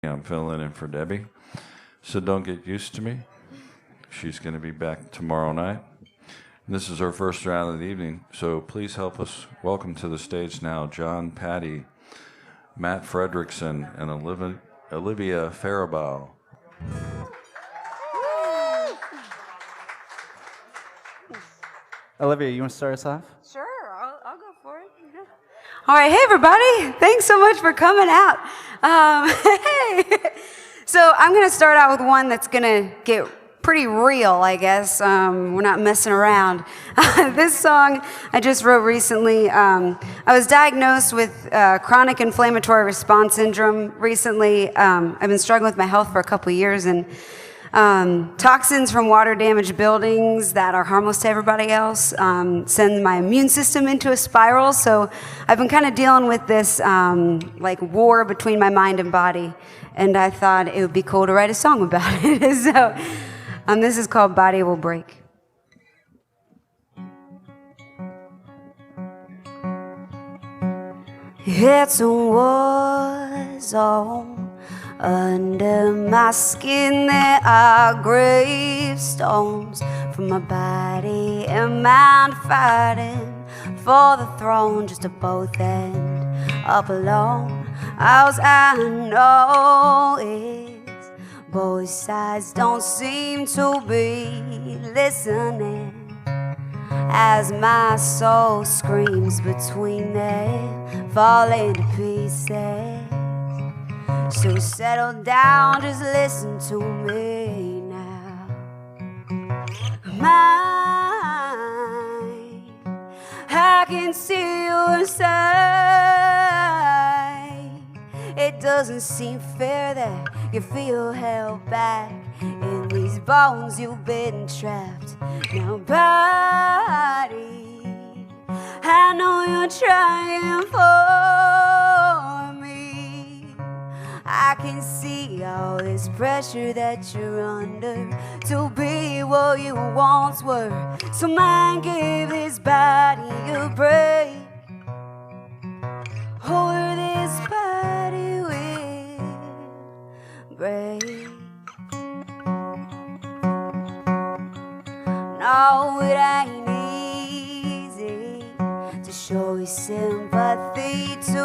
I'm filling in for Debbie. So don't get used to me. She's going to be back tomorrow night. And this is our first round of the evening, so please help us welcome to the stage now John Patty, Matt Fredrickson, and Olivia Faribault. Olivia, you want to start us off? Sure, I'll go for it. Yeah. All right, hey everybody, thanks so much for coming out. Hey, so I'm going to start out with one that's going to get pretty real, I guess. We're not messing around. This song I just wrote recently. I was diagnosed with chronic inflammatory response syndrome recently. I've been struggling with my health for a couple of years, and toxins from water-damaged buildings that are harmless to everybody else send my immune system into a spiral. So I've been kind of dealing with this like war between my mind and body, and I thought it would be cool to write a song about it. So this is called Body Will Break. It's a war zone. Under my skin there are gravestones from my body and mind fighting for the throne, just to both end up alone. All I know is both sides don't seem to be listening as my soul screams between them, falling to pieces. So settle down, just listen to me now. Mine, I can see you inside. It doesn't seem fair that you feel held back in these bones. You've been trapped. Now, body, I know you're trying for me. I can see all this pressure that you're under to be what you once were. So mind, give this body a break. Or this body will break. No, it ain't easy to show your sympathy to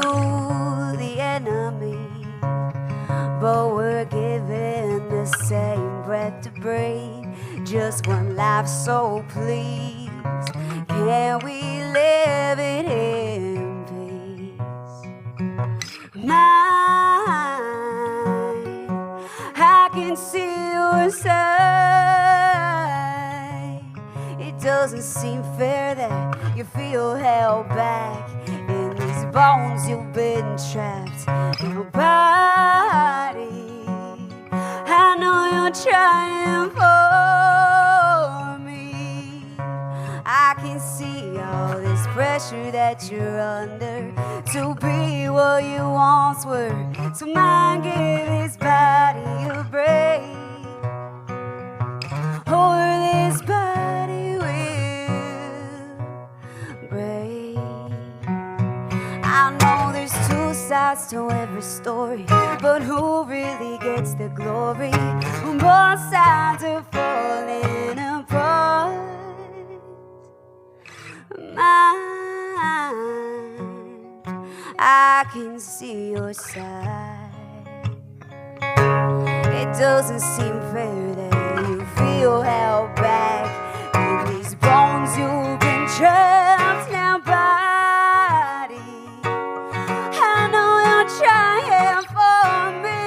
the enemy, but we're given the same breath to breathe, just one life, so please, can we live it in peace? Mine, I can see you inside. It doesn't seem fair that you feel held back in these bones. You've been trapped in your body. I know you're trying for me. I can see all this pressure that you're under to be what you once were. So mind, give this body a break. Or this body will break. I know there's two sides to every story, but who really gets the glory when both sides are falling apart? Mine, I can see your side. It doesn't seem fair that you feel held back in these bones. You've been trapped now, body. I know you're trying for me.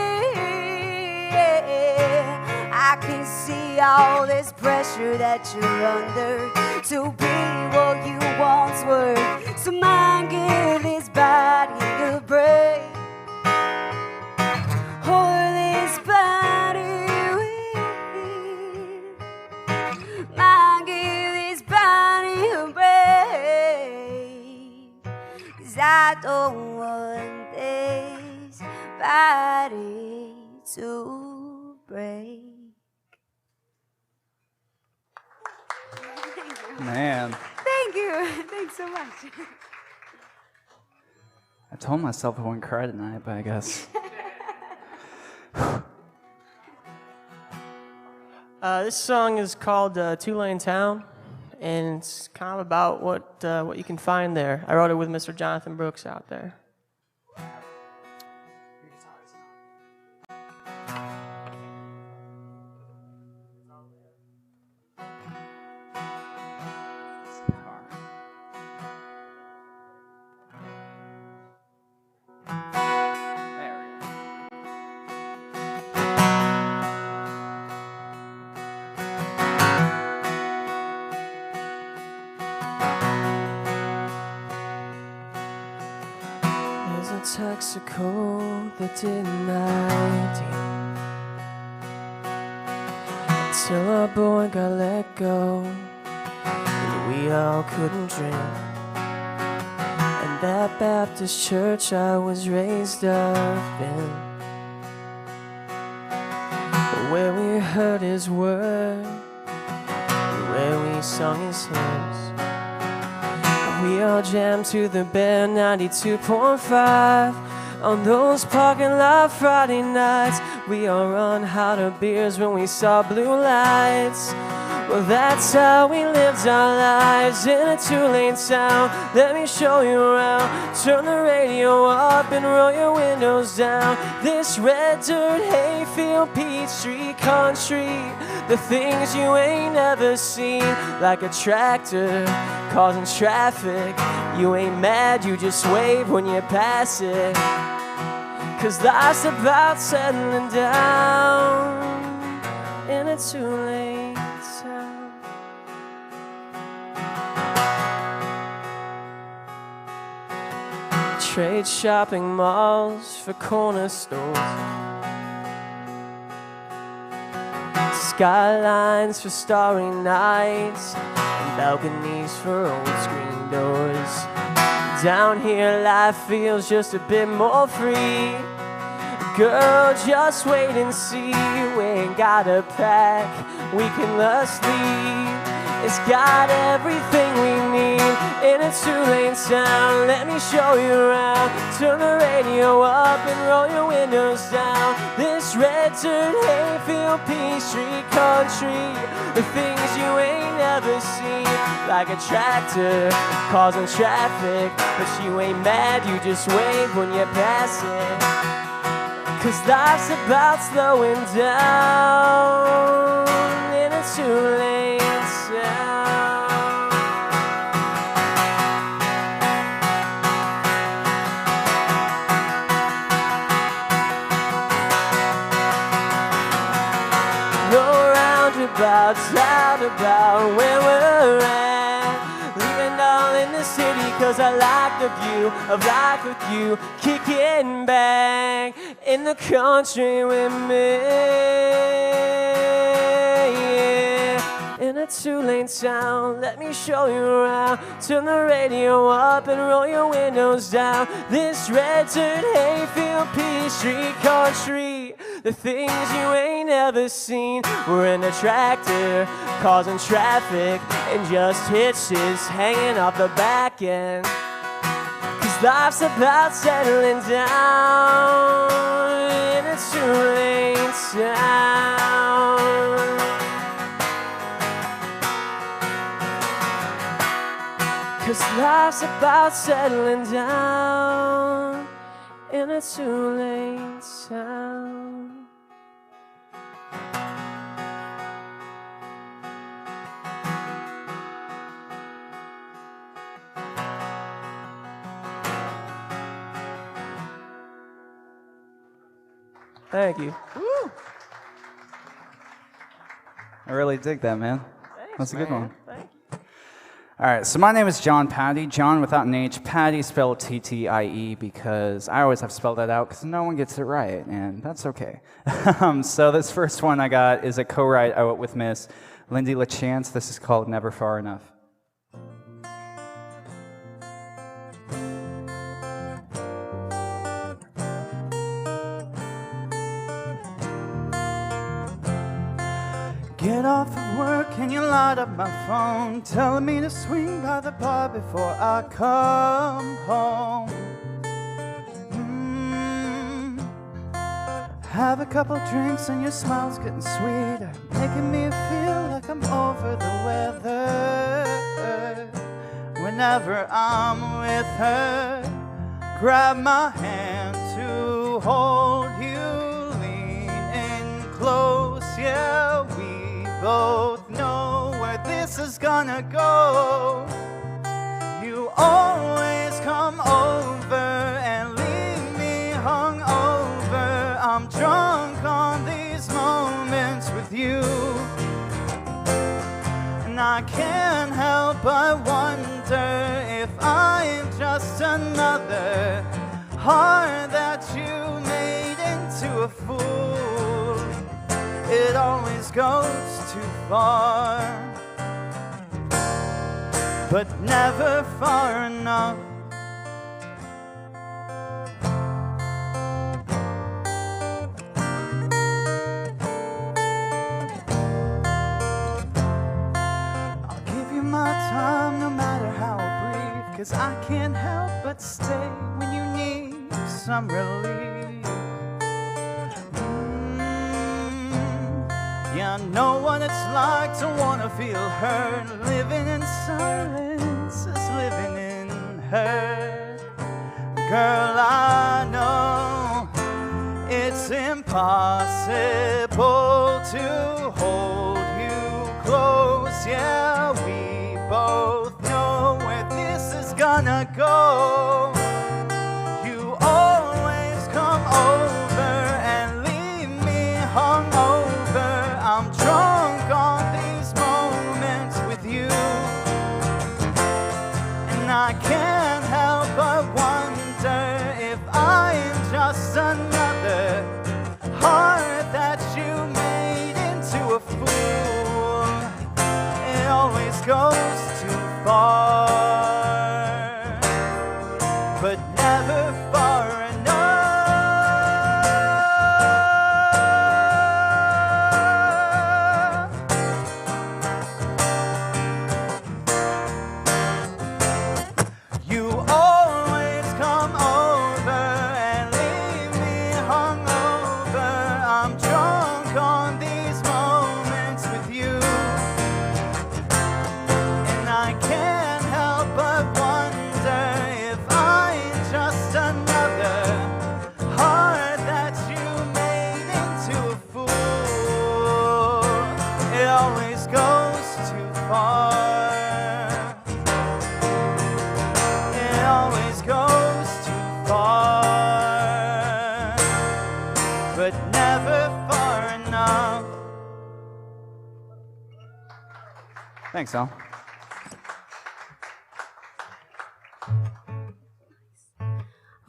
I can see all this pressure that you're under to be what you once were. So mind, give this body a break. Or this body will. Mind, give this body a break. 'Cause I don't want this body to break. Man, Thank you. Thanks so much. I told myself I wouldn't cry tonight, but I guess This song is called Two-Lane Town, and it's kind of about what you can find there. I wrote it with Mr. Jonathan Brooks out there. Texaco that didn't ID until our boy got let go and we all couldn't drink. And that Baptist church I was raised up in, where we heard his word, where we sung his hymns. We all jammed to the Bear 92.5 on those parking lot Friday nights. We all run out of beers when we saw blue lights. Well, that's how we lived our lives in a two-lane town. Let me show you around. Turn the radio up and roll your windows down. This red dirt, hayfield, Peachtree country, the things you ain't never seen, like a tractor causing traffic. You ain't mad, you just wave when you pass it. 'Cause life's about settling down in a two-lane town. Trade shopping malls for corner stores, skylines for starry nights, and balconies for old screen doors. Down here life feels just a bit more free. Girl, just wait and see. We ain't gotta pack, we can just leave. It's got everything we need in a two-lane town. Let me show you around. Turn the radio up and roll your windows down. This red dirt, hayfield, Peachtree country, the things you ain't never seen, like a tractor causing traffic. But you ain't mad, you just wave when you pass it. 'Cause life's about slowing down in a two-lane town. No roundabouts out about where we're at. Leaving all in the city 'cause I like the view of life with you. Kicking back in the country with me, yeah. In a two-lane town, let me show you around. Turn the radio up and roll your windows down. This red dirt, hayfield, Peachtree country, the things you ain't ever seen. We're in a tractor causing traffic and just hitches hanging off the back end. 'Cause life's about settling down in a two-lane town. Cause life's about settling down in a two-lane town. Thank you. Woo. I really dig that, man. Thanks, That's a good man. one. Thank you. All right, so my name is John Patty. John without an H. Patty spelled T-T-I-E because I always have to spell that out because no one gets it right, and that's okay. So this first one I got is a co-write I wrote with Miss Lindy LaChance. This is called Never Far Enough. Get off of work and you light up my phone, telling me to swing by the bar before I come home. Have a couple drinks and your smile's getting sweeter, making me feel like I'm over the weather. Whenever I'm with her, grab my hand to hold you, lean in close. Yeah, we both know where this is gonna go. You always come over and leave me hung over. I'm drunk on these moments with you, and I can't help but wonder if I'm just another heart that you made into a fool. It always goes too far, but never far enough. I'll give you my time no matter how brief, 'cause I can't help but stay when you need some relief. Yeah, I know what it's like to wanna feel hurt. Living in silence is living in hurt. Girl, I know it's impossible to hold you close. Yeah, we both know where this is gonna go. You always come over and leave me hung over. I'm drunk on these moments with you, and I can't help but wonder if I am just another heart that you made into a fool. It always goes too far, but never far enough. You always come over and leave me hung over. I'm drunk on these moments with you, and I can't help but wonder if I'm just another heart that you made into a fool. It always goes too far. It always goes too far, but never far enough. Thanks, Al.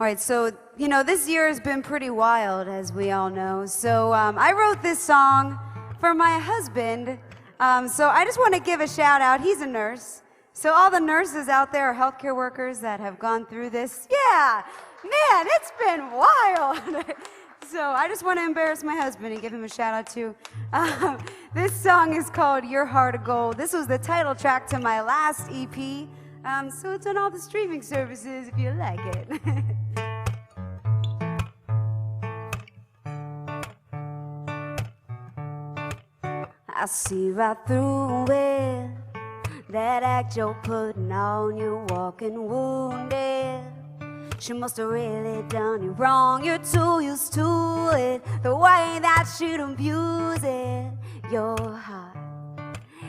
All right, so, this year has been pretty wild, as we all know. So I wrote this song for my husband. So I just want to give a shout out. He's a nurse. So all the nurses out there are healthcare workers that have gone through this. Yeah, man, it's been wild. So I just want to embarrass my husband and give him a shout out too. This song is called Your Heart of Gold. This was the title track to my last EP. So it's on all the streaming services if you like it. I see right through it, that act you're putting on, you're walking wounded. She must have really done you wrong, you're too used to it, the way that she'd abuse it. Your heart,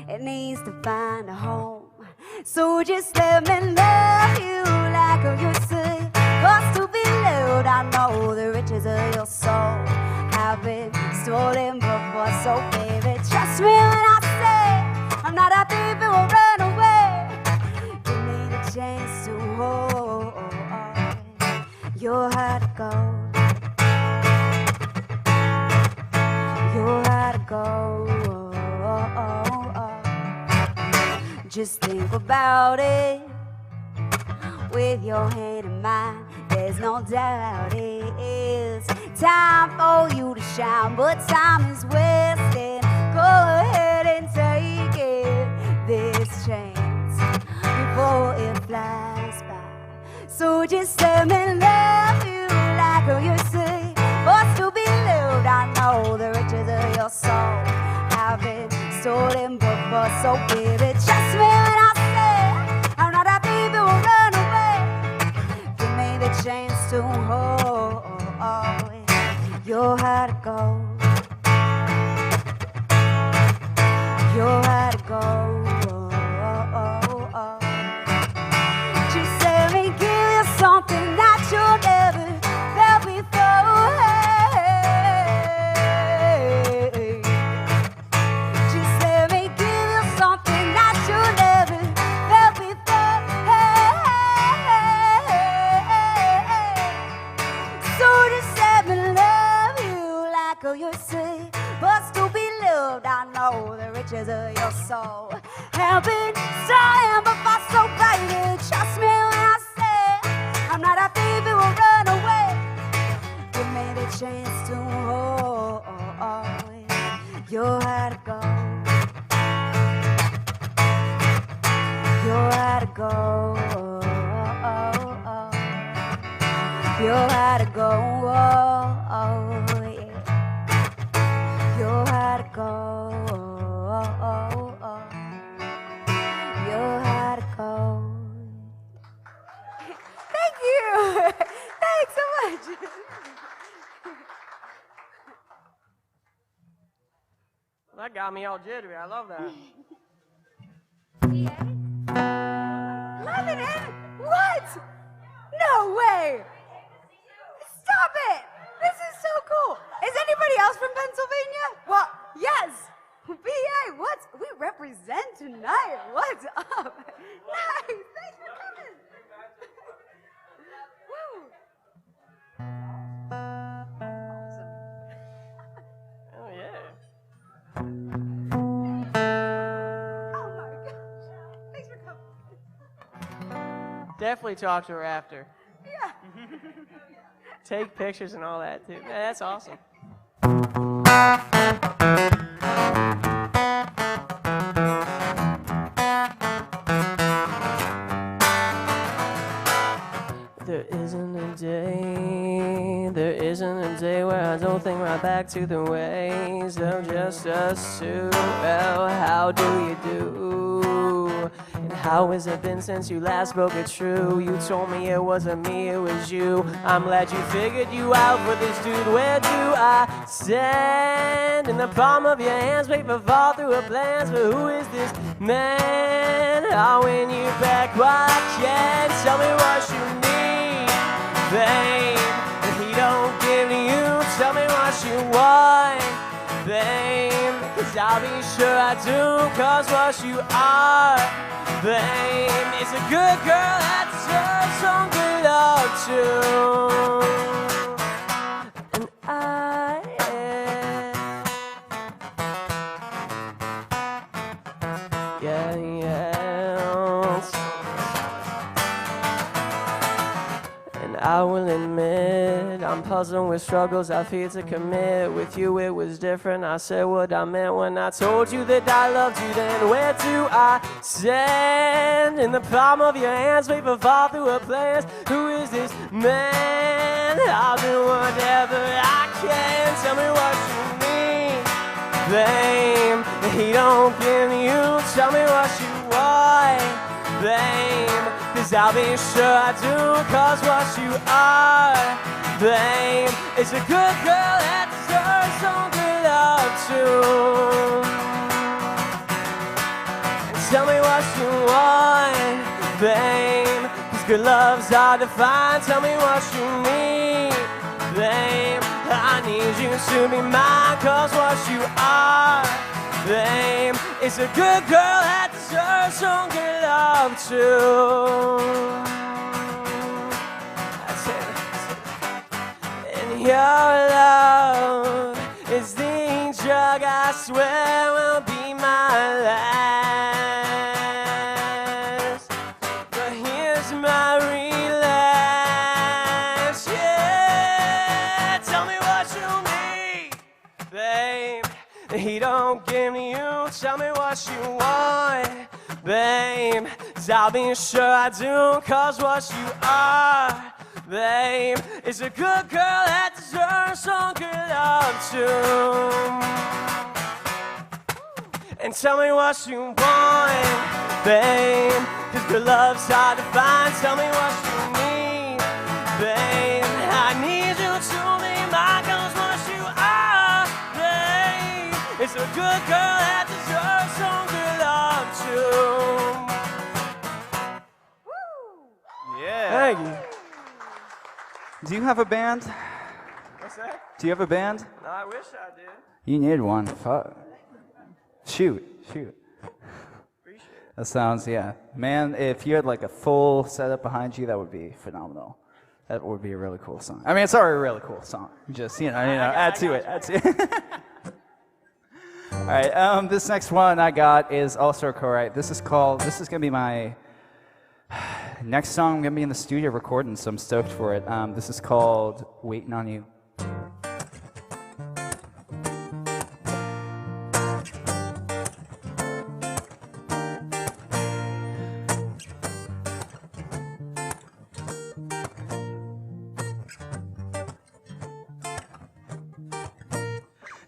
it needs to find a home. So just let me love you like I used to. Cause to be loved, I know the riches of your soul have been stolen before. So baby, trust me when I say I'm not a thief who will run away. Give me the chance to hold your heart of gold. Your heart of gold. Just think about it with your hand in mine. There's no doubt it is time for you to shine, but time is wasted. Go ahead and take it, this chance, before it flies by. So just let me love you like you say. Wants to be loved, I your soul. I've been stolen before, so baby, trust me when I say I'm not a baby who run away. Give me the chance to hold your heart to go. Your heart to go. Just let me give you something that you'll never felt before. Just let me give you something that you'll never felt before. So just let me love you like you say, but to be loved, I know the riches of your soul have been stolen before, so baby, trust me when I say I'm not a thief who will run away. Give me the chance to hold your heart to go. Your heart to go. Your heart to go. Your heart to go. Your heart to go. Thank you. Thanks so much. That got me all jittery. I love that. Lebanon? What? No way. Stop it. This is so cool. Is anybody else from Pennsylvania? Well, yes. PA, what's, we represent tonight. What's up? Nice. Thanks for coming. Woo. Oh, yeah. Oh my gosh. Thanks for coming. Definitely talk to her after. Yeah. Take pictures and all that, too. Man, that's awesome. There isn't a day where I don't think right back to the ways of just us two. Well, how do you do? And how has it been since you last spoke it true? You told me it wasn't me, it was you. I'm glad you figured you out for this dude. Where do I stand? In the palm of your hands, wait for fall through her plans. But who is this man? I'll win you back, why can't tell me what you need, babe? If he don't give to you, tell me what you want, babe. Cause I'll be sure I do, cause what you are, babe, is a good girl that deserves some good love too. And I I will admit, I'm puzzled with struggles I fear to commit. With you it was different, I said what I meant when I told you that I loved you then. Where do I stand? In the palm of your hands, wait for fall through her plans. Who is this man? I'll do whatever I can. Tell me what you need, babe. If he don't give you, tell me what you want, babe. Cause I'll be sure I do, cause what you are, babe, is a good girl that deserves some good love too. And tell me what you want, babe, cause good love's hard to find. Tell me what you need, babe. I need you to be mine, cause what you are, babe, is a good girl that deserves some good love too. And your love is the drug I swear will be my last. But here's my relapse, yeah. Tell me what you need, babe. He don't give me you, tell me what you want, babe. Cause I'll be sure I do, cause what you are, babe, is a good girl that deserves some good love too. And tell me what you want, babe, 'cause good love's hard to find. Tell me what you need, babe. I need you to be my girl, what you are, babe. It's a good girl that deserves some good love too. Yeah. Thank you. Do you have a band? What's that? Do you have a band? No, I wish I did. You need one. Fuck. Shoot. Appreciate it. That sounds, yeah. Man, if you had like a full setup behind you, that would be phenomenal. That would be a really cool song. I mean, it's already a really cool song. Just, add to it. All right, this next one I got is also a co-write. This is going to be my next song. I'm going to be in the studio recording, so I'm stoked for it. This is called Waiting on You.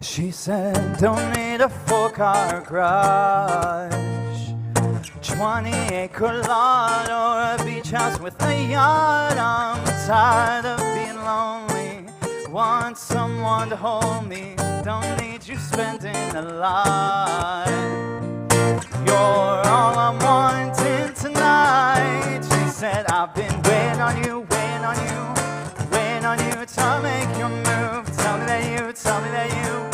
She said, don't need a 4-car garage, 20-acre lot, or a beach house with a yacht. I'm tired of being lonely, want someone to hold me, don't need you spending a lot. You're all I'm wanting tonight. She said, I've been waiting on you, waiting on you, waiting on you to make your move. Tell me that you, tell me that you,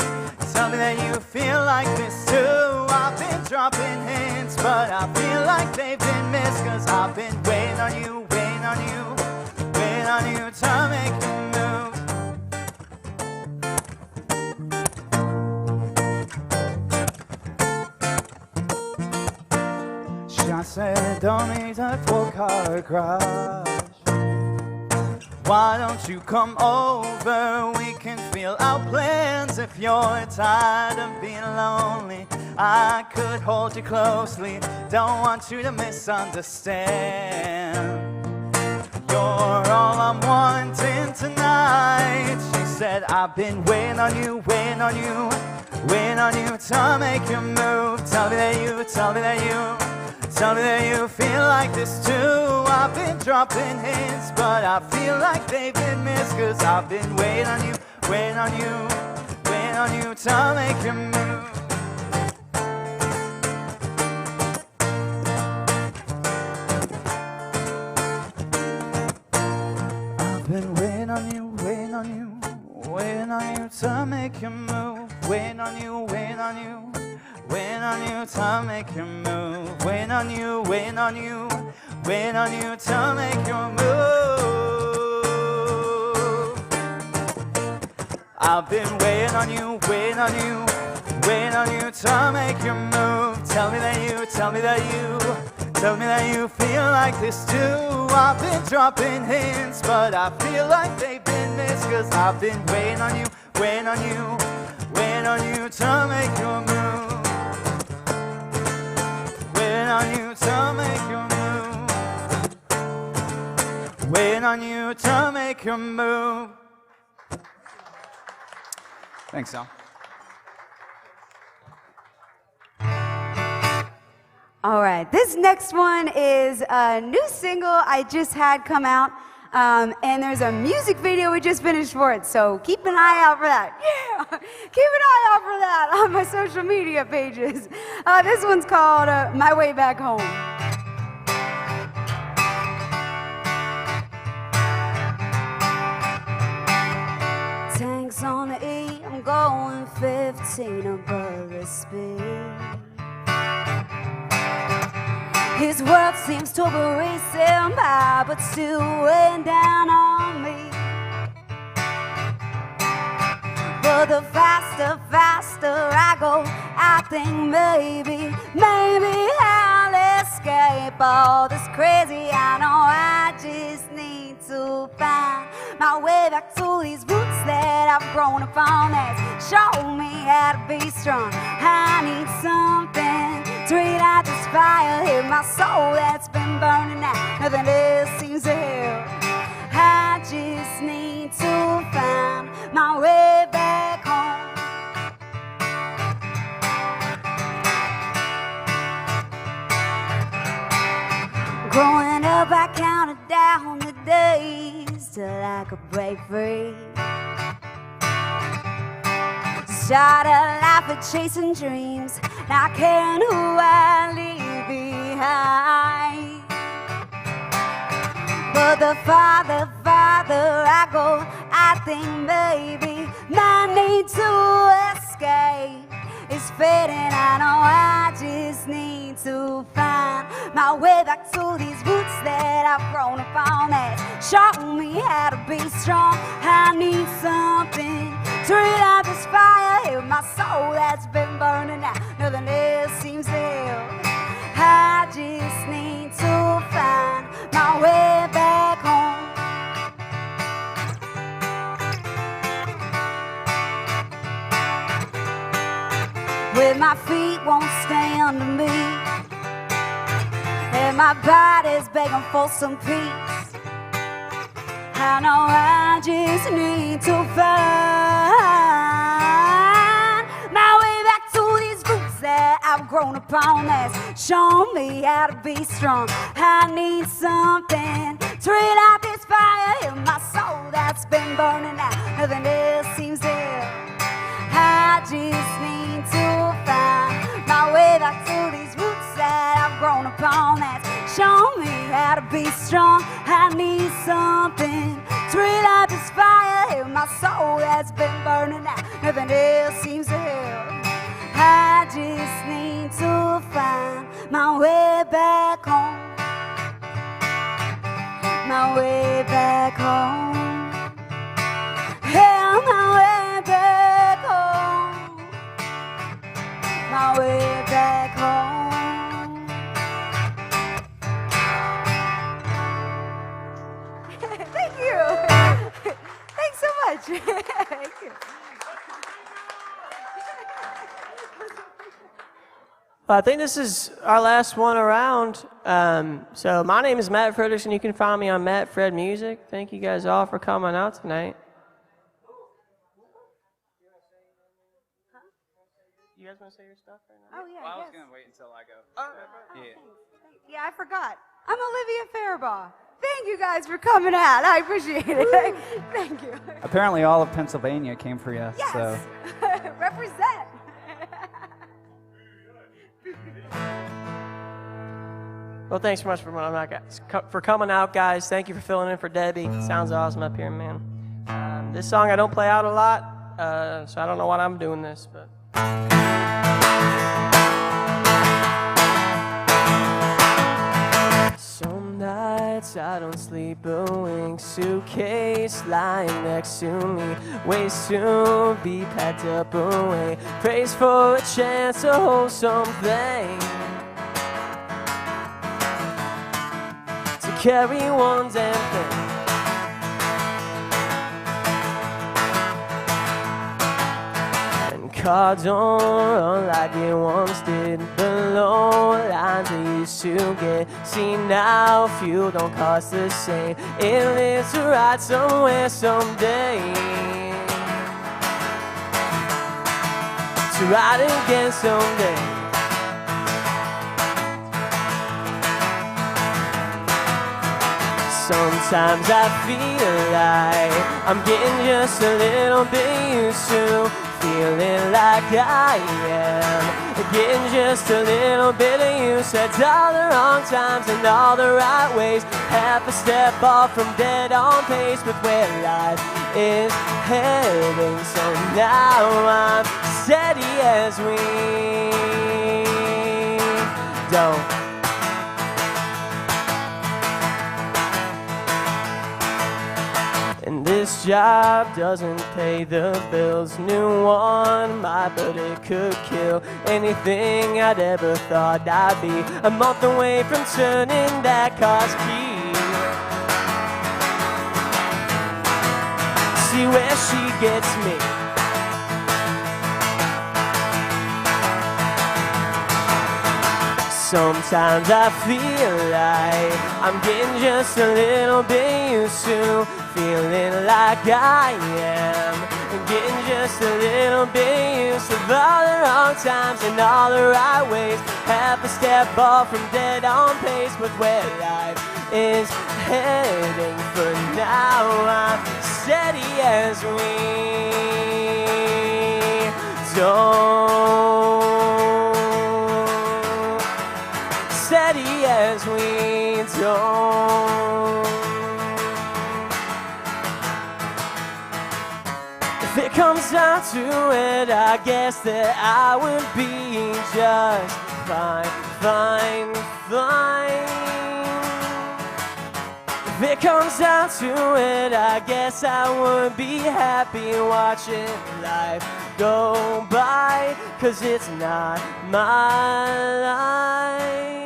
tell me that you feel like this too. I've been dropping hints, but I feel like they've been missed, 'cause I've been waiting on you, waiting on you, waiting on you to make your move. I said, don't need a 4-car garage. Why don't you come over? We can feel our plans. If you're tired of being lonely, I could hold you closely. Don't want you to misunderstand. You're all I'm wanting tonight. She said, I've been waiting on you, waiting on you, waiting on you to make your move. Tell me that you, tell me that you, tell me that you feel like this too. I've been dropping hints, but I feel like they've been missed, 'cause I've been waiting on you, waiting on you, waiting on you to make your move. I've been waiting on you, waiting on you, waiting on you to make your move. Waiting on you, waiting on you, waiting on you to make your move. Waiting on you, waiting on you, waiting on you to make your move. I've been waiting on you, waiting on you, waiting on you to make your move. Tell me that you, tell me that you, tell me that you feel like this too. I've been dropping hints, but I feel like they've been missed, 'cause I've been waiting on you, waiting on you, waiting on you to make your move. Waiting on you to make your move. Waiting on you to make your move. Thanks, Al. All right, this next one is a new single I just had come out, and there's a music video we just finished for it, so keep an eye out for that. Yeah, keep an eye out for that on my social media pages. This one's called My Way Back Home. Tanks on the E, I'm going 15 above the speed. His world seems to be racing by, but still weighing down on me. But the faster, faster I go, I think maybe I'll escape all this crazy. I know I just need to find my way back to these roots that I've grown up on, that show me how to be strong. I need something to relight this fire, hit my soul that's been burning out. Nothing else seems to help. I Growing up, I counted down the days till I could break free. Started life of chasing dreams, not caring who I leave behind. But the farther I go, I think maybe my need to escape is fading. I know I just need to find my way back to these roots that I've grown upon that show me how to be strong. I need something to relight this fire in my soul that's been burning out. Nothing else seems to help. I just need to find my way back home. Where my feet won't stay under me, and my body's begging for some peace. I know I just need to find my way back to these roots that I've grown upon that's shown me how to be strong. I need something to relight this fire in my soul that's been burning out. Nothing else seems to help. I just need to find my way back to these roots that I've grown upon that's shown me how to be strong. I need something to relight this fire in my soul that's been burning out. Nothing else seems to help. I just need to find my way back home. My way back home. Yeah, my way back home. My way back home. Thank you. Thanks so much. Thank you. Well, I think this is our last one around. So my name is Matt Frederickson. You can find me on Matt Fred Music. Thank you guys all for coming out tonight. You guys want to say your stuff right now? Oh, yeah. Well, I was yes. going to wait until I go. Yeah. Yeah, I forgot. I'm Olivia Faribaugh. Thank you guys for coming out. I appreciate it. Thank you. Apparently, all of Pennsylvania came for you. Yes. So. Represent. Well, thanks so much for coming out, guys. Thank you for filling in for Debbie. Sounds awesome up here, man. This song I don't play out a lot, so I don't know why I'm doing this, but. Some nights I don't sleep, a wing suitcase lying next to me, ways to be packed up away, prays for a chance to hold something, to carry one damn thing. Cards don't run like it once did. The loan lines I used to get. See now, fuel don't cost the same. It lives to ride somewhere someday. To ride again someday. Sometimes I feel like I'm getting just a little bit used to feeling like I am, getting just a little bit of use at all the wrong times and all the right ways, half a step off from dead on pace with where life is heading. So now I'm steady as we don't. And this job doesn't pay the bills. New one might, but it could kill anything I'd ever thought I'd be. A month away from turning that car's key. See where she gets me. Sometimes I feel like I'm getting just a little bit used to feeling like I am. Getting just a little bit used to all the wrong times and all the right ways. Half a step off from dead on pace, but where life is heading for now, I'm steady as we don't. Steady as we don't. If it comes down to it, I guess that I would be just fine, fine, fine. If it comes down to it, I guess I would be happy watching life go by, 'cause it's not my life.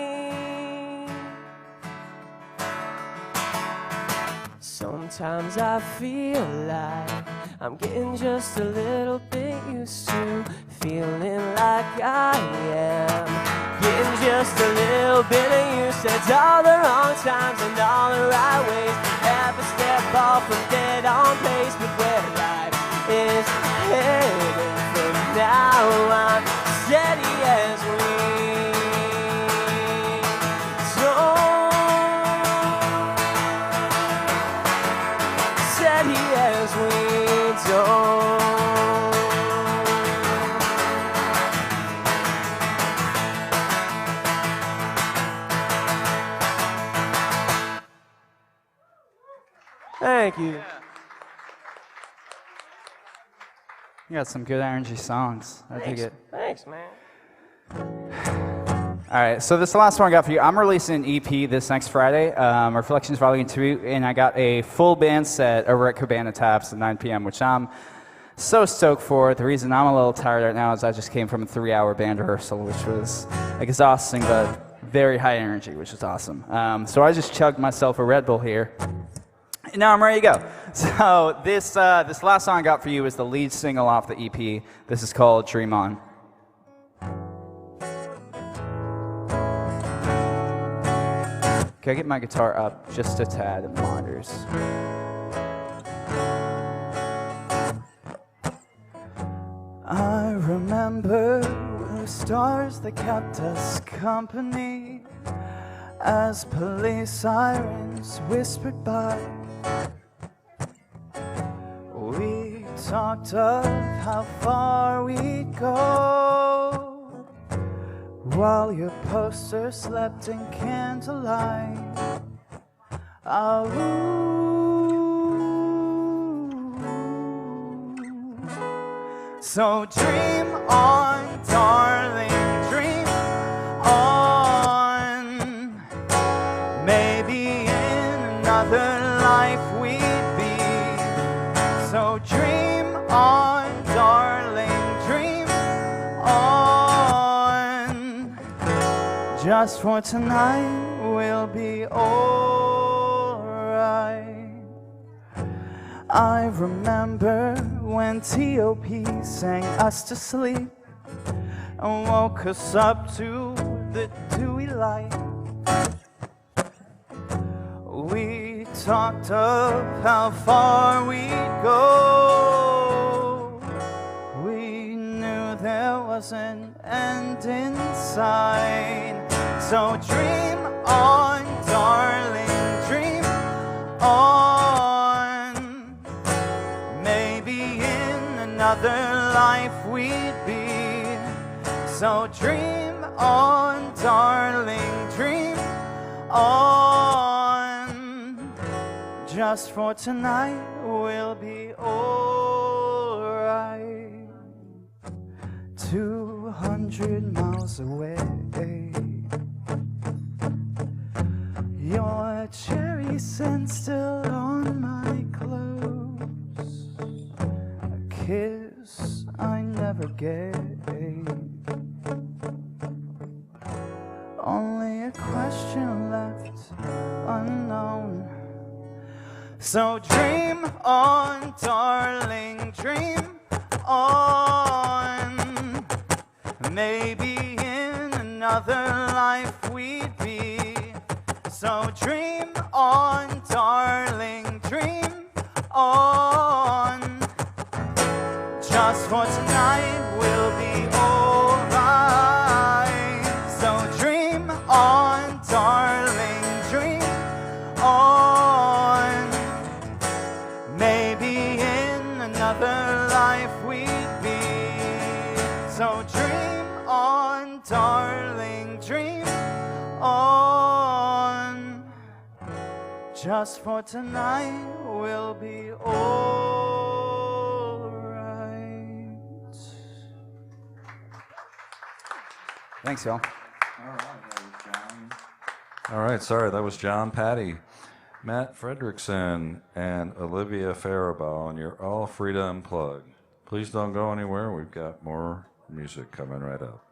Sometimes I feel like I'm getting just a little bit used to feeling like I am. Getting just a little bit used to all the wrong times and all the right ways. Half a step off from dead on pace, but where life is heading from now, I'm steady as we don't. Steady as we don't. Thank you. You got some good energy songs. I dig it. Thanks, man. All right, so this last one I got for you. I'm releasing an EP this next Friday, Reflections Volume 2, and I got a full band set over at Cabana Taps at 9 p.m., which I'm so stoked for. The reason I'm a little tired right now is I just came from a 3-hour band rehearsal, which was exhausting, but very high energy, which was awesome. So I just chugged myself a Red Bull here. And now I'm ready to go. So this last song I got for you is the lead single off the EP. This is called Dream On. Can I get my guitar up just a tad in the monitors? I remember the stars that kept us company as police sirens whispered by. We talked of how far we'd go while your poster slept in candlelight. Oh, so dream on, darling, dream on. Maybe in another life we'd be. So dream on, darling, dream on. Just for tonight we'll be alright. I remember when T.O.P. sang us to sleep and woke us up to the dewy light. We talked of how far we'd go. We knew there was an end in sight. So dream on, darling, dream on. Maybe in another life we'd be. So dream on, darling, dream on. Just for tonight we'll be alright. 200 miles away, your cherry scent still on my clothes. A kiss I never gave. Only a question left unknown. So dream on, darling, dream on. Maybe in another life we'd be. So dream on, darling, dream on. Just for tonight we'll be alright. So dream on, darling, dream on. Maybe in another life we'd be. So dream on, darling, dream on. Just for tonight we'll be alright. Thanks, y'all. All right, sorry, that was John Patty, Matt Fredrickson, and Olivia Faribault on your All Free to Unplug. Please don't go anywhere. We've got more music coming right up.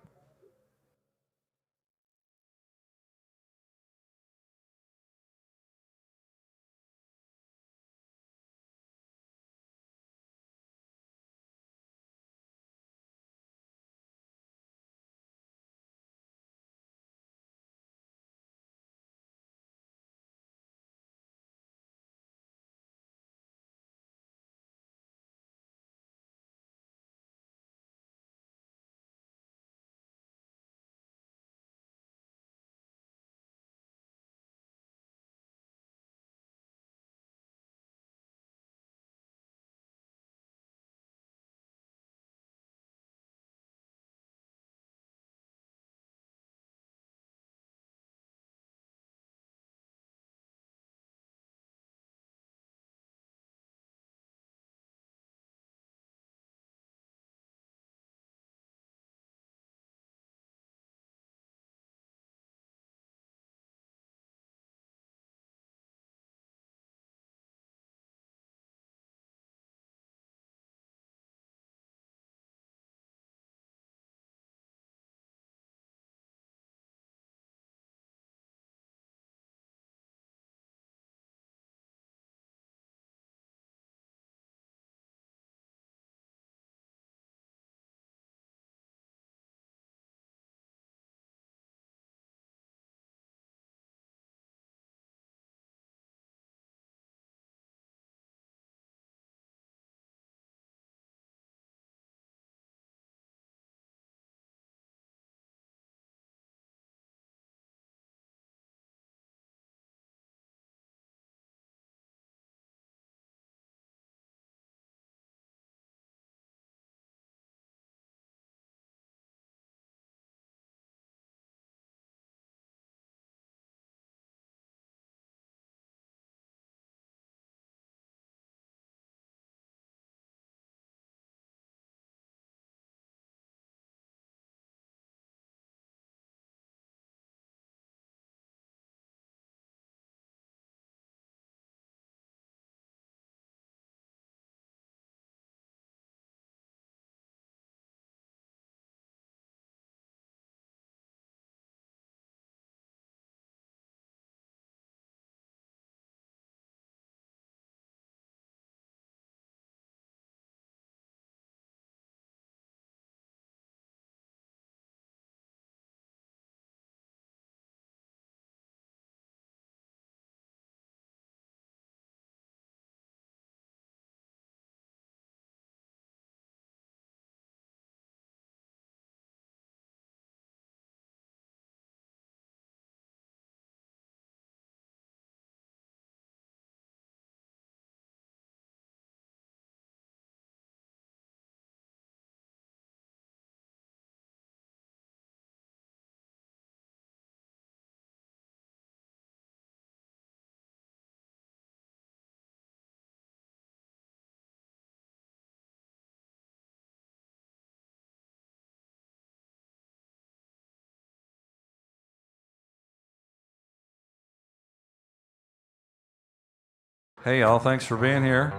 Hey, y'all, thanks for being here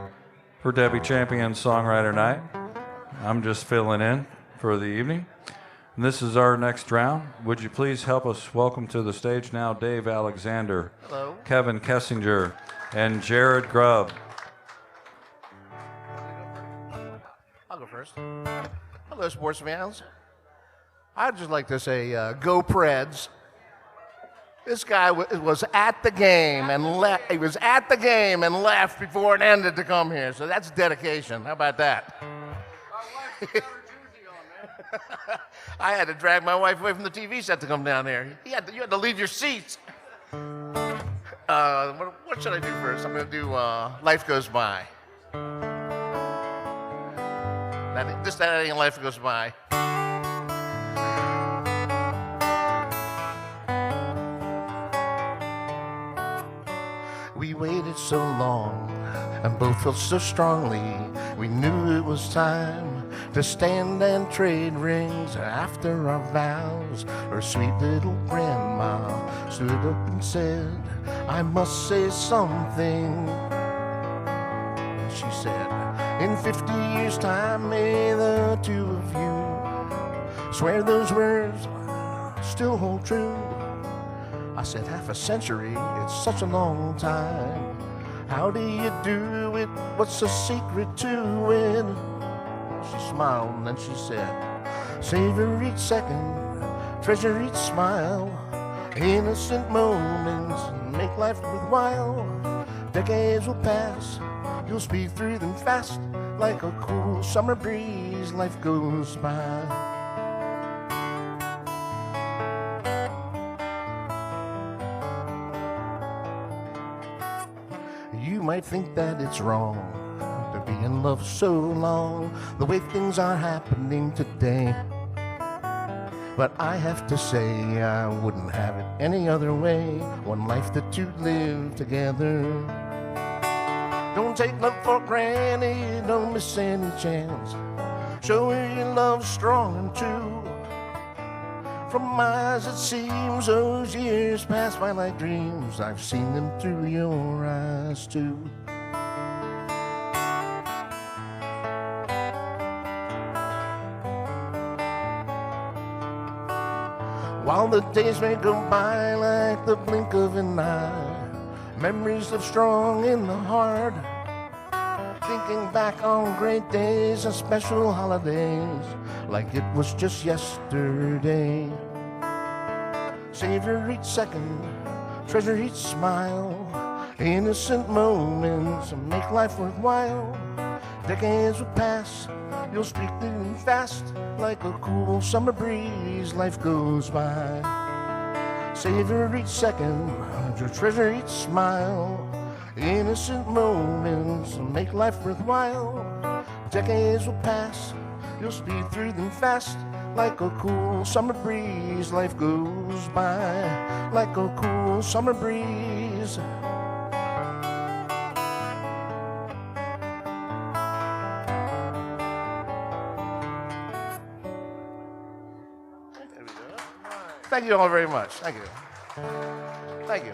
for Debbie Champion's Songwriter Night. I'm just filling in for the evening. And this is our next round. Would you please help us welcome to the stage now Dave Alexander, Hello. Kevin Kessinger, and Jared Grubb. I'll go first. Hello, sports fans. I'd just like to say, go Preds. This guy was at the game and left. He was at the game and left before it ended to come here. So that's dedication. How about that? I had to drag my wife away from the TV set to come down there. You had to leave your seats. What should I do first? I'm going to do Life Goes By. That ain't Life Goes By. We waited so long and both felt so strongly. We knew it was time to stand and trade rings after our vows. Her sweet little grandma stood up and said, I must say something. She said, in 50 years' time, may the two of you swear those words still hold true. I said, half a century, it's such a long time. How do you do it? What's the secret to it? She smiled and then she said, savor each second, treasure each smile, innocent moments make life worthwhile. Decades will pass, you'll speed through them fast, like a cool summer breeze, life goes by. You might think that it's wrong to be in love so long, the way things are happening today. But I have to say I wouldn't have it any other way. One life that you live together. Don't take love for granted, don't miss any chance. Show her your love strong and true. From my eyes it seems those years pass by like dreams. I've seen them through your eyes too. While the days may go by like the blink of an eye, memories live strong in the heart. Thinking back on great days and special holidays, like it was just yesterday. Savor each second, treasure each smile, innocent moments make life worthwhile. Decades will pass, you'll speak through them fast, like a cool summer breeze, life goes by. Savor each second, treasure each smile, innocent moments make life worthwhile. Decades will pass, you'll speed through them fast, like a cool summer breeze, life goes by, like a cool summer breeze. Thank you all very much. Thank you. Thank you.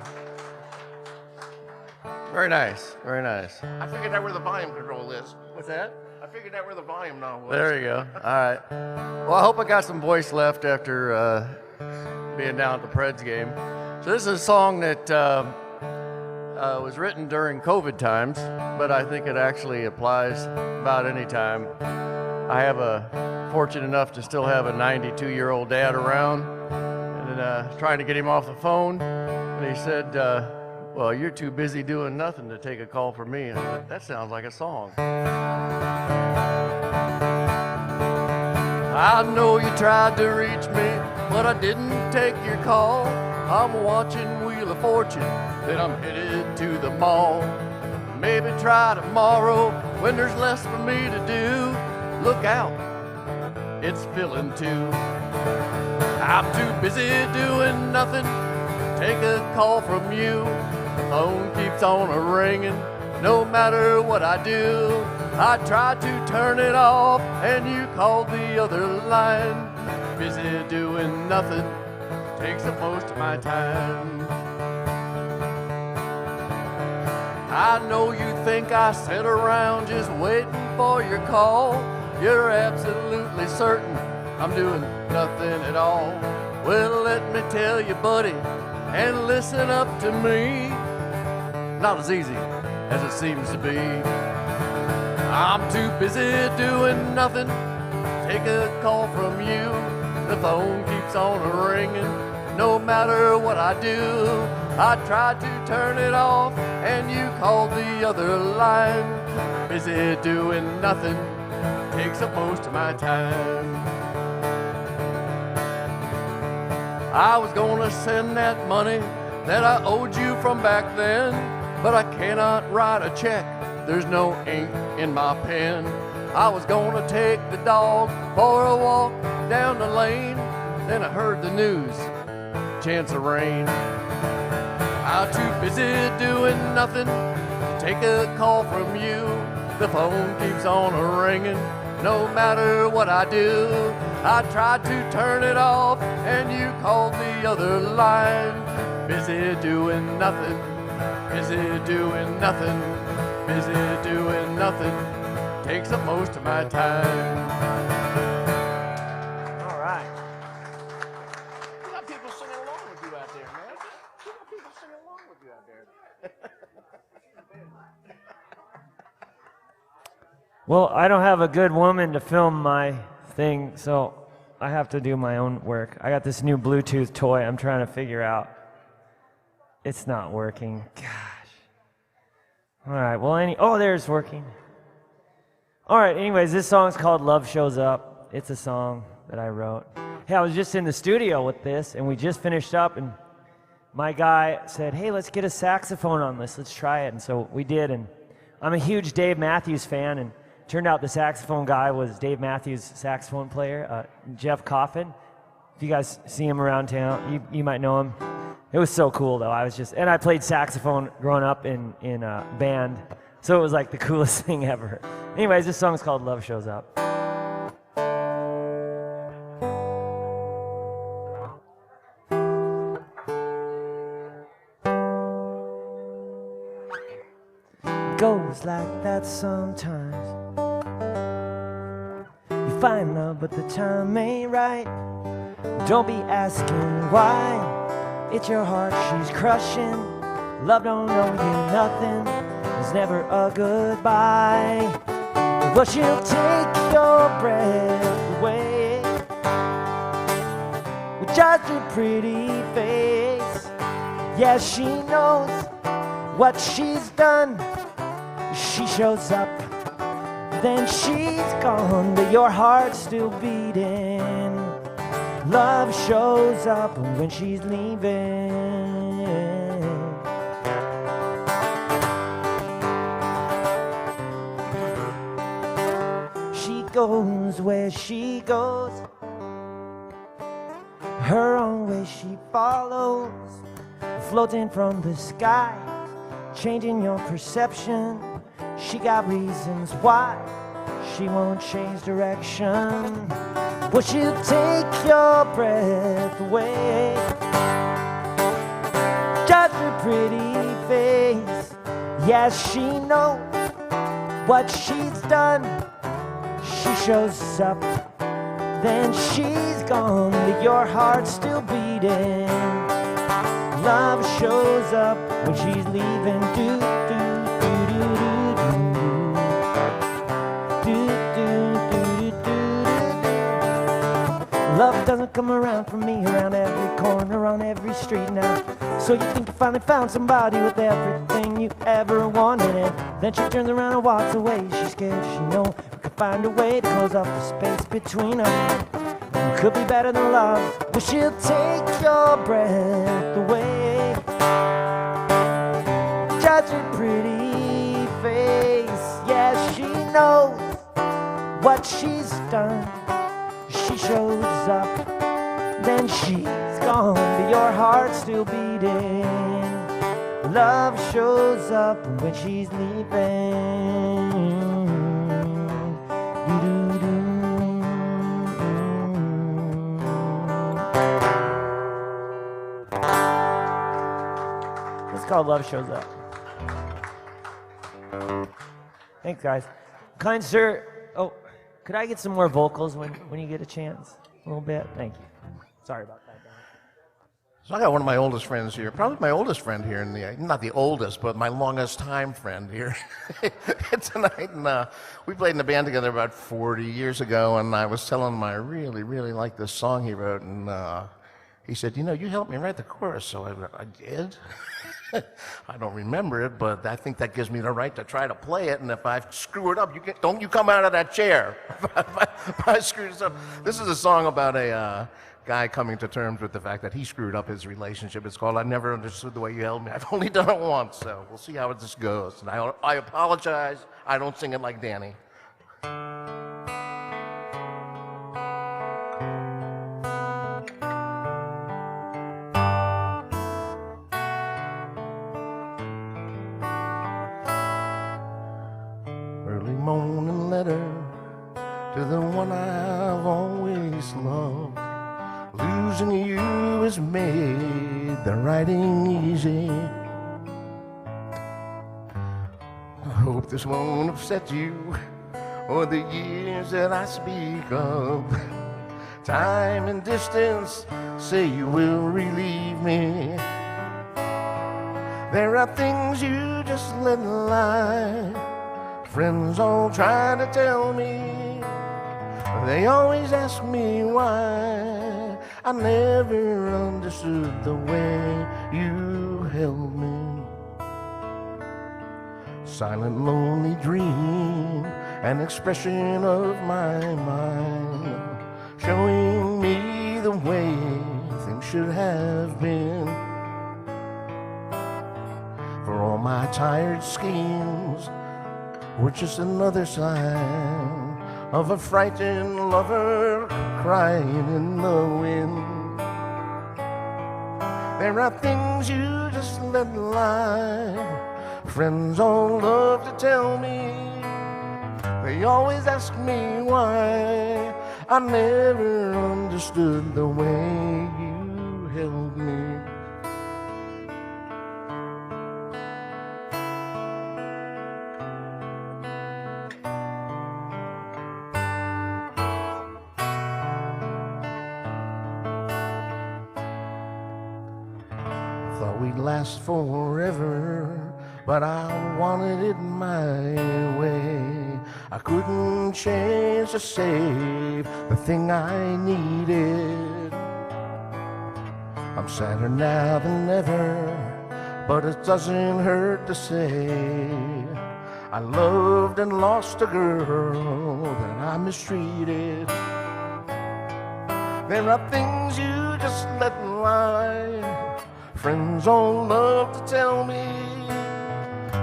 Very nice. Very nice. I figured out where the volume control is. What's that? I figured out where the volume now was. There you go. All right. Well, I hope I got some voice left after being down at the Preds game. So this is a song that was written during COVID times, but I think it actually applies about any time. I have fortunate enough to still have a 92-year-old dad around, and trying to get him off the phone, and he said, well, you're too busy doing nothing to take a call from me. And I said, that sounds like a song. I know you tried to reach me, but I didn't take your call. I'm watching Wheel of Fortune, then I'm headed to the mall. Maybe try tomorrow when there's less for me to do. Look out, it's filling too. I'm too busy doing nothing, take a call from you. The phone keeps on ringing, no matter what I do. I tried to turn it off, and you called the other line. Busy doing nothing, takes up most of my time. I know you think I sit around just waiting for your call. You're absolutely certain I'm doing nothing at all. Well, let me tell you, buddy, and listen up to me. Not as easy as it seems to be. I'm too busy doing nothing, take a call from you. The phone keeps on ringing, no matter what I do. I tried to turn it off, and you called the other line. Busy doing nothing, takes up most of my time. I was gonna send that money that I owed you from back then, but I cannot write a check, there's no ink in my pen. I was gonna take the dog for a walk down the lane, then I heard the news, chance of rain. I'm too busy doing nothing to take a call from you. The phone keeps on ringing, no matter what I do. I tried to turn it off, and you called the other line. Busy doing nothing, busy doing nothing, busy doing nothing, takes up most of my time. All right. You got people singing along with you out there, man. You got people singing along with you out there. Well, I don't have a good woman to film my thing, so I have to do my own work. I got this new Bluetooth toy I'm trying to figure out. It's not working. Gosh. All right, well, there's working. All right, anyways, this song's called Love Shows Up. It's a song that I wrote. Hey, I was just in the studio with this, and we just finished up, and my guy said, hey, let's get a saxophone on this. Let's try it. And so we did, and I'm a huge Dave Matthews fan, and turned out the saxophone guy was Dave Matthews' saxophone player, Jeff Coffin. If you guys see him around town, you might know him. It was so cool, though. And I played saxophone growing up in a band, so it was like the coolest thing ever. Anyways, this song's called Love Shows Up. Goes like that sometimes. You find love, but the time ain't right. Don't be asking why. It's your heart she's crushing. Love don't owe you nothing. There's never a goodbye. But she'll take your breath away with just her pretty face. Yeah, she knows what she's done. She shows up, then she's gone, but your heart's still beating. Love shows up when she's leaving. She goes where she goes, her own way she follows, floating from the sky, changing your perception. She got reasons why she won't change direction. Well, she'll take your breath away, just her pretty face. Yes, she knows what she's done. She shows up, then she's gone, but your heart's still beating. Love shows up when she's leaving. Do, do, do, do, do. Love doesn't come around for me, around every corner, on every street now. So you think you finally found somebody with everything you ever wanted, and then she turns around and walks away. She's scared, she knows we could find a way to close off the space between us. It could be better than love, but she'll take your breath away. Judge her pretty face. Yeah, she knows what she's done. She shows up, then she's gone, but your heart's still beating. Love shows up when she's leaving. It's called Love Shows Up. Thanks, guys. Kind sir, could I get some more vocals when you get a chance? A little bit? Thank you. Sorry about that, guys. So I got one of my oldest friends here, probably my oldest friend here, not the oldest, but my longest time friend here tonight. And we played in a band together about 40 years ago, and I was telling him I really, really like this song he wrote, and he said, you know, you helped me write the chorus. So I did. I don't remember it, but I think that gives me the right to try to play it, and if I screw it up, don't you come out of that chair if I screw this up. This is a song about a guy coming to terms with the fact that he screwed up his relationship. It's called I Never Understood the Way You Held Me. I've only done it once, so we'll see how this goes. And I apologize. I don't sing it like Danny. Early morning letter to the one I've always loved. Losing you has made the writing easy. I hope this won't upset you or the years that I speak of. Time and distance say you will relieve me. There are things you just let lie. Friends all try to tell me. They always ask me why. I never understood the way you held me. Silent, lonely dream, an expression of my mind, showing me the way things should have been. For all my tired schemes were just another sign of a frightened lover crying in the wind. There are things you just let lie. Friends all love to tell me. They always ask me why. I never understood the way you held me. Thought we'd last forever, but I wanted it my way. I couldn't change to save the thing I needed. I'm sadder now than ever, but it doesn't hurt to say I loved and lost a girl that I mistreated. There are things you just let lie. Friends all love to tell me.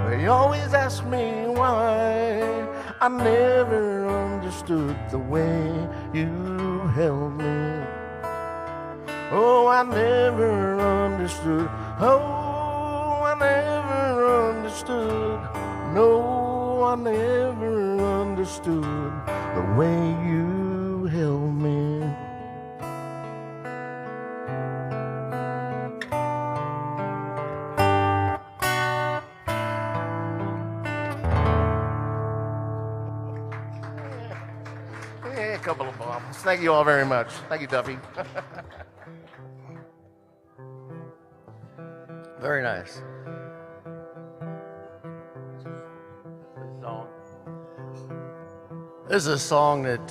They always ask me why. I never understood the way you held me. Oh, I never understood. Oh, I never understood. No, I never understood the way you held me. A couple of bombs. Thank you all very much. Thank you, Duffy. Very nice. This is a song that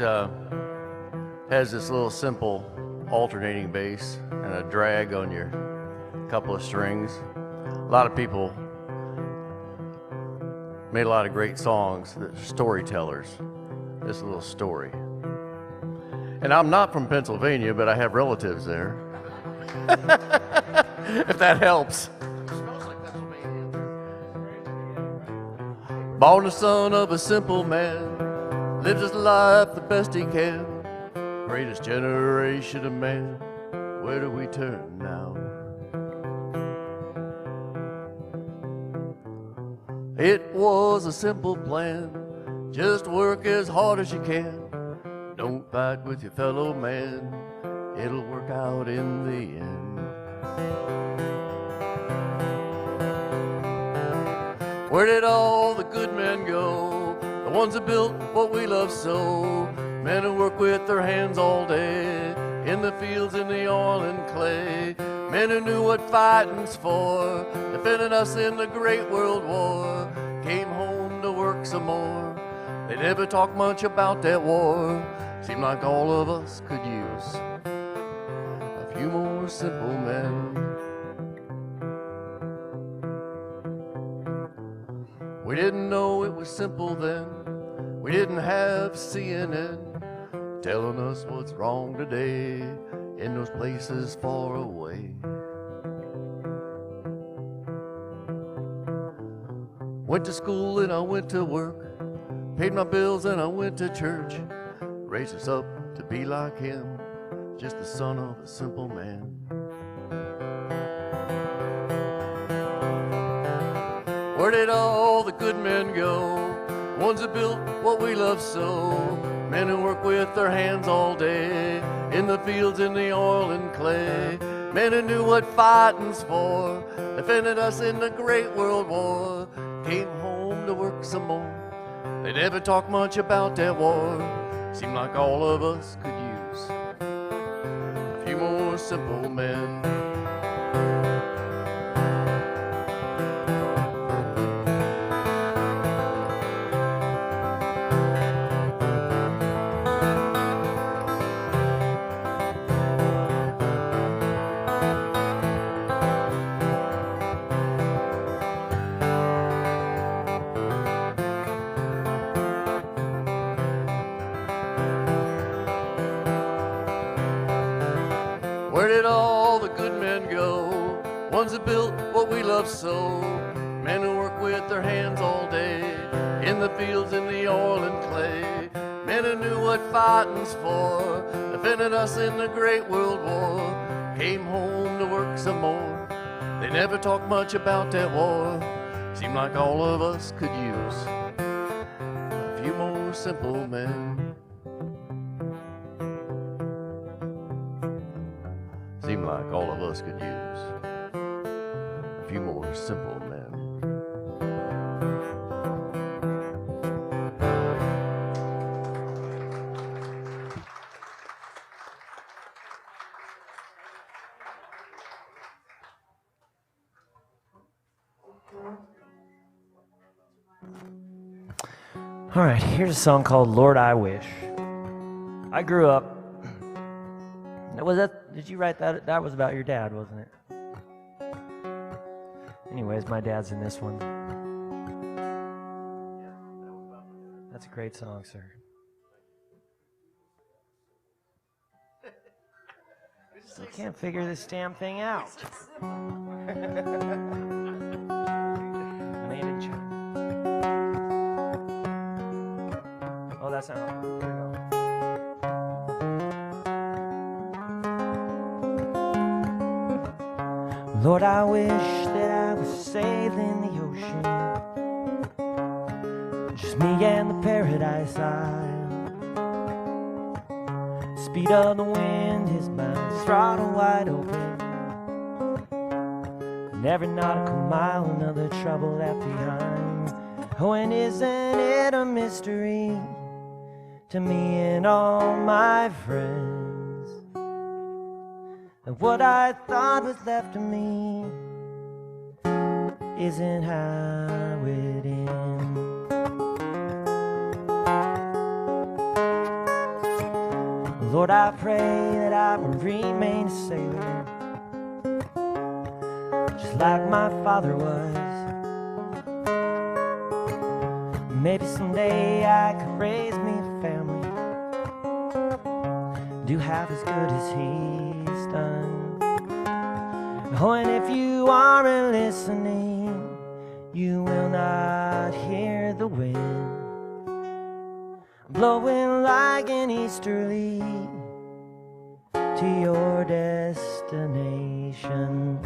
has this little simple alternating bass and a drag on your couple of strings. A lot of people made a lot of great songs that are storytellers. This is a little story. And I'm not from Pennsylvania, but I have relatives there. If that helps. Born the son of a simple man, lives his life the best he can. Greatest generation of man, where do we turn now? It was a simple plan, just work as hard as you can. Don't fight with your fellow man, it'll work out in the end. Where did all the good men go? The ones that built what we love so. Men who work with their hands all day, in the fields, in the oil and clay. Men who knew what fighting's for, defending us in the Great World War, came home to work some more. They never talked much about that war. Seemed like all of us could use a few more simple men. We didn't know it was simple then. We didn't have CNN telling us what's wrong today in those places far away. Went to school and I went to work, paid my bills and I went to church. Raised us up to be like him, just the son of a simple man. Where did all the good men go? Ones that built what we love so. Men who work with their hands all day, in the fields, in the oil and clay. Men who knew what fighting's for, defended us in the Great World War. Came home to work some more. They never talked much about that war. Seemed like all of us could use a few more simple men. Where did all the good men go? Ones that built what we love so. Men who work with their hands all day, in the fields, in the oil and clay. Men who knew what fighting's for, defended us in the Great World War. Came home to work some more. They never talked much about that war. Seemed like all of us could use a few more simple men. Seemed like all of us could use a few more simple men. All right, here's a song called Lord I Wish. I grew up. Was that? Did you write that? That was about your dad, wasn't it? Anyways, my dad's in this one. That's a great song, sir. Still can't figure this damn thing out. Made in China. Oh, that's not. Here we go. Lord, I wish that I was sailing the ocean, just me and the Paradise Isle. Speed of the wind is my throttle wide open, and every nautical mile another trouble left behind. Oh, and isn't it a mystery to me and all my friends? And what I thought was left of me isn't how it ends. Lord, I pray that I will remain a sailor, just like my father was. Maybe someday I could raise me a family, do half as good as he's done. Oh, and if you aren't listening, you will not hear the wind blowing like an easterly to your destination.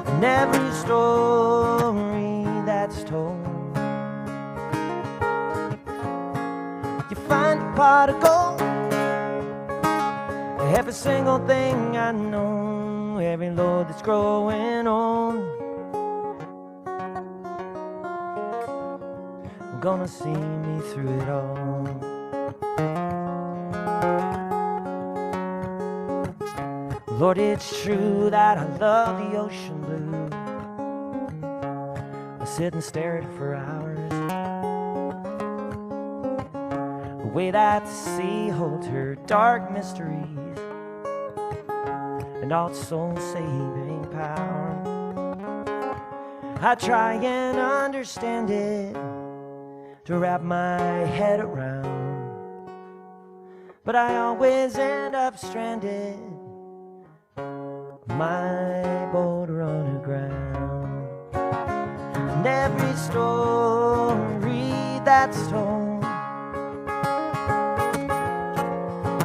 And every story that's told, you find a pot of gold. Every single thing I know, every load that's growing old, gonna see me through it all. Lord, it's true that I love the ocean blue. I sit and stare at it for hours. The way that the sea holds her dark mysteries and all its soul-saving power. I try and understand it, to wrap my head around, but I always end up stranded, my boat run aground. And every story that's told,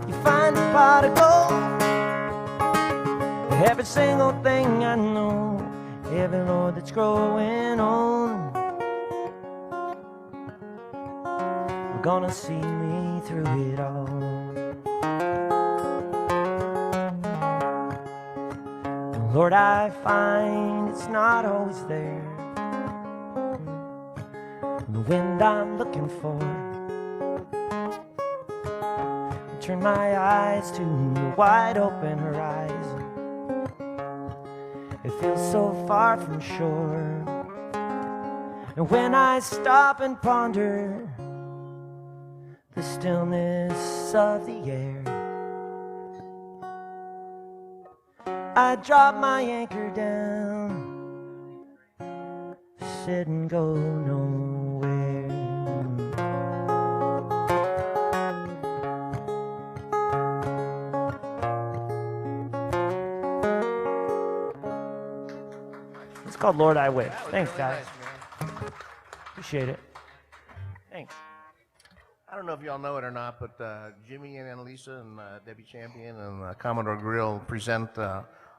you find a pot of gold. Every single thing I know, every Lord that's growing on, we're gonna see me through it all. Lord, I find it's not always there, the wind I'm looking for. I turn my eyes to the wide open horizon. It feels so far from shore. And when I stop and ponder the stillness of the air, I drop my anchor down, sit and go nowhere. It's called Lord, I Wish. Thanks, guys. Appreciate it. Thanks. I don't know if y'all know it or not, but Jimmy and Annalisa and Debbie Champion and Commodore Grill present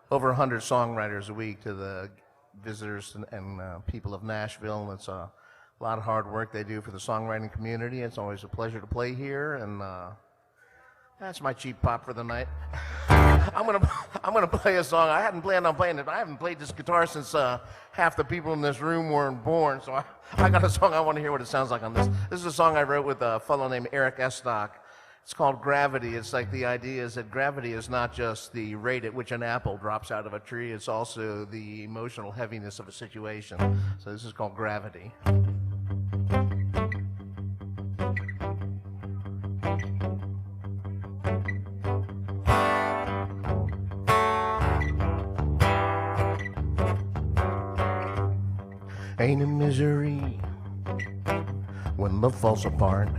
over 100 songwriters a week to the visitors and people of Nashville. It's a lot of hard work they do for the songwriting community. It's always a pleasure to play here, and that's my cheap pop for the night. I'm gonna play a song. I hadn't planned on playing it. I haven't played this guitar since half the people in this room weren't born. So I got a song. I want to hear what it sounds like on this. This is a song I wrote with a fellow named Eric Estock. It's called Gravity. It's like the idea is that gravity is not just the rate at which an apple drops out of a tree. It's also the emotional heaviness of a situation. So this is called Gravity. Ain't a misery when love falls apart.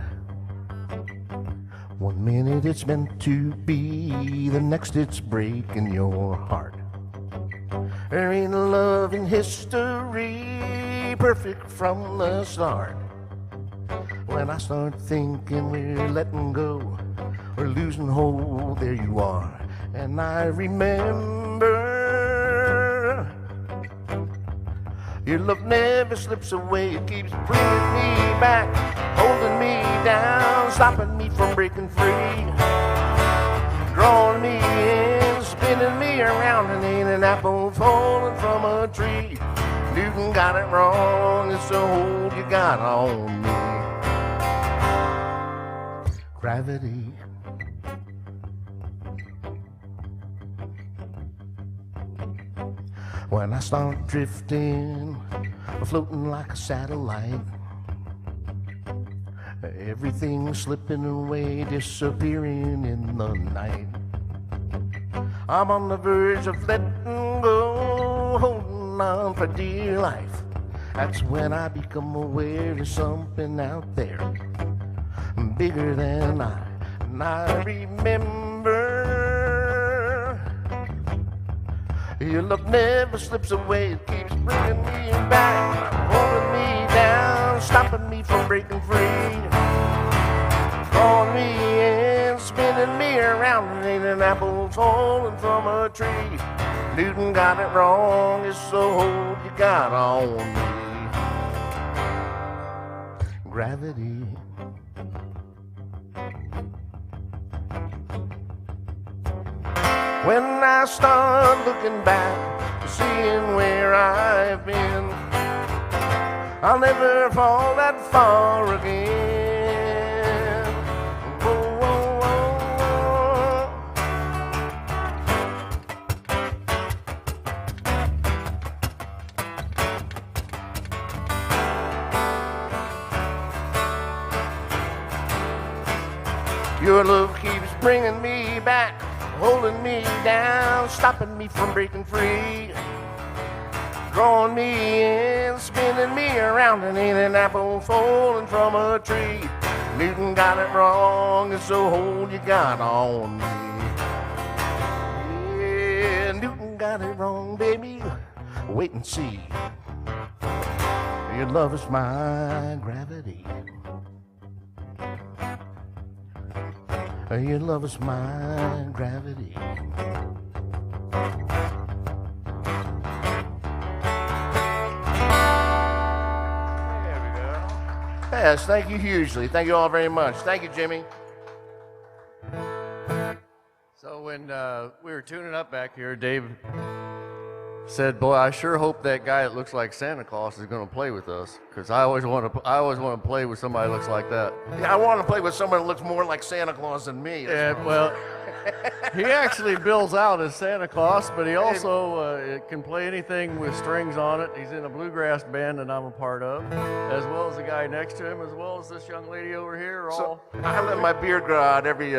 One minute it's meant to be, the next it's breaking your heart. There ain't a love in history perfect from the start. When I start thinking we're letting go, we're losing hold, there you are. And I remember your love never slips away. It keeps bringing me back, holding me down, stopping me from breaking free, drawing me in, spinning me around. And ain't an apple falling from a tree. Newton got it wrong, it's the hold you got on me. Gravity. When I start drifting, floating like a satellite, everything slipping away, disappearing in the night. I'm on the verge of letting go, holding on for dear life. That's when I become aware there's something out there bigger than I. And I remember your love never slips away. It keeps bringing me back, holding me down, stopping me from breaking free, drawing me in, spinning me around. And ain't an apple falling from a tree. Newton got it wrong, it's the hold you got on me. Gravity. When I start looking back, seeing where I've been, I'll never fall that far again. Whoa, whoa, whoa. Your love keeps bringing me back, holding me down, stopping me from breaking free. Drawing me in, spinning me around, and ain't an apple falling from a tree. Newton got it wrong, and so hold your gun on me. Yeah, Newton got it wrong, baby. Wait and see. Your love is my gravity. Your love is my gravity. Yes, thank you hugely. Thank you all very much. Thank you, Jimmy. So when we were tuning up back here, Dave said, "Boy, I sure hope that guy that looks like Santa Claus is going to play with us, because I always want to play with somebody that looks like that." Yeah, I want to play with someone that looks more like Santa Claus than me. Yeah, well, he actually bills out as Santa Claus, but he also can play anything with strings on it. He's in a bluegrass band that I'm a part of, as well as the guy next to him, as well as this young lady over here. So I let my beard grow out every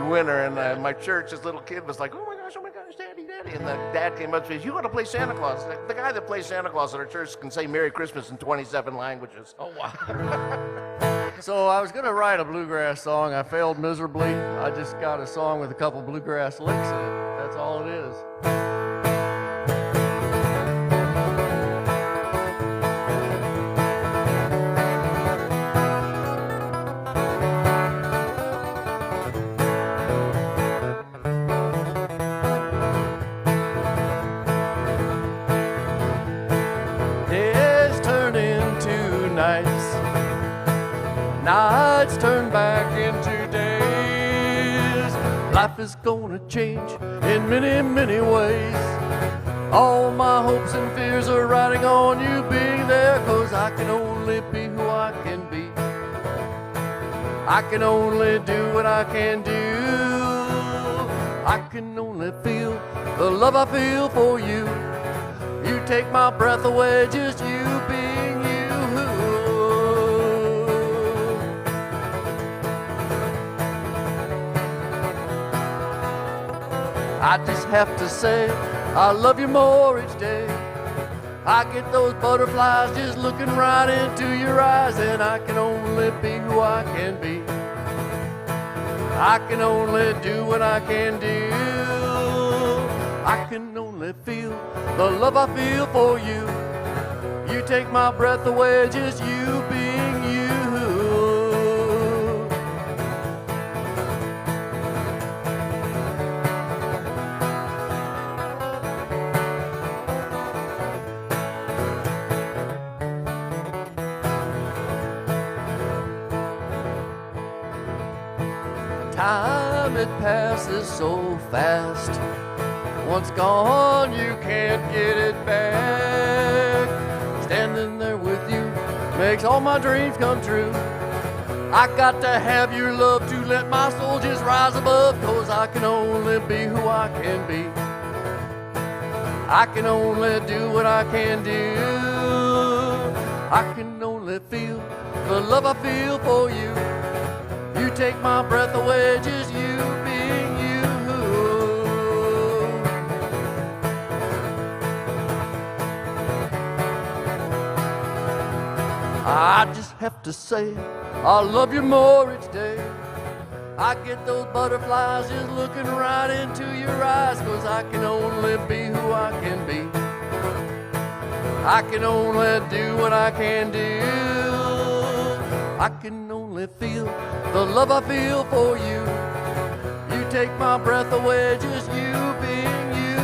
winter, and my church, this little kid was like, "Oh my gosh, Daddy, Daddy!" And the dad came up to me and said, "You got to play Santa Claus." The guy that plays Santa Claus at our church can say "Merry Christmas" in 27 languages. Oh wow! So I was going to write a bluegrass song. I failed miserably. I just got a song with a couple bluegrass licks in it. That's all it is. Days turn into nights. Nights turn back into days. Life is gonna change in many, many ways. All my hopes and fears are riding on you being there, 'cause I can only be who I can be. I can only do what I can do. I can only feel the love I feel for you. You take my breath away, just you being you. I just have to say I love you more each day. I get those butterflies just looking right into your eyes, and I can only be who I can be. I can only do what I can do. I can only feel the love I feel for you. You take my breath away, just you being you. Time, it passes so fast. Once gone, you can't get it back. Standing there with you makes all my dreams come true. I got to have your love to let my soul just rise above, 'cause I can only be who I can be. I can only do what I can do. I can only feel the love I feel for you. You take my breath away, just you being you. I just have to say I love you more each day. I get those butterflies just looking right into your eyes, 'cause I can only be who I can be. I can only do what I can do. I can only feel the love I feel for you. You take my breath away, just you being you.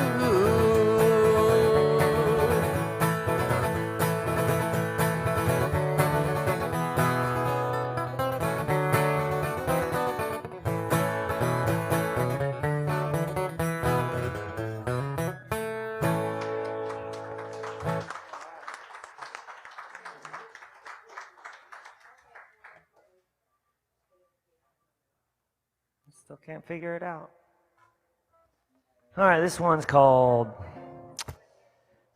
Still can't figure it out. All right, this one's called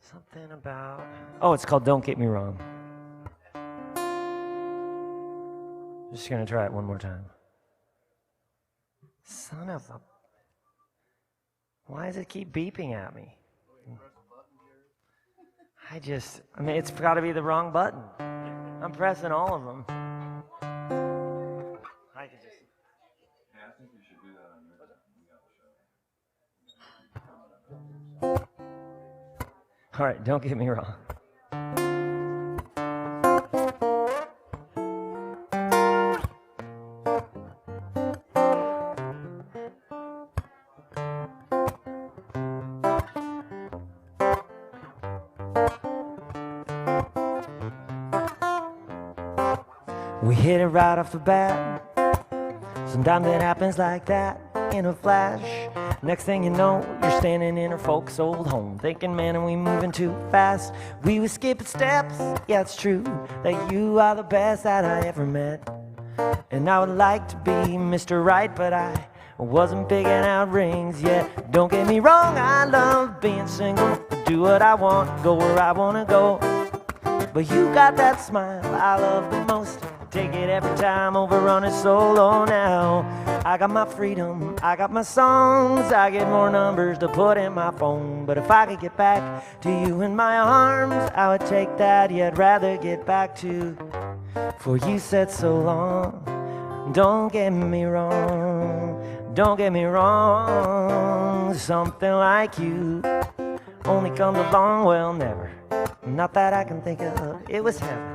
something about... Oh, it's called Don't Get Me Wrong. Just going to try it one more time. Son of a... Why does it keep beeping at me? I mean, it's got to be the wrong button. I'm pressing all of them. I could just... Yeah, I think you should do that on your time. All right, don't get me wrong. We hit it right off the bat. Sometimes it happens like that, in a flash. Next thing you know, you're standing in her folks' old home, thinking, man, are we moving too fast? We were skipping steps. Yeah, it's true that you are the best that I ever met. And I would like to be Mr. Right, but I wasn't picking out rings yet. Don't get me wrong, I love being single. Do what I want, go where I want to go. But you got that smile I love the most. Take it every time, overrun it solo now. I got my freedom, I got my songs. I get more numbers to put in my phone. But if I could get back to you in my arms, I would take that, yeah, I'd rather get back to. For you said so long, don't get me wrong. Don't get me wrong, something like you only comes along, well, never. Not that I can think of, it was heaven.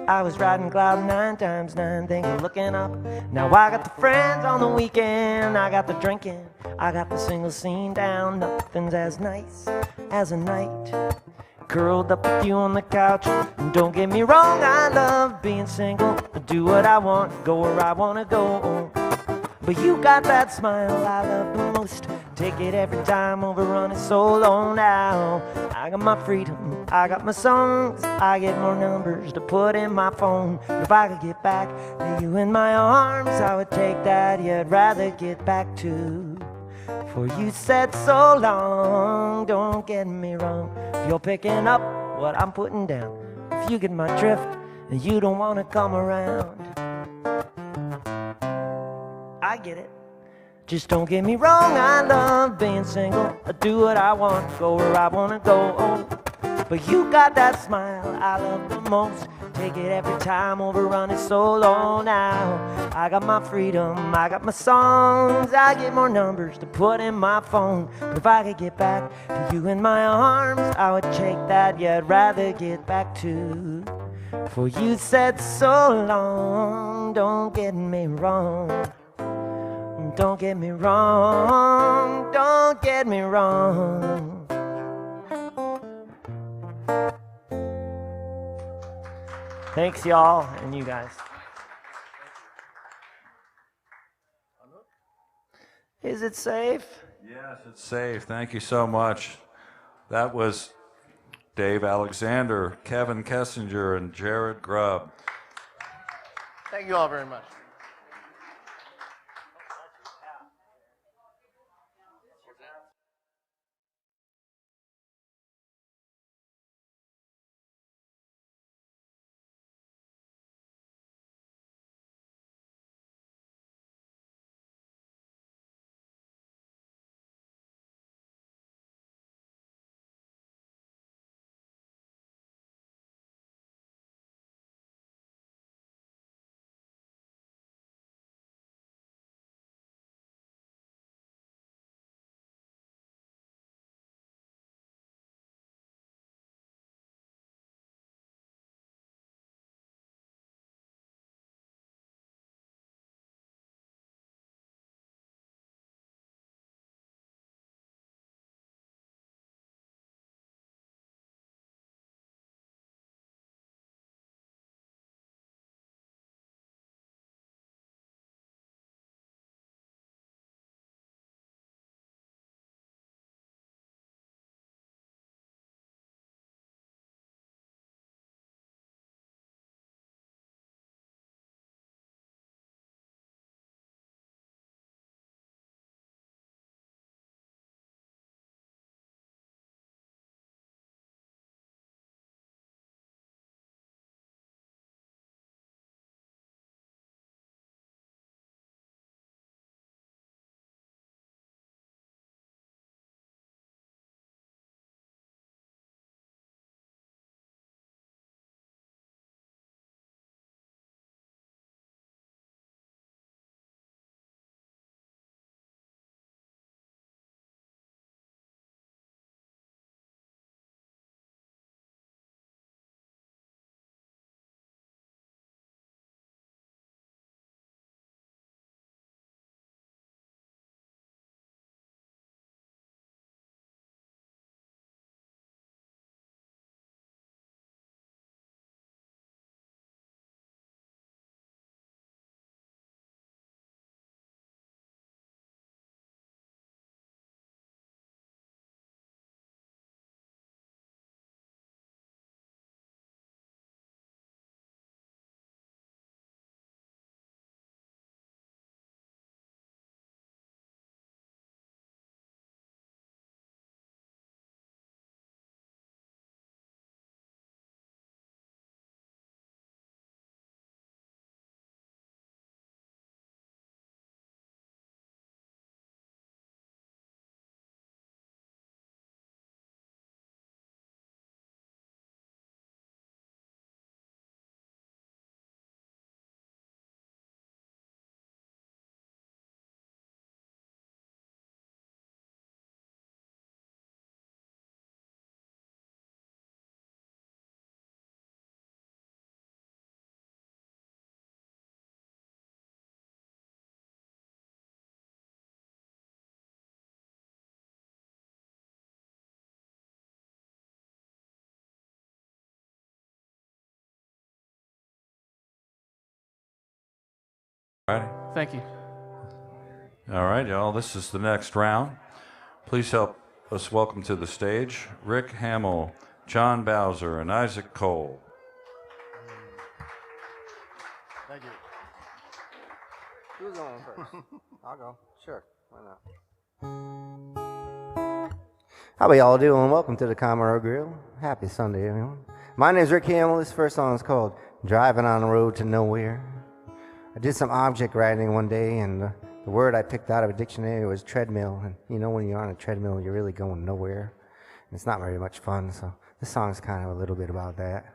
I was riding cloud 9 times 9, thinking, looking up. Now I got the friends on the weekend, I got the drinking, I got the single scene down. Nothing's as nice as a night curled up with you on the couch. And don't get me wrong, I love being single. I do what I want, go where I want to go. But you got that smile I love the most. Take it every time, overrun it solo now. I got my freedom, I got my songs. I get more numbers to put in my phone. If I could get back to you in my arms, I would take that, yeah, I'd rather get back to. For you said so long, don't get me wrong. If you're picking up what I'm putting down, if you get my drift and you don't want to come around, I get it. Just don't get me wrong, I love being single. I do what I want, go where I want to go. But you got that smile I love the most. Take it every time, overrun it solo now. I got my freedom, I got my songs. I get more numbers to put in my phone. But if I could get back to you in my arms, I would take that, yeah, I'd rather get back to. For you said so long, don't get me wrong. Don't get me wrong, don't get me wrong. Thanks, y'all, and you guys. Is it safe? Yes, it's safe. Thank you so much. That was Dave Alexander, Kevin Kessinger, and Jared Grubb. Thank you all very much. All right. Thank you. All right, y'all. This is the next round. Please help us welcome to the stage Rick Hamill, John Bowser, and Isaac Cole. Thank you. Who's going first? I'll go. Sure. Why not? How are y'all doing? Welcome to the Camaro Grill. Happy Sunday, everyone. My name is Rick Hamill. This first song is called Driving on the Road to Nowhere. I did some object writing one day, and the word I picked out of a dictionary was treadmill. And you know, when you're on a treadmill, you're really going nowhere. And it's not very much fun, so this song's kind of a little bit about that.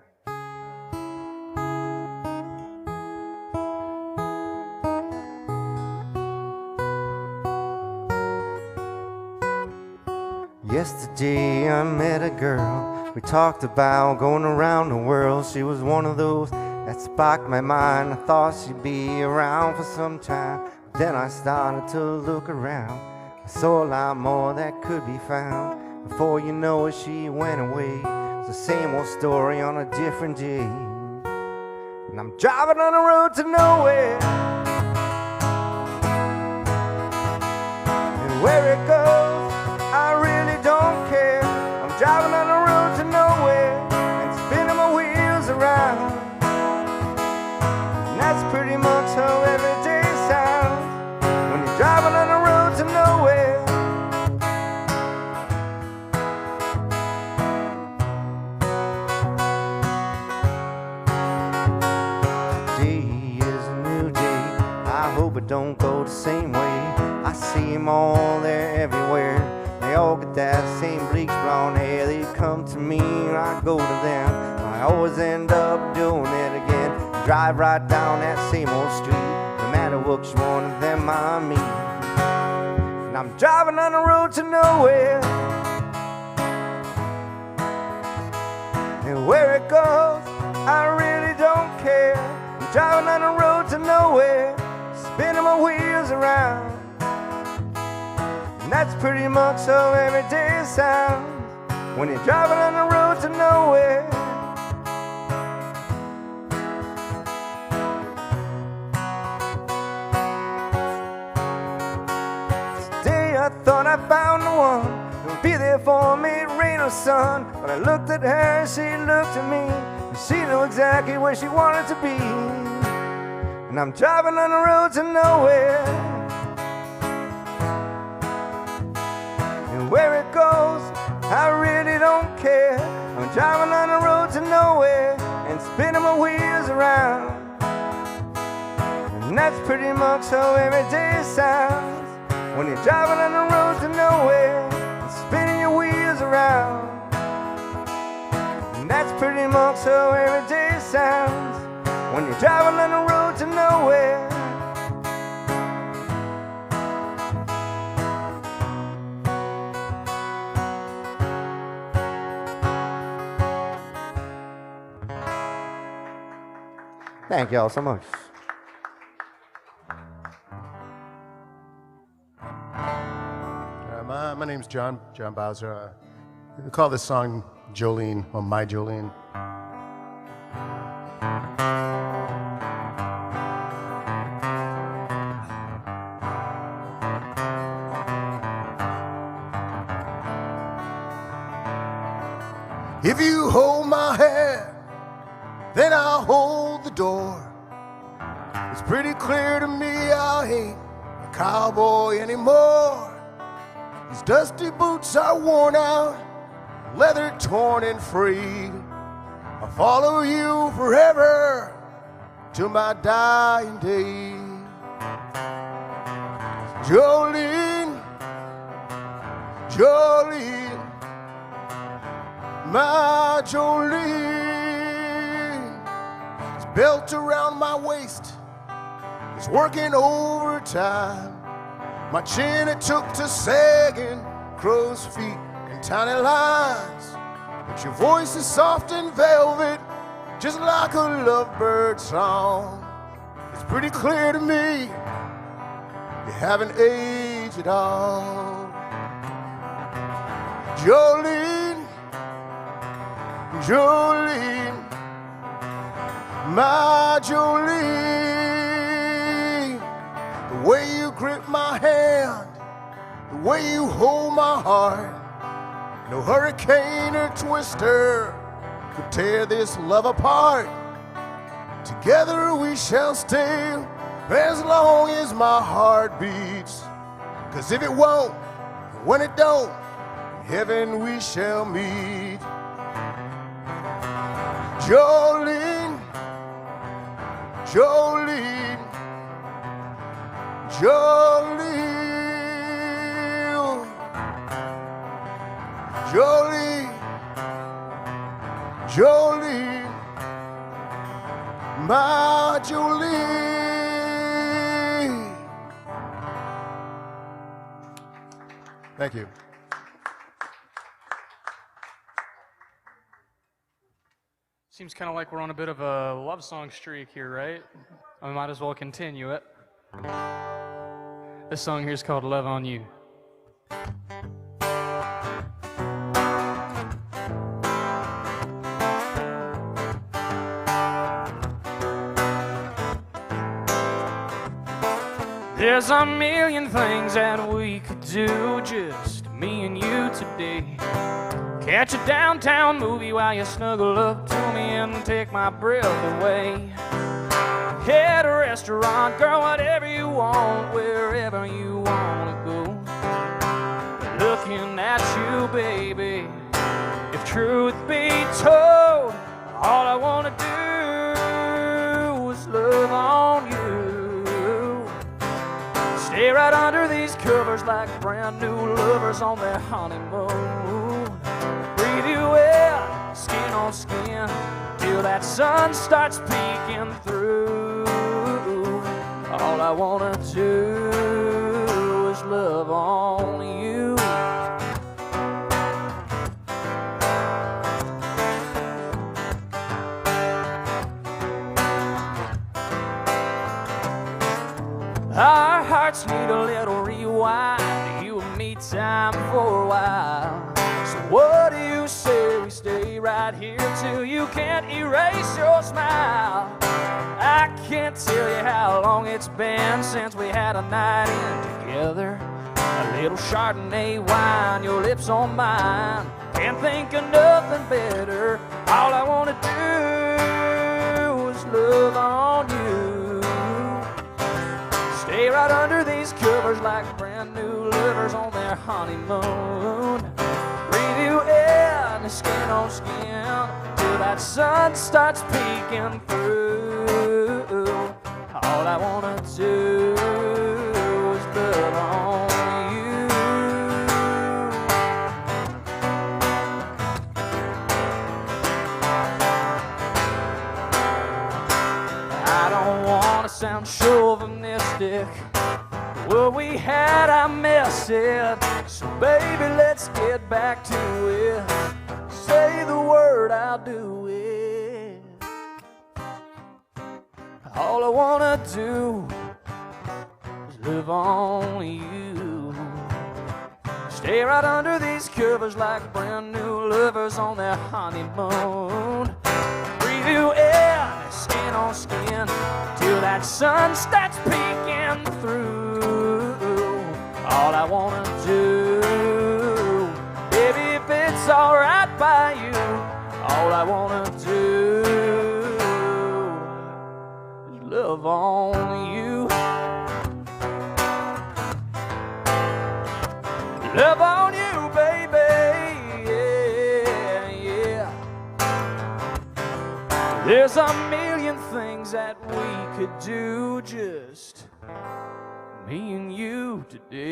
Yesterday I met a girl. We talked about going around the world. She was one of those that sparked my mind. I thought she'd be around for some time. Then I started to look around. I saw a lot more that could be found. Before you know it, she went away. It's the same old story on a different day. And I'm driving on the road to nowhere. And where it goes, I really don't care. I'm driving on the road to nowhere and spinning my wheels around. And that's pretty much how every day sounds when you're driving on the road to nowhere. Today is a new day. I hope it don't go the same way. I see them all, they're everywhere. They all get that same bleach blonde hair. They come to me and I go to them. I always end up doing it again. Drive right down that same old street, no matter which one of them I meet. And I'm driving on the road to nowhere. And where it goes, I really don't care. I'm driving on the road to nowhere, spinning my wheels around. And that's pretty much how every day sounds when you're driving on the road to nowhere. Today I thought I found the one who would be there for me, rain or sun. But I looked at her, she looked at me, and she knew exactly where she wanted to be. And I'm driving on the road to nowhere. Where it goes, I really don't care. I'm driving on the road to nowhere and spinning my wheels around. And that's pretty much how every day sounds when you're driving on the road to nowhere and spinning your wheels around. And that's pretty much how every day sounds when you're driving on the road to nowhere. Thank y'all so much. My name's John Bowser. We call this song Jolene, or My Jolene. If you hold my hand, then I'll hold the door. It's pretty clear to me I ain't a cowboy anymore. These dusty boots are worn out, leather torn and frayed. I'll follow you forever till my dying day. Jolene, Jolene, my Jolene. It's belt around my waist, it's working overtime. My chin it took to sagging, crow's feet and tiny lines. But your voice is soft and velvet, just like a lovebird song. It's pretty clear to me you haven't aged at all. Jolene, Jolene, my Jolene. way you grip my hand, the way you hold my heart. No hurricane or twister could tear this love apart. Together we shall stay as long as my heart beats. 'Cause if it won't, when it don't, in heaven we shall meet. Jolene, Jolene, Jolene, Jolene, Jolene, my Jolene. Thank you. Seems kind of like we're on a bit of a love song streak here, right? I might as well continue it. This song here is called Love on You. There's a million things that we could do, just me and you today. Catch a downtown movie while you snuggle up to me and take my breath away. Hit a restaurant, girl, whatever you want, wherever you wanna go. Looking at you, baby, if truth be told, all I wanna do is love on you. Stay right under these covers like brand new lovers on their honeymoon. Breathe you in, skin on skin, till that sun starts peeking through. All I wanna do is love on you. Our hearts need a little rewind, you and me time for a while. So what do you say we stay right here till you can't erase your smile? I can't tell you how long it's been since we had a night in together. A little Chardonnay wine, your lips on mine. Can't think of nothing better. All I wanna do is love on you. Stay right under these covers like brand new lovers on their honeymoon. Breathe you in, skin on skin, till that sun starts peeking through. All I wanna do is love on you. I don't wanna sound chauvinistic. What we had, I miss it. So baby, let's get back to it. Say the word, I'll do it. All I wanna do is live on you. Stay right under these covers like brand new lovers on their honeymoon. Breathe you in, skin on skin, till that sun starts peeking through. All I wanna do, baby, if it's alright by you, all I wanna do is love on you. Love on you, baby, yeah, yeah. There's a million things that we could do, just me and you today.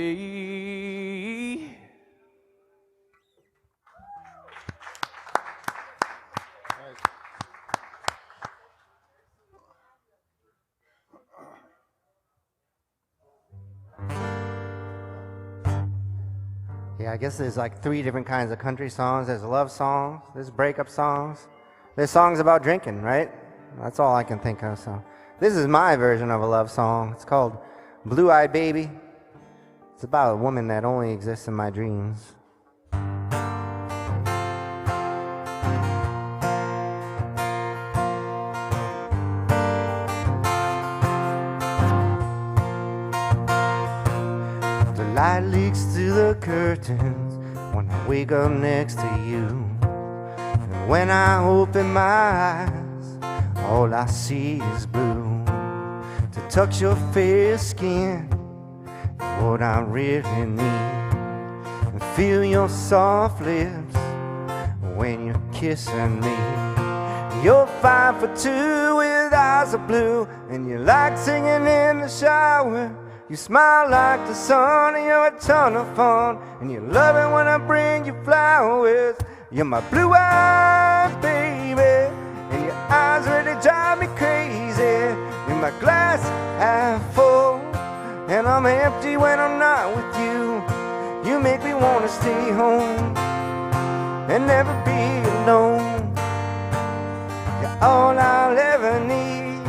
Yeah, I guess there's like 3 different kinds of country songs. There's love songs, there's breakup songs, there's songs about drinking, right? That's all I can think of. So this is my version of a love song. It's called Blue Eyed Baby. It's about a woman that only exists in my dreams. peeks through the curtains when I wake up next to you. And when I open my eyes, all I see is blue. To touch your fair skin, what I really need. And feel your soft lips when you're kissing me. You're 5'2" with eyes of blue, and you like singing in the shower. You smile like the sun, and you're a ton of fun, and you love it when I bring you flowers. You're my blue-eyed baby, and your eyes really drive me crazy. You're my glass half full, and I'm empty when I'm not with you. You make me wanna stay home and never be alone. You're all I'll ever need,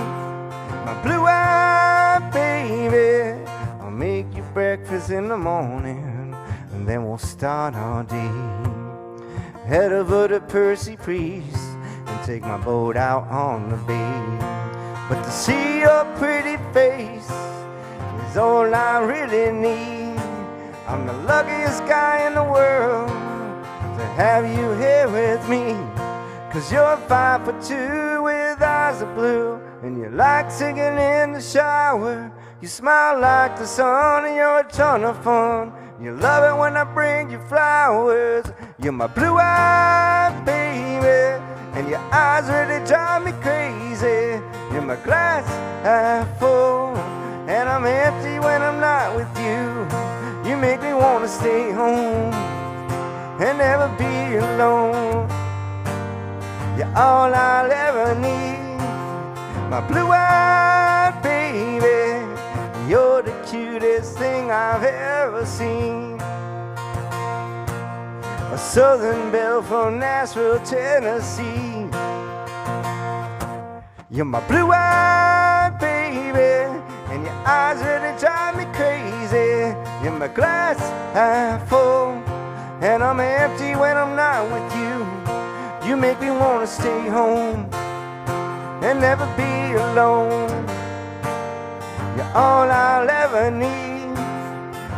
my blue-eyed baby. I'll make you breakfast in the morning, and then we'll start our day. Head over to Percy Priest and take my boat out on the bay. But to see your pretty face is all I really need. I'm the luckiest guy in the world to have you here with me. 'Cause you're 5'2" with eyes of blue, and you like singing in the shower. You smile like the sun, and you're a ton of fun. You love it when I bring you flowers. You're my blue-eyed baby, and your eyes really drive me crazy. You're my glass half full, and I'm empty when I'm not with you. You make me wanna stay home and never be alone. You're all I'll ever need, my blue-eyed baby. You're the cutest thing I've ever seen. A southern belle from Nashville, Tennessee. You're my blue-eyed baby, and your eyes really drive me crazy. You're my glass half full, and I'm empty when I'm not with you. You make me wanna stay home and never be alone. You're all I'll ever need,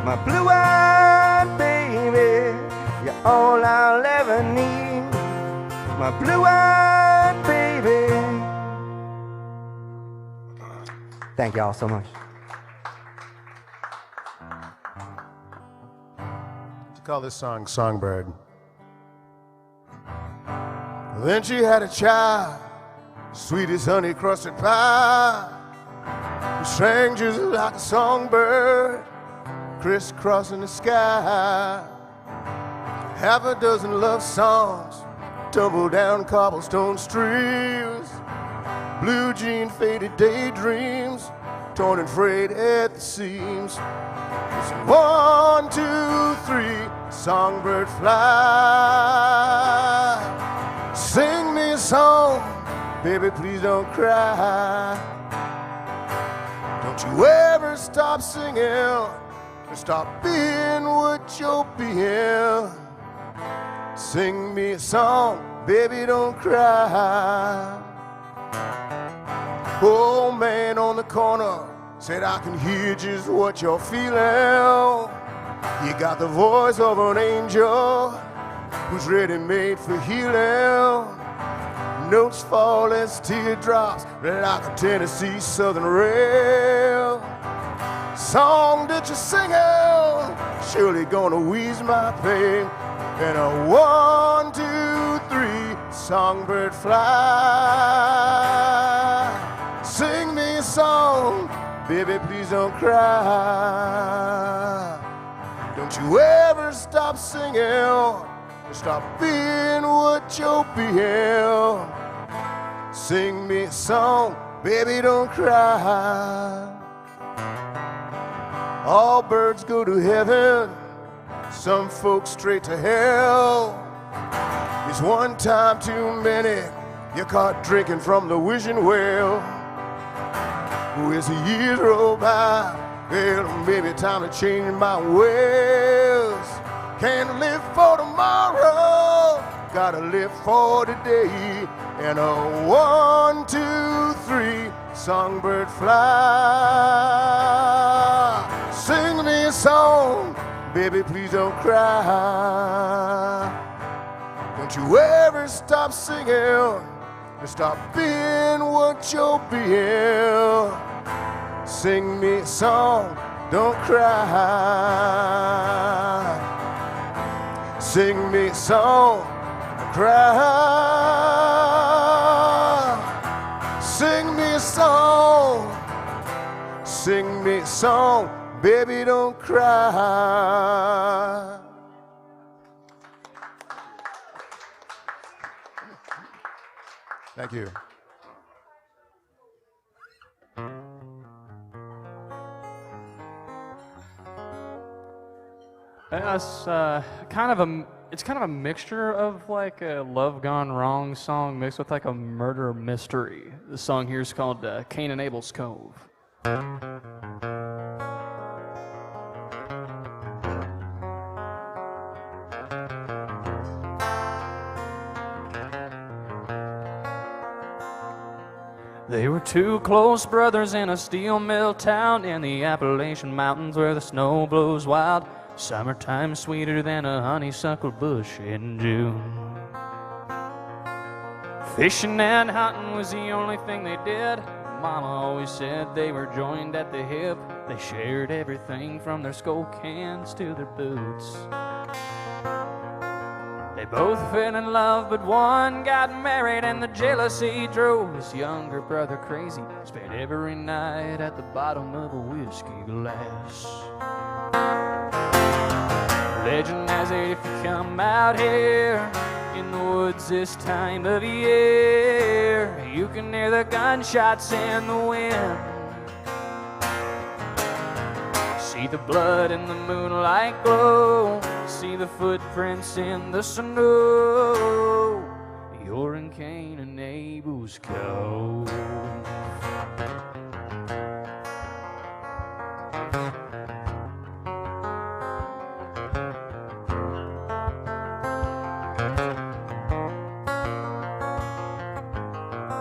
my blue-eyed baby. You're all I'll ever need, my blue-eyed baby. Thank y'all so much. To call this song Songbird. Then she had a child, sweet as honey crusted pie. He sang just like a songbird, crisscrossing the sky. Half a dozen love songs, tumble down cobblestone streams. Blue jean faded daydreams, torn and frayed at the seams. It's 1, 2, 3, songbird fly. Sing me a song, baby, please don't cry. Don't you ever stop singing, or stop being what you're being. Sing me a song, baby, don't cry. Old man on the corner said I can hear just what you're feeling. You got the voice of an angel who's ready-made for healing. Notes fall as teardrops like a Tennessee Southern rail. Song that you're singing surely gonna ease my pain. And a 1, 2, 3, songbird fly. Sing me a song, baby, please don't cry. Don't you ever stop singing, or stop being what you're being. Sing me a song, baby, don't cry. All birds go to heaven, some folks straight to hell. It's one time too many, you're caught drinking from the wishing well. As the years roll by, well, maybe time to change my ways. Can't live for tomorrow, gotta live for today. And a 1, 2, 3, songbird fly. Sing me a song, baby, please don't cry. Don't you ever stop singing and stop being what you're being. Sing me a song, don't cry. Sing me a song, don't cry. Sing me a song, sing me a song, baby, don't cry. Thank you. It's kind of a mixture of like a Love Gone Wrong song mixed with like a murder mystery. The song here is called Cain and Abel's Cove. They were two close brothers in a steel mill town in the Appalachian Mountains where the snow blows wild. Summertime sweeter than a honeysuckle bush in June. Fishing and hunting was the only thing they did. Mama always said they were joined at the hip. They shared everything from their Skoal cans to their boots. They both fell in love, but one got married, and the jealousy drove his younger brother crazy. Spent every night at the bottom of a whiskey glass. Legend has it if you come out here in the woods this time of year, you can hear the gunshots in the wind. See the blood in the moonlight glow, see the footprints in the snow. You're in Cain and Abel's Cove.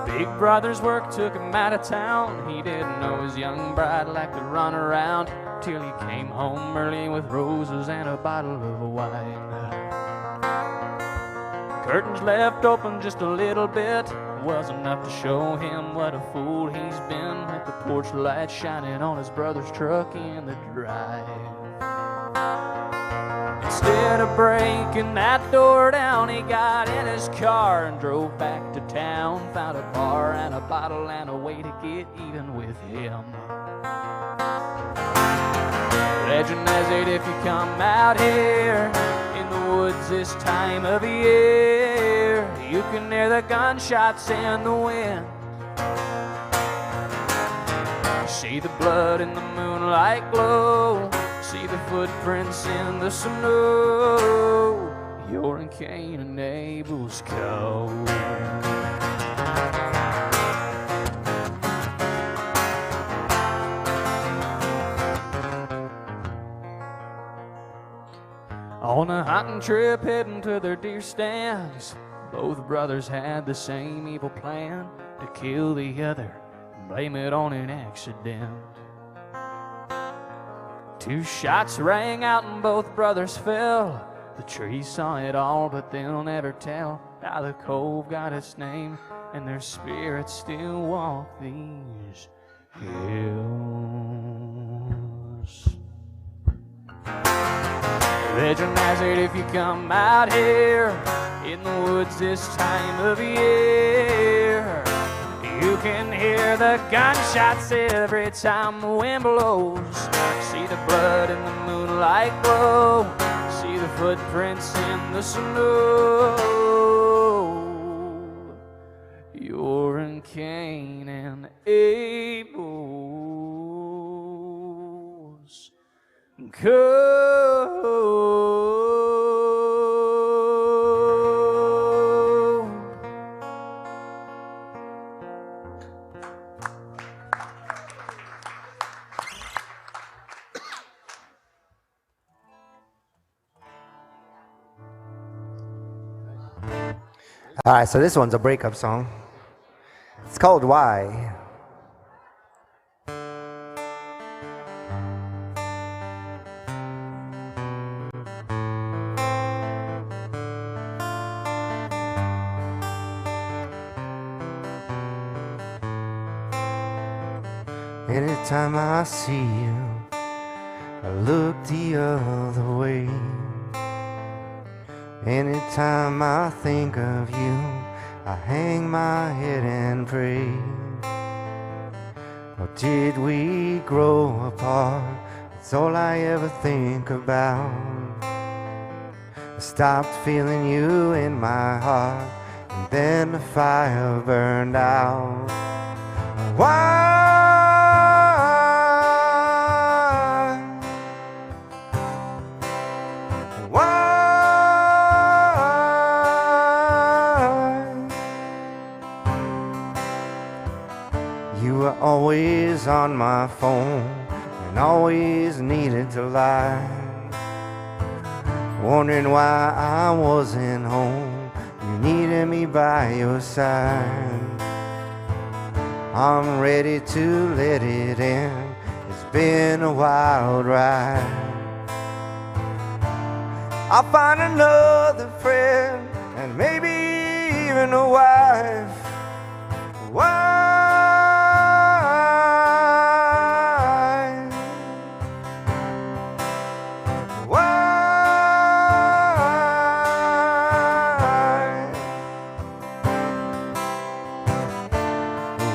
Big brother's work took him out of town. He didn't know his young bride liked to run around, till he came home early with roses and a bottle of wine. Curtains left open just a little bit was enough to show him what a fool he's been, with the porch light shining on his brother's truck in the drive. Instead of breaking that door down, he got in his car and drove back to town. Found a bar and a bottle and a way to get even with him. Legend has it if you come out here in the woods this time of year, you can hear the gunshots in the wind. See the blood in the moonlight glow, see the footprints in the snow. You're in Cain and Abel's Cove. On a hunting trip heading to their deer stands, both brothers had the same evil plan, to kill the other and blame it on an accident. Two shots rang out and both brothers fell. The trees saw it all, but they'll never tell how the cove got its name, and their spirits still walk these hills. Legend has it if you come out here in the woods this time of year, you can hear the gunshots every time the wind blows. See the blood in the moonlight glow, see the footprints in the snow. You're in Cain and Abel's Cove. All right, so this one's a breakup song. It's called Why. Anytime I see you, I look the other way. Anytime I think of you, I hang my head and pray. Or did we grow apart? That's all I ever think about. I stopped feeling you in my heart, and then the fire burned out. Why? You were always on my phone and always needed to lie, wondering why I wasn't home. You needed me by your side. I'm ready to let it in. It's been a wild ride. I'll find another friend and maybe even a wife. Why?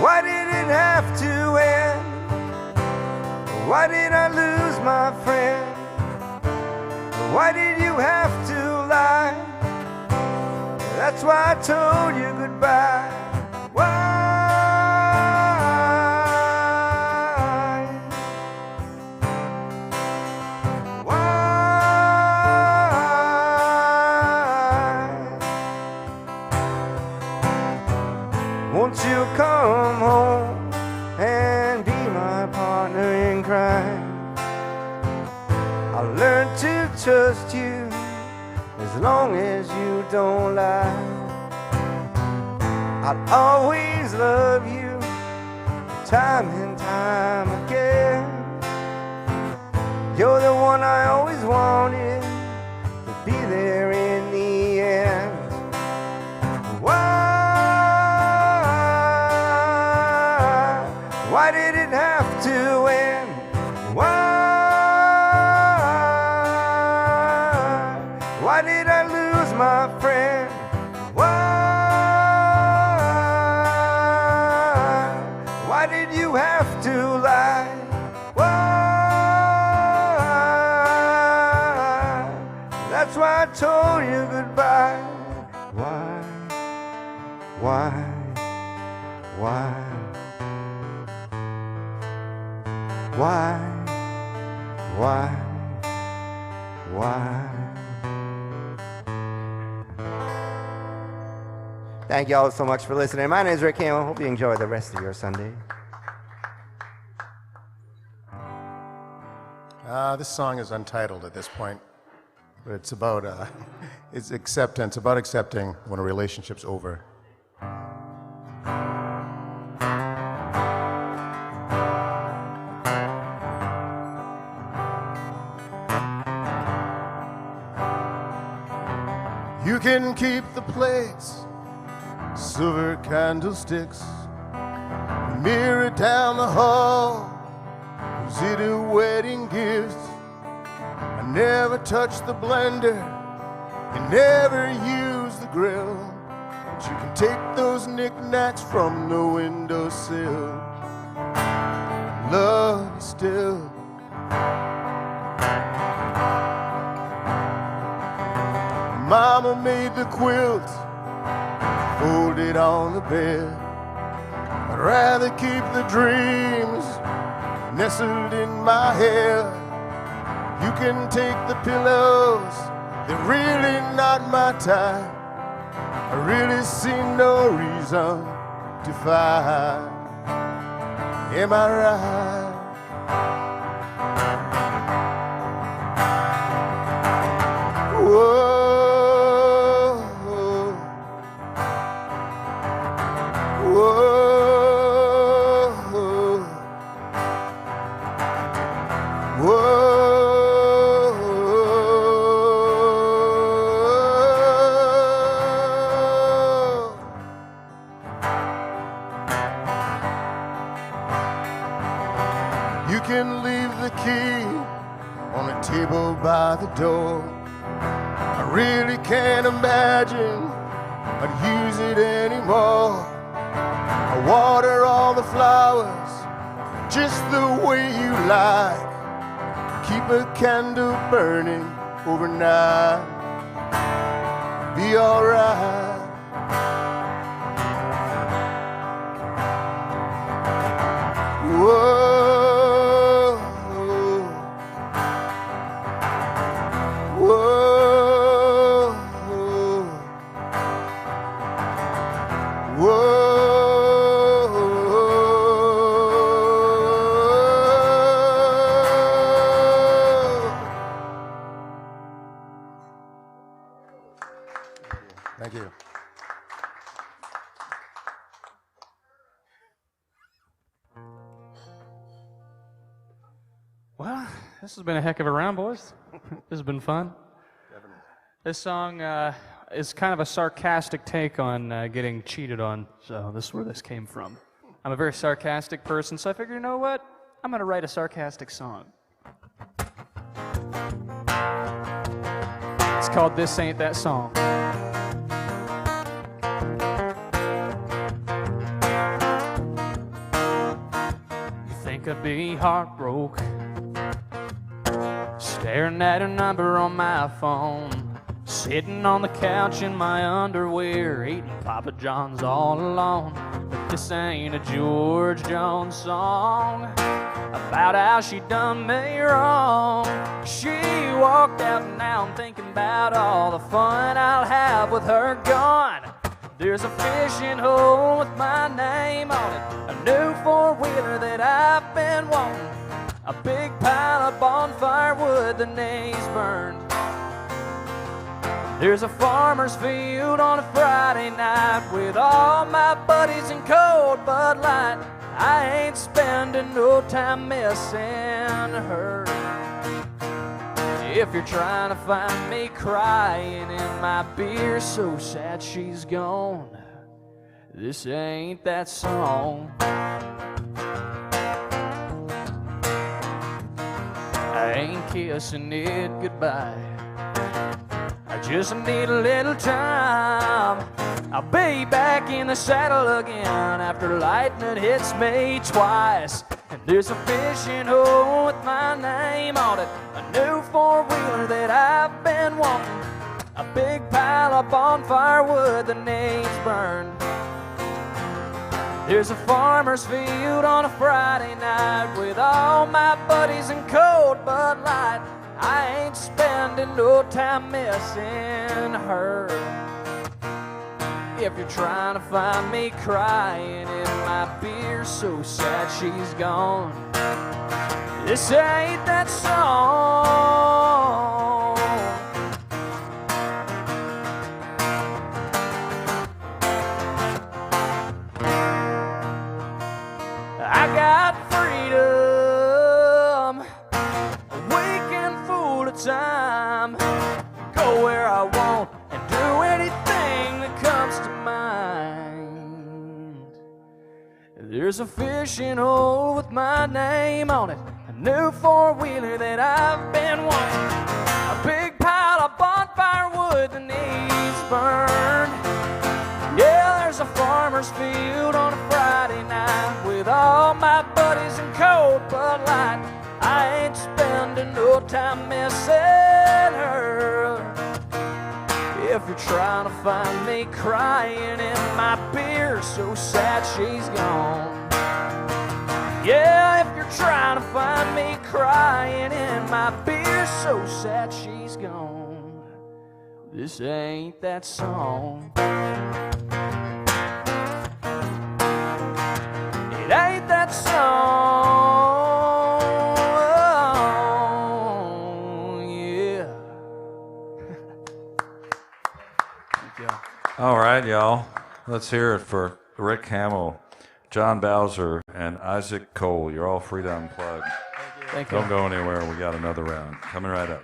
Why did it have to end? Why did I lose my friend? Why did you have to lie? That's why I told you goodbye. Why? Won't you come home and be my partner in crime? I'll learn to trust you as long as you don't lie. I'll always love you time and time again. You're the one I always wanted to be there in the end. Why did it have to end? Why did I lose my friend? Why did you have to lie? That's why I told you goodbye. Why? Why? Why? Thank you all so much for listening. My name is Rick Hamill. Hope you enjoy the rest of your Sunday. This song is untitled at this point, but it's about it's acceptance, about accepting when a relationship's over. You can keep the plates, silver candlesticks, mirror down the hall, consider wedding gifts. I never touched the blender, and never used the grill, but you can take those knickknacks from the windowsill. Love you still. Mama made the quilt, folded on the bed. I'd rather keep the dreams nestled in my hair. You can take the pillows, they're really not my type. I really see no reason to fight. Am I right? Whoa. can leave the key on a table by the door. I really can't imagine I'd use it anymore. I water all the flowers just the way you like. Keep a candle burning overnight. Be alright. Whoa, whoa, Thank you. Well, this has been a heck of a round, boys. This has been fun. This song is kind of a sarcastic take on getting cheated on, so this is where this came from. I'm a very sarcastic person, so I figured, you know what? I'm going to write a sarcastic song. It's called This Ain't That Song. You think I'd be heartbroken, staring at a number on my phone, sitting on the couch in my underwear, eating Papa John's all alone. But this ain't a George Jones song about how she done me wrong. She walked out and now I'm thinking about all the fun I'll have with her gone. There's a fishing hole with my name on it, a new four-wheeler that I've been wanting, a big pile of bonfire wood that needs burned. There's a farmer's field on a Friday night with all my buddies in cold Bud Light. I ain't spending no time missing her. If you're trying to find me crying in my beer so sad she's gone, this ain't that song. I ain't kissing it goodbye, I just need a little time. I'll be back in the saddle again after lightning hits me twice. And there's a fishing hole with my name on it, a new four-wheeler that I've been wanting, a big pile of bonfire wood that needs burned. There's a farmer's field on a Friday night with all my buddies in cold Bud Light. I ain't spending no time missing her. If you're trying to find me crying in my beer so sad she's gone, this ain't that song. I got freedom, a weekend full of time, go where I want and do anything that comes to mind. There's a fishing hole with my name on it, a new four-wheeler that I've been wanting, a big pile of bonfire wood that needs burned. Yeah, there's a farmer's field on a Friday night with all my buddies in cold Bud Light. I ain't spending no time missing her. If you're trying to find me crying in my beer so sad she's gone. Yeah, if you're trying to find me crying in my beer so sad she's gone, this ain't that song. It ain't that song, yeah. Thank you. All right, y'all. Let's hear it for Rick Hamill, John Bowser, and Isaac Cole. You're all free to unplug. Thank you. Don't go anywhere. We got another round coming right up.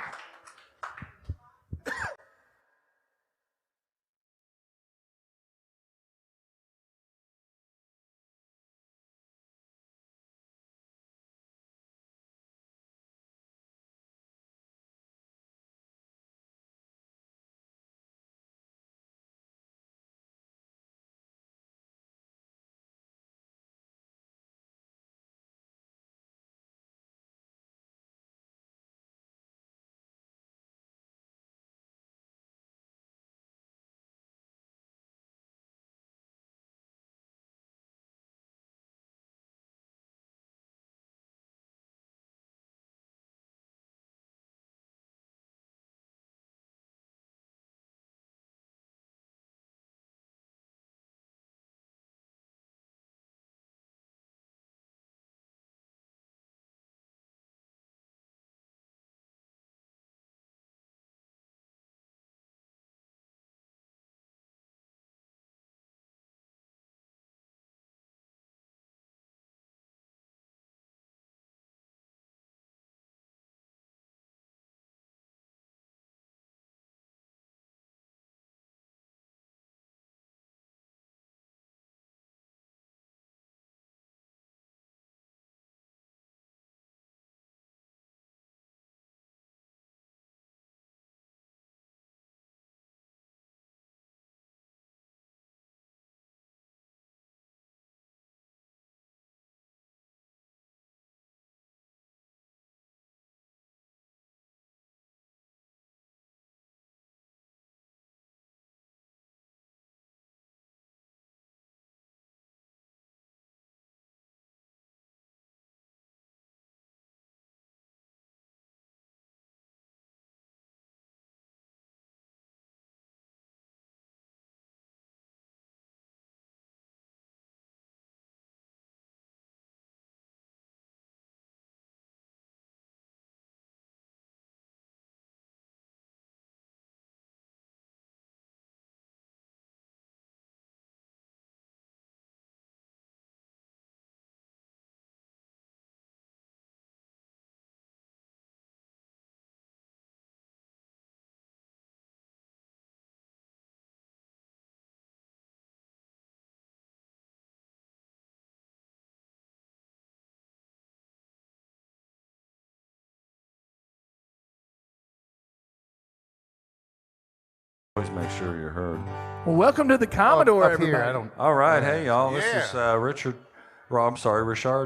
Always make sure you're heard. Well, welcome to the Commodore, Up everybody. here, I don't. All right, hey y'all. This Yeah. is Richard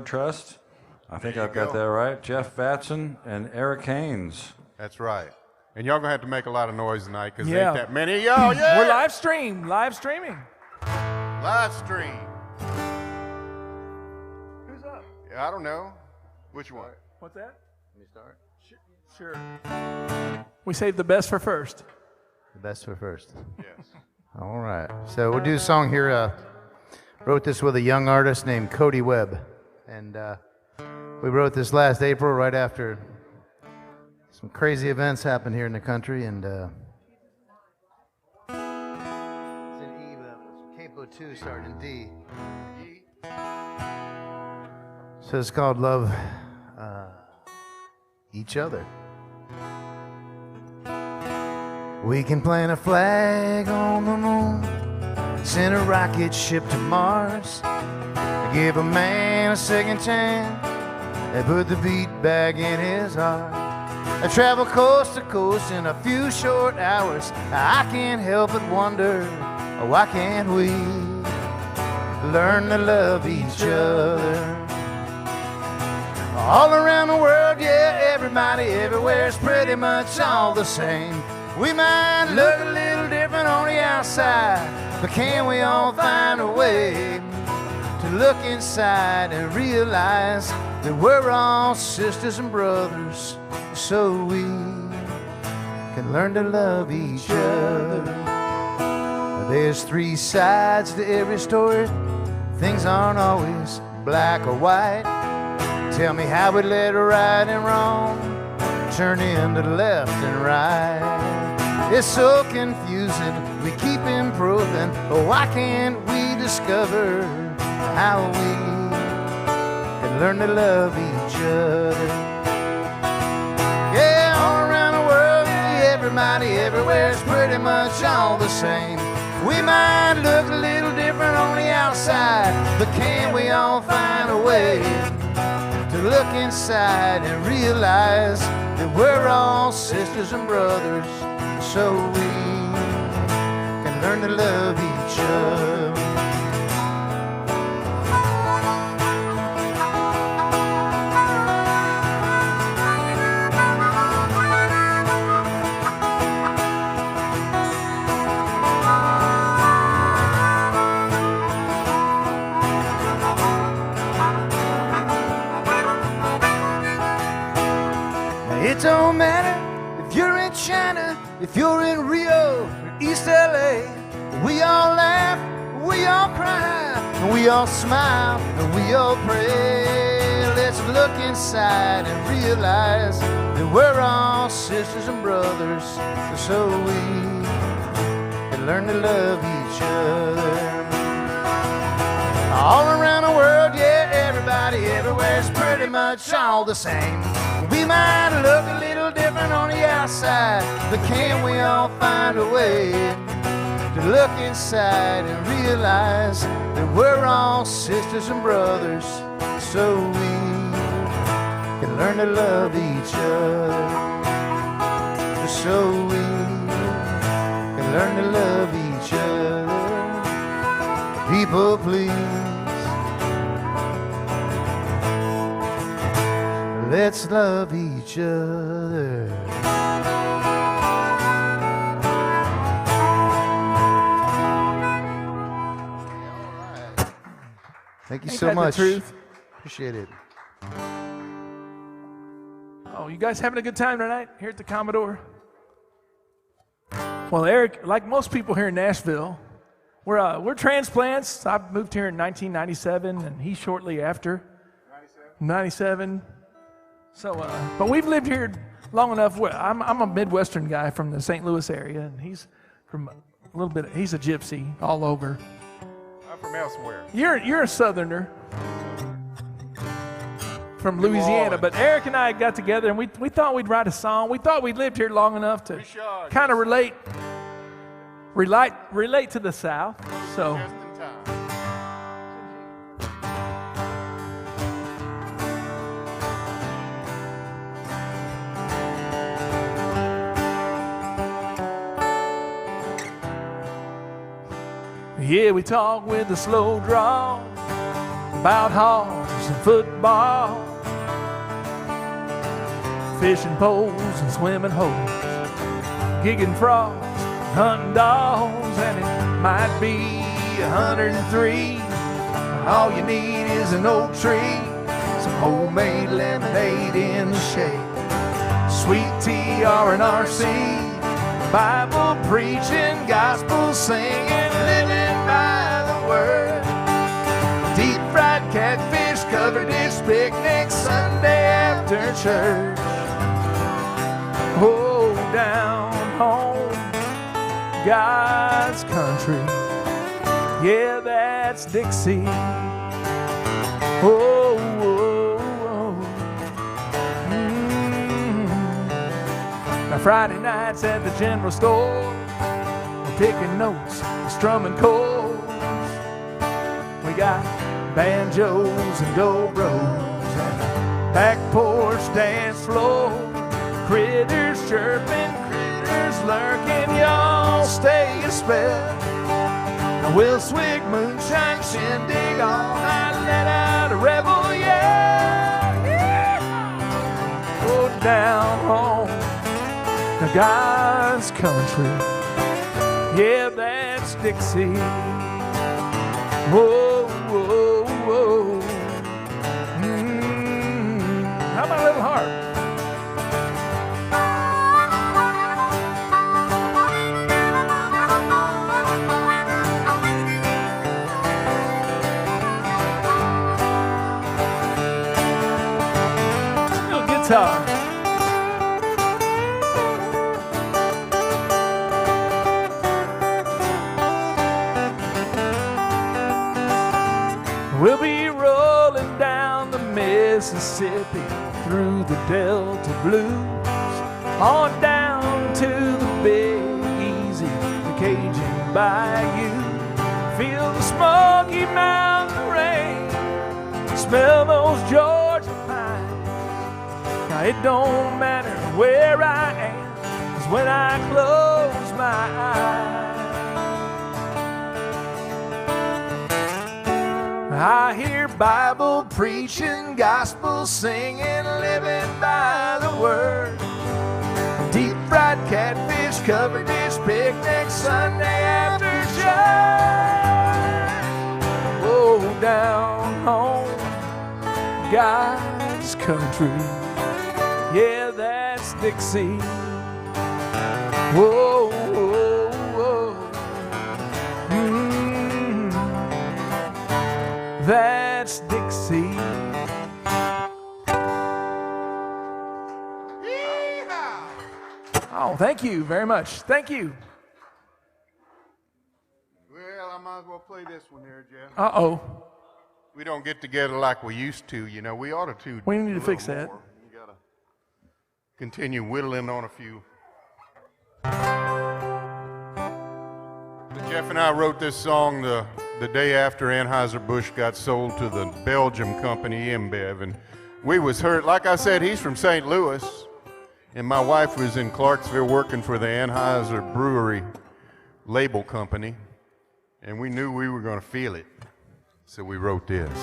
Trust. I think I've got that right. Jeff Vatson and Eric Haynes. That's right. And y'all gonna have to make a lot of noise tonight because Yeah. ain't that many of y'all. Yeah. We're live streaming. Live stream. Who's up? Yeah, I don't know. Which one? What's that? Let me start. Sure. We saved the best for first. The best for first. Yes. All right. So we'll do a song here. Wrote this with a young artist named Cody Webb. And we wrote this last April right after some crazy events happened here in the country. And it's in E, but it's Capo 2 starting in D. So it's called Love Each Other. We can plant a flag on the moon, send a rocket ship to Mars, give a man a second chance, and put the beat back in his heart. I travel coast to coast in a few short hours. I can't help but wonder, why can't we learn to love each other? All around the world, yeah, everybody everywhere is pretty much all the same. We might look a little different on the outside, but can we all find a way to look inside and realize that we're all sisters and brothers, so we can learn to love each other. There's three sides to every story. Things aren't always black or white. Tell me how we let right and wrong turn into left and right. It's so confusing, we keep improving, but why can't we discover how we can learn to love each other? Yeah, all around the world, everybody everywhere is pretty much all the same. We might look a little different on the outside, but can we all find a way to look inside and realize that we're all sisters and brothers, so we can learn to love each other. It don't matter if you're in China, if you're in Rio or East LA. We all laugh, we all cry, and we all smile, and we all pray. Let's look inside and realize that we're all sisters and brothers, so we can learn to love each other. All around the world, yeah, everybody everywhere is pretty much all the same. We might look a little different on the outside, but can't we all find a way to look inside and realize that we're all sisters and brothers, so we can learn to love each other, so we can learn to love each other. People, please, let's love each other. Thank you Ain't so that the much. truth? Appreciate it. Oh, you guys having a good time tonight here at the Commodore? Well, Eric, like most people here in Nashville, we're transplants. I moved here in 1997, and he shortly after. 97. So, but we've lived here long enough. I'm a Midwestern guy from the St. Louis area, and he's from a little bit. He's a gypsy all over. I'm from elsewhere. You're a Southerner from Louisiana, but Eric and I got together and we thought we'd write a song. We thought we'd lived here long enough to kind of relate to the South. So. Just in time. Yeah, we talk with a slow draw about hogs and football, fishing poles and swimming holes, gigging frogs, hunting dogs, and it might be 103. All you need is an oak tree, some homemade lemonade in the shade, sweet tea or an RC, Bible preaching, gospel singing, living by the word. Deep fried catfish, covered dish picnic, Sunday after church. Oh, down home, God's country. Yeah, that's Dixie. Oh, oh, oh. Now Friday nights at the general store, we're picking notes, strumming chords. We got banjos and dobros and a back porch dance floor. Critters chirping, critters lurking, y'all stay a spell. Now we'll swig moonshine, shindig all night, let out a rebel yell. Yeah. Go down home to God's country. Yeah, that's Dixie. Whoa, whoa, whoa. How about a little harp? Guitar. We'll be rolling down the Mississippi through the Delta Blues, on down to the Big Easy, the Cajun Bayou. Feel the Smoky Mountain rain, smell those Georgia pines. Now it don't matter where I am, 'cause when I close my eyes, I hear Bible preaching, gospel singing, living by the word. Deep fried catfish, covered dish picnic, Sunday after church. Oh, down home, God's country. Yeah, that's Dixie. Whoa, whoa, whoa. That's Dixie. Oh, thank you very much. Thank you. Well, I might as well play this one here, Jeff. Uh-oh. We don't get together like we used to, you know. We ought to. We need to fix that. More. You gotta continue whittling on a few. But Jeff and I wrote this song the day after Anheuser-Busch got sold to the Belgium company InBev, and we was hurt. Like I said, he's from St. Louis, and my wife was in Clarksville working for the Anheuser Brewery label company, and we knew we were going to feel it, so we wrote this.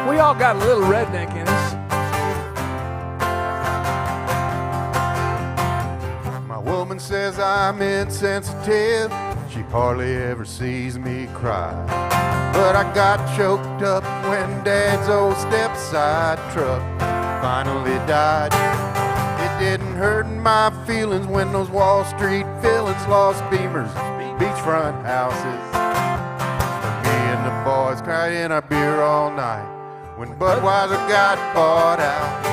We all got a little redneck in us. Woman says I'm insensitive. She hardly ever sees me cry. But I got choked up when Dad's old step-side truck finally died. It didn't hurt my feelings when those Wall Street villains lost Beamers, beachfront houses. But me and the boys cried in our beer all night when Budweiser got bought out.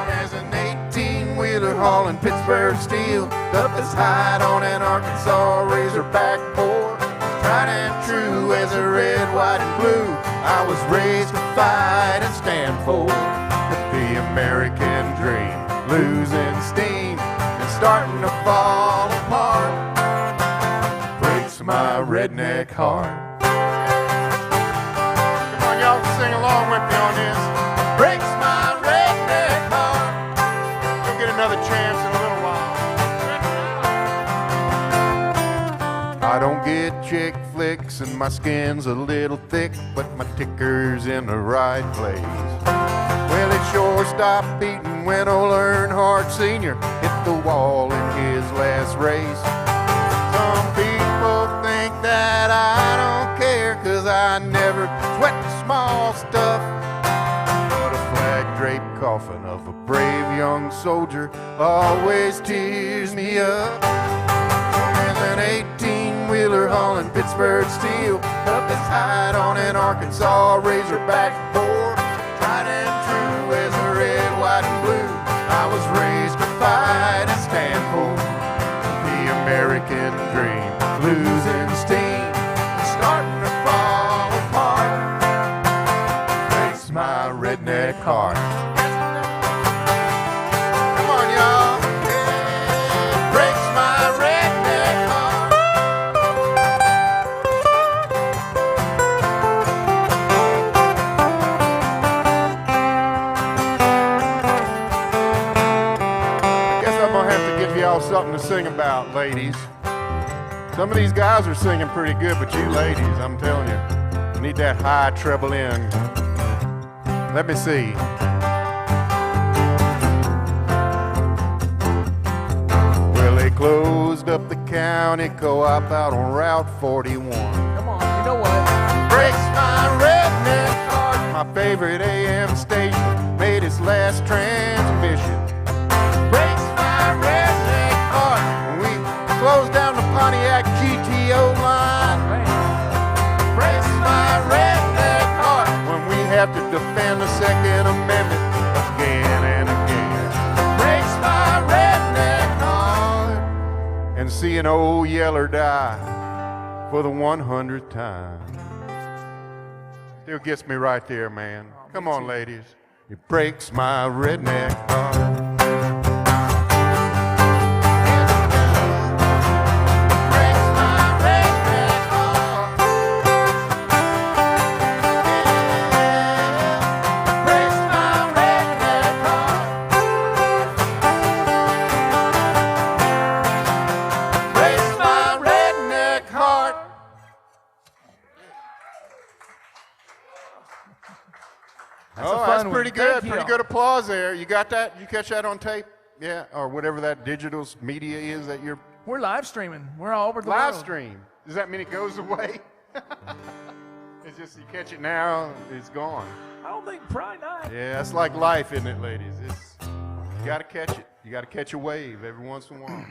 As an 18-wheeler hauling Pittsburgh steel up his hide on an Arkansas Razorback board. Tried and true as a red, white, and blue, I was raised to fight and stand for the American dream. Losing steam and starting to fall apart breaks my redneck heart. Come on, y'all can sing along with me on this. Breaks my redneck heart. I don't get chick flicks and my skin's a little thick, but my ticker's in the right place. Well, it sure stopped beating when old Earnhardt Sr. hit the wall in his last race. Some people think that I don't care, 'cause I never sweat the small stuff. But a flag-draped coffin of a brave young soldier always tears me up. With an 18-wheeler hauling Pittsburgh steel up his hide on an Arkansas Razorback board. Tried and true as a red, white, and blue, I was raised to fight and stand for the American dream. Losing steam, starting to fall apart, breaks my redneck heart. Come on, y'all. Yeah, breaks my redneck heart. I guess I'm gonna have to give y'all something to sing about, ladies. Some of these guys are singing pretty good, but you ladies, I'm telling you, you need that high treble in. Let me see. Well, they closed up the county co-op out on Route 41. Come on, you know what? Breaks my redneck heart. My favorite AM station made its last transmission. Breaks my redneck heart. When we closed down the Pontiac GTO line. Breaks my redneck heart. When we have to defend the Second Amendment again and again. Breaks my redneck heart. And see an old yeller die for the 100th time. Still gets me right there, man. Come on, ladies. It breaks my redneck heart. That's pretty good. Pretty good applause there. You got that? You catch that on tape? Yeah, or whatever that digital media is that you're... We're live streaming. We're all over the live world. stream. Does that mean it goes away? It's just you catch it now, it's gone. I don't think, probably not. Yeah, it's like life, isn't it, ladies? You got to catch it. You got to catch a wave every once in a while.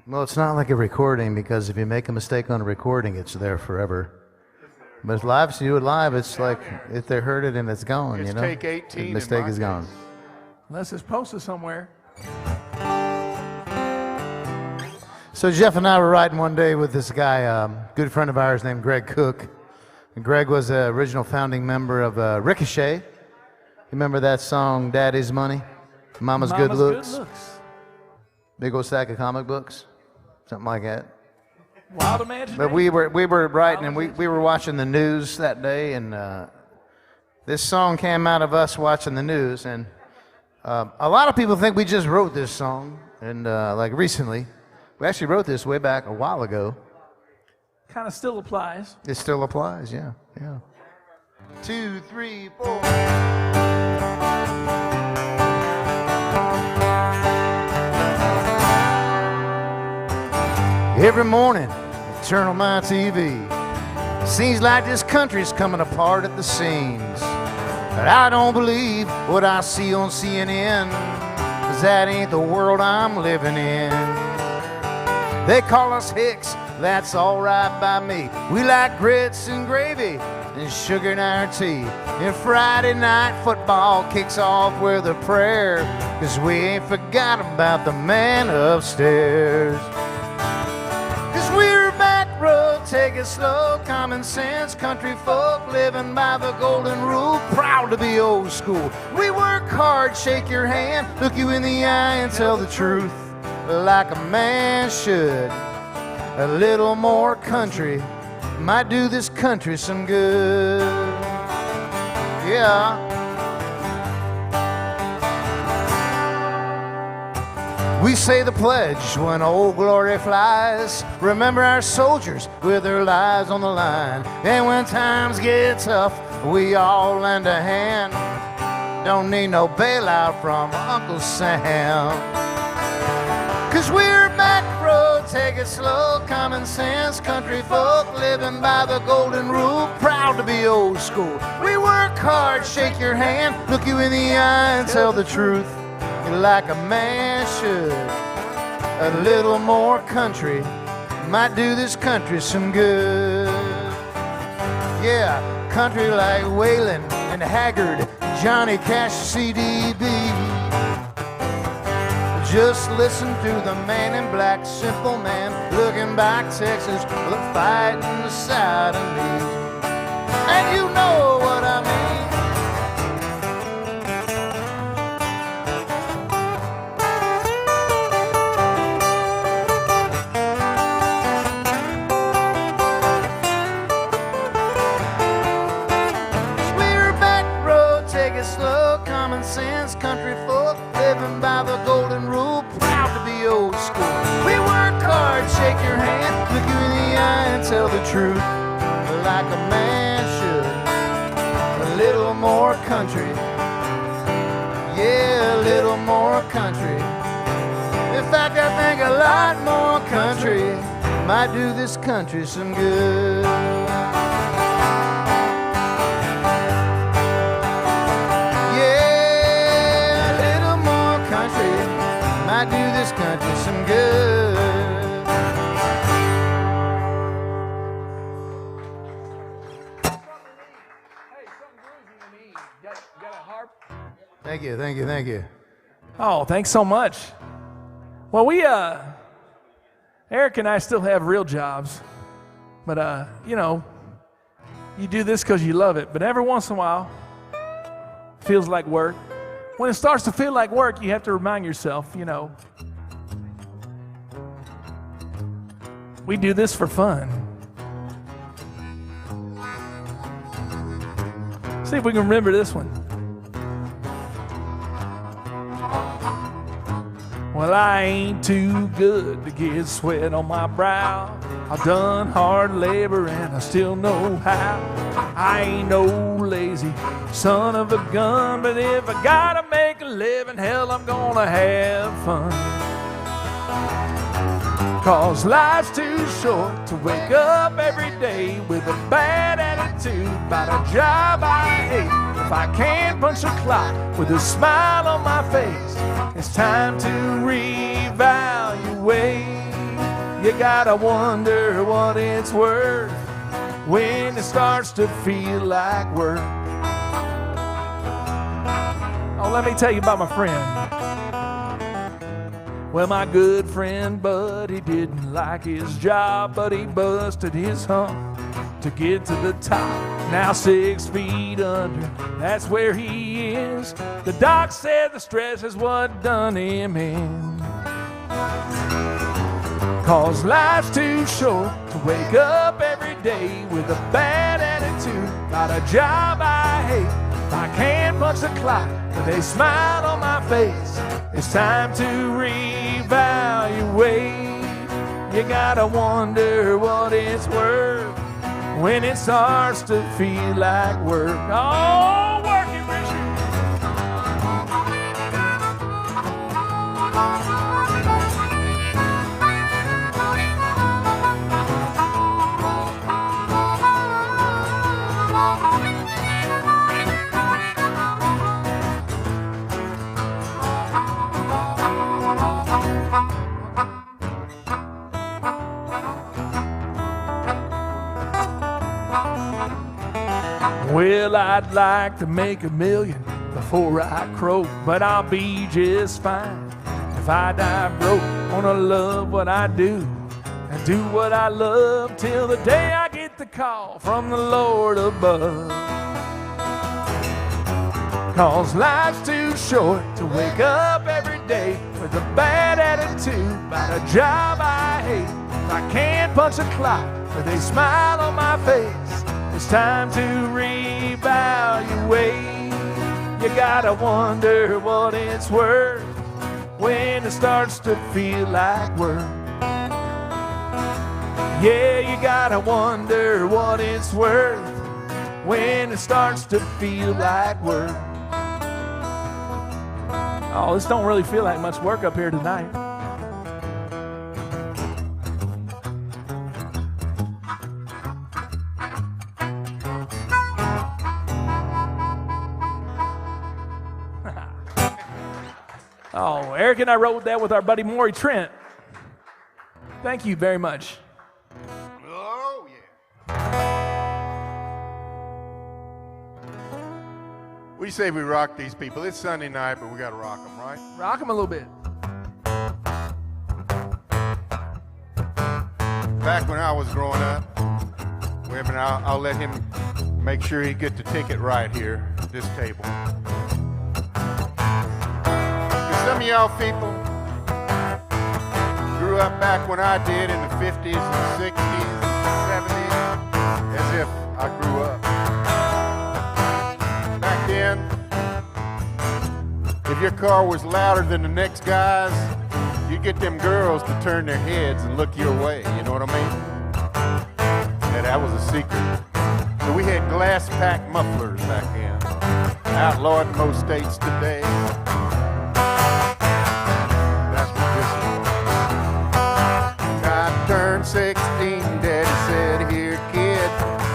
Well, it's not like a recording, because if you make a mistake on a recording, it's there forever. But it's live, so you do it live, it's like if they heard it and it's gone, It's you know? take 18 The mistake in my is gone. case. Unless it's posted somewhere. So Jeff and I were riding one day with this guy, good friend of ours named Greg Cook. And Greg was the original founding member of Ricochet. You remember that song, Daddy's Money? Mama's Good Looks? Big old stack of comic books? Something like that. Wild imagination. But we were riding, and we were watching the news that day, and this song came out of us watching the news, and a lot of people think we just wrote this song, and like recently. We actually wrote this way back a while ago. Kind of still applies. It still applies, yeah. 2, 3, 4. Every morning, I turn on my TV. Seems like this country's coming apart at the seams. But I don't believe what I see on CNN, 'cause that ain't the world I'm living in. They call us Hicks, that's alright by me. We like grits and gravy and sugar in our tea. And Friday night football kicks off with a prayer, 'cause we ain't forgot about the man upstairs. 'Cause we're back road, take it slow, common sense, country folk living by the golden rule, proud to be old school. We work hard, shake your hand, look you in the eye and tell the truth like a man should. A little more country might do this country some good. Yeah. We say the pledge when old glory flies. Remember our soldiers with their lives on the line. And when times get tough, we all lend a hand. Don't need no bailout from Uncle Sam. 'Cause we're back road, take it slow, common sense, country folk living by the golden rule, proud to be old school. We work hard, shake your hand, look you in the eye and tell the truth like a man should. A little more country might do this country some good. Yeah, country like Waylon and Haggard, Johnny Cash, CDB. Just listen to the man in black, simple man, looking back Texas, the fighting the side of me. And you know what I mean. We're back road, take it slow, common sense, country folk living by the golden rule, proud to be old school. We work hard, shake your hand, look you in the eye and tell the truth like a man should. A little more country, yeah, a little more country. In fact, I think a lot more country might do this country some good. I do this country some good. Thank you, thank you, thank you. Oh, thanks so much. Well, Eric and I still have real jobs, but you know, you do this because you love it. But every once in a while, it feels like work. When it starts to feel like work, you have to remind yourself, you know, we do this for fun. See if we can remember this one. Well, I ain't too good to get sweat on my brow. I've done hard labor and I still know how. I ain't no lazy son of a gun, but if I gotta make a living, hell, I'm gonna have fun. 'Cause life's too short to wake up every day with a bad attitude about a job I hate. If I can't punch a clock with a smile on my face, it's time to reevaluate. You gotta wonder what it's worth when it starts to feel like work. Oh, let me tell you about my friend. Well, my good friend Bud, he didn't like his job, but he busted his hump to get to the top. Now 6 feet under, that's where he is. The doc said the stress is what done him in. 'Cause life's too short to wake up every day with a bad attitude about a job I hate. I can't punch the clock with a smile on my face. It's time to reevaluate. You gotta wonder what it's worth when it starts to feel like work. Oh, working, Richard. Well, I'd like to make $1 million before I croak, but I'll be just fine if I die broke. Wanna love what I do and do what I love till the day I get the call from the Lord above. 'Cause life's too short to wake up every day with a bad attitude about a job I hate. If I can't punch a clock with a smile on my face, it's time to reevaluate. You gotta wonder what it's worth when it starts to feel like work. Yeah, you gotta wonder what it's worth when it starts to feel like work. Oh, this don't really feel like much work up here tonight. Oh, Eric and I wrote that with our buddy Maury Trent. Thank you very much. Oh, yeah. What do you say we rock these people? It's Sunday night, but we got to rock them, right? Rock them a little bit. Back when I was growing up, women, I'll let him make sure he get the ticket right here, this table. Some of y'all people grew up back when I did in the 50s and 60s and 70s, as if I grew up. Back then, if your car was louder than the next guy's, you get them girls to turn their heads and look your way, you know what I mean? Yeah, that was a secret. So we had glass-packed mufflers back then, outlawed in most states today. Turned 16, Daddy said, here, kid,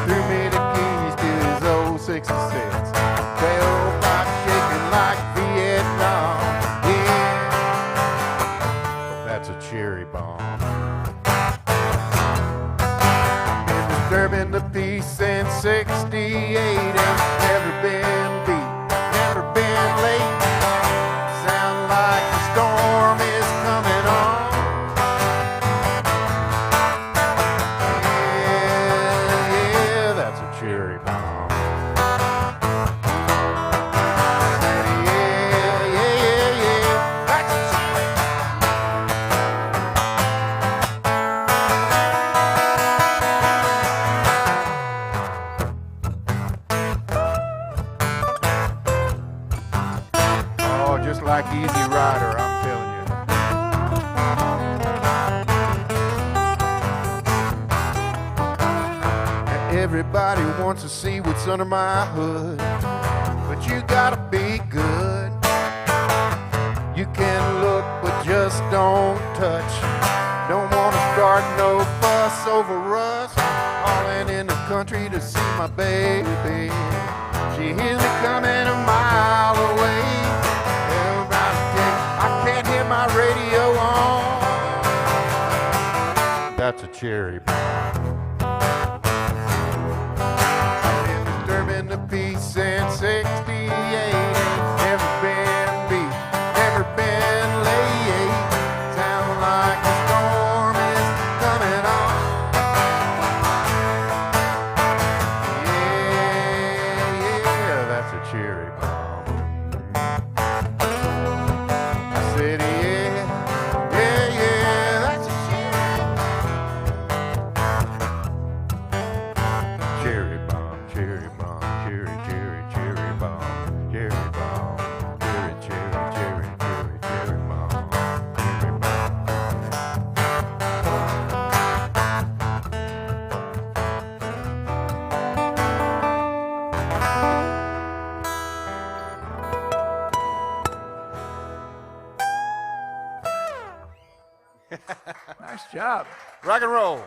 threw me the keys to his old 66. Tailpipe shaking like Vietnam, yeah. That's a cherry bomb. Been disturbing the peace in 68, ain't never been beat, never been late. Sound like the storm is coming on. Cherry bomb. Yeah, yeah, yeah. That's a cherry bomb. Oh, just like Easy Rider, I'm telling you. Everybody wants to see what's under my hood, but you gotta be good. You can look, but just don't touch. Don't wanna start no fuss over us. Calling in the country to see my baby. She hears me coming a mile away. Everybody thinks I can't hear my radio on. That's a cherry bomb. Disturbing the peace in 68. Never been beat, never been late. Sound like a storm is coming on. Yeah, that's a cherry bomb. I said, yeah, that's a cherry bomb. Cherry bomb, cherry bomb, cherry bomb, cherry bomb, cherry bomb, cherry bomb. Nice job. Rock and roll.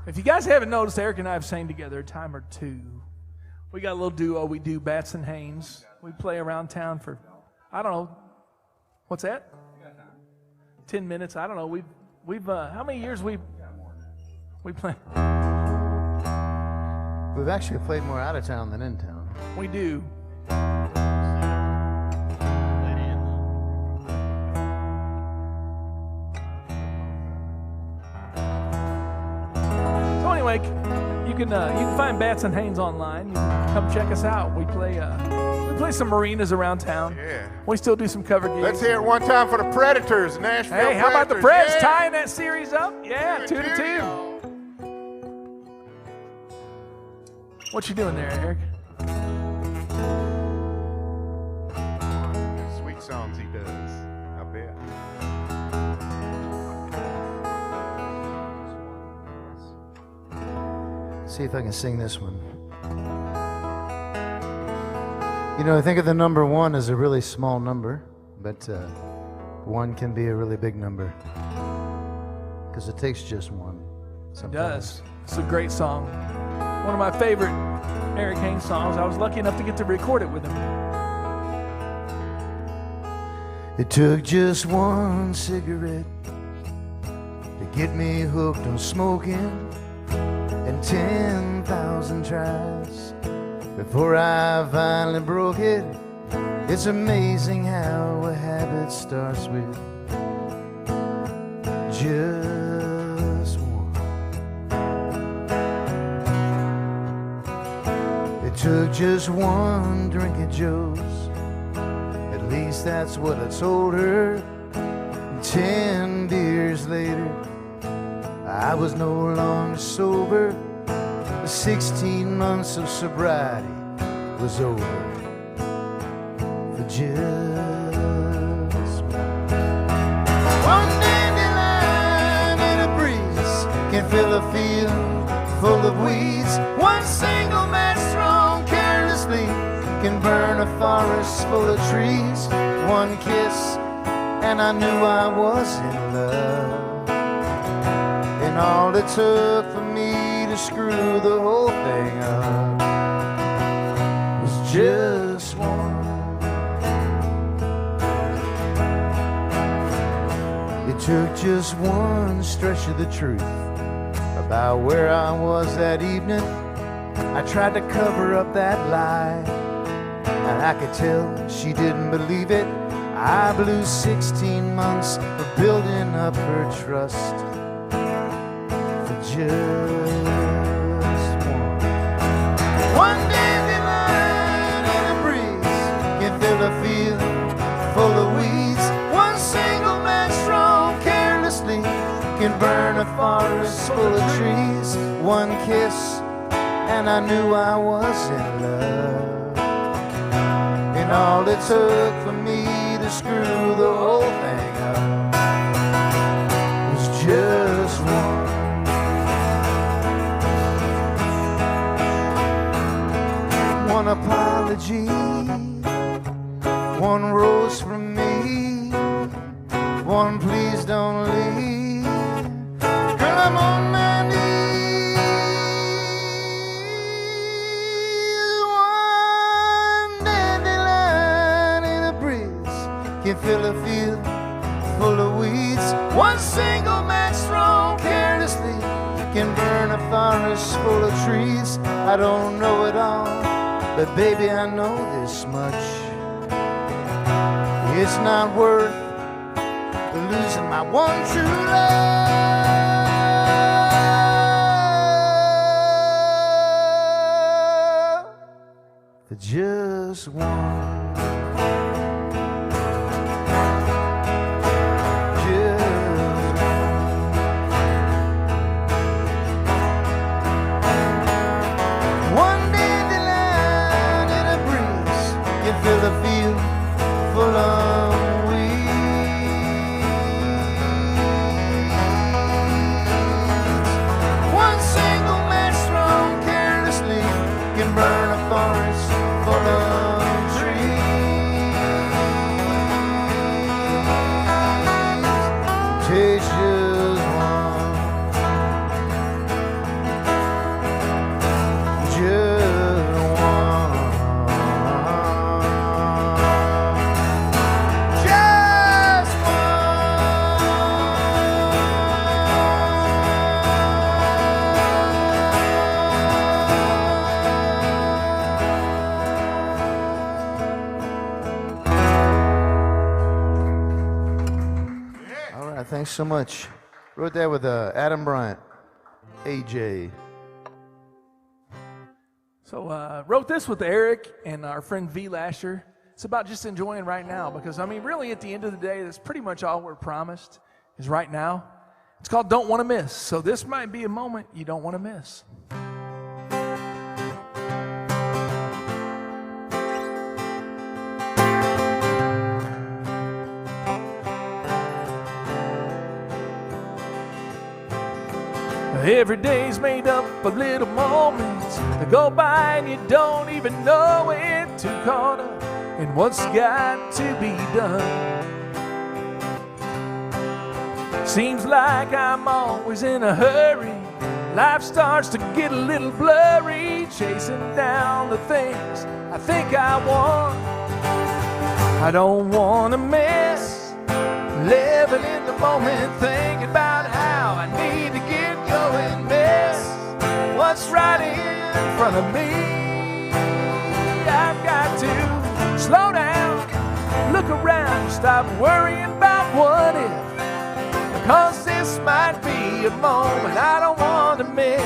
If you guys haven't noticed, Eric and I have sang together a time or two. We got a little duo. We do Bats and Haynes. We play around town for, I don't know, what's that? 10 minutes. I don't know. We've how many years we play? We've actually played more out of town than in town. We do. So anyway, you can find Bats and Haynes online. You can come check us out. We play some marinas around town. Yeah. We still do some cover gigs. Let's hear it one time for the Predators, Nashville Hey, how about the Predators. Preds Yeah. tying that series up? Yeah, 2-2. What you doing there, Eric? Sweet songs he does. I bet. See if I can sing this one. You know, I think of the number one as a really small number, but one can be a really big number because it takes just one. It Sometimes. does. It's a great song. One of my favorite Eric Haynes songs. I was lucky enough to get to record it with him. It took just one cigarette to get me hooked on smoking, and 10,000 tries before I finally broke it. It's amazing how a habit starts with just one. It took just one drink of Joe's, at least that's what I told her. 10 beers later, I was no longer sober. 16 months of sobriety was over for just one dandelion in a breeze can fill a field full of weeds. One single match thrown carelessly can burn a forest full of trees. One kiss and I knew I was in love, and all it took for me to screw the whole thing up was just one. It took just one stretch of the truth about where I was that evening. I tried to cover up that lie, and I could tell she didn't believe it. I blew 16 months for building up her trust for just one. One dandelion in a breeze can fill a field full of weeds. One single match thrown carelessly can burn a forest full of trees. One kiss and I knew I was in love, and all it took for me to screw the whole thing up was just one. One apology, one rose from me, one please don't leave. Girl, I'm on my knees. One dandelion in a breeze can fill a field full of weeds. One single match thrown carelessly can burn a forest full of trees. I don't know it all, but baby, I know this much. It's not worth losing my one true love for just one. Fill a field full of weeds. One single match thrown carelessly can burn a forest full of trees. Taste just one. Just one. Thanks so much. Wrote that with Adam Bryant, AJ. So wrote this with Eric and our friend V. Lasher. It's about just enjoying right now, because I mean, really, at the end of the day, that's pretty much all we're promised is right now. It's called Don't Want to Miss. So this might be a moment you don't want to miss. Every day's made up of little moments that go by and you don't even know it. Too caught up in what's got to be done. Seems like I'm always in a hurry. Life starts to get a little blurry, chasing down the things I think I want. I don't want to miss living in the moment, thinking about how I need to get going. Miss what's right in front of me. I've got to slow down, look around, stop worrying about what if. Because this might be a moment I don't want to miss.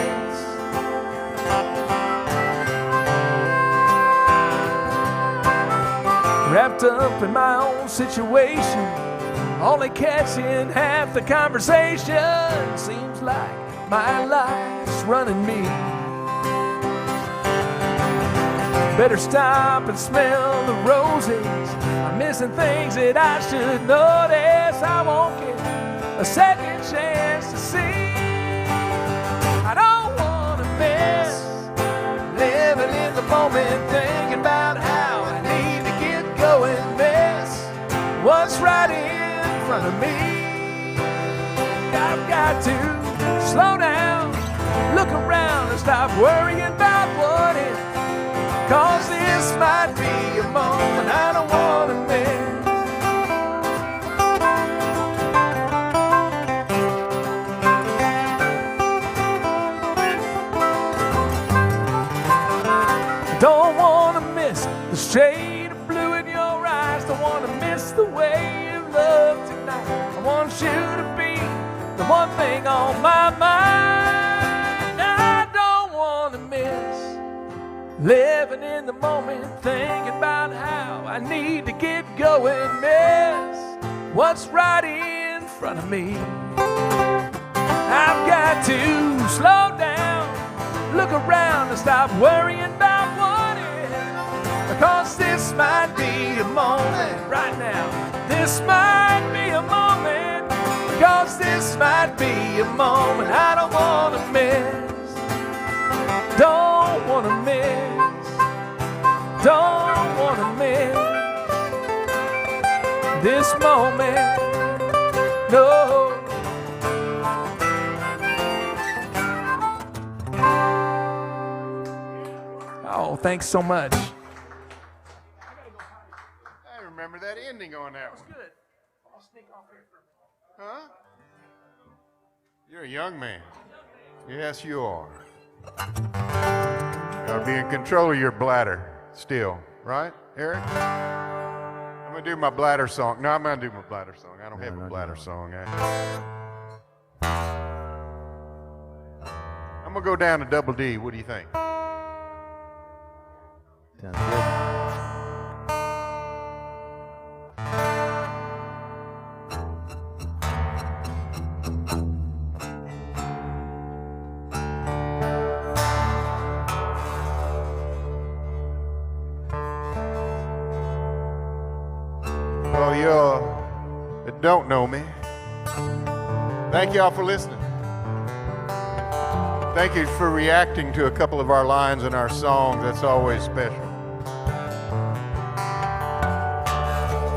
Wrapped up in my own situation, only catching half the conversation. Seems like my life's running me. Better stop and smell the roses. I'm missing things that I should notice. I won't get a second chance to see. I don't want to miss living in the moment, thinking about how I need to get going. Miss what's right in front of me. I've got to slow down, look around and stop worrying about what if. Cause this might be a moment I don't want to miss. Don't want to miss the shade of blue in your eyes. Don't want to miss the way you love tonight. I want you to be the one thing on my mind. I don't want to miss living in the moment, thinking about how I need to get going. Miss what's right in front of me. I've got to slow down, look around and stop worrying about what if. Because this might be a moment right now. This might be a moment. Because this might be a moment I don't want to miss. Don't want to miss. Don't want to miss this moment. No. Oh, thanks so much. I remember that ending on that one. Good. I'll sneak off here for a minute. Huh? You're a young man. Yes, you are. You gotta be in control of your bladder still, right, Eric? I'm gonna do my bladder song. No, I'm gonna do my bladder song. I don't have a bladder song. I'm gonna go down to double D. What do you think? Sounds good. Well, y'all that don't know me, thank y'all for listening. Thank you for reacting to a couple of our lines in our songs. That's always special.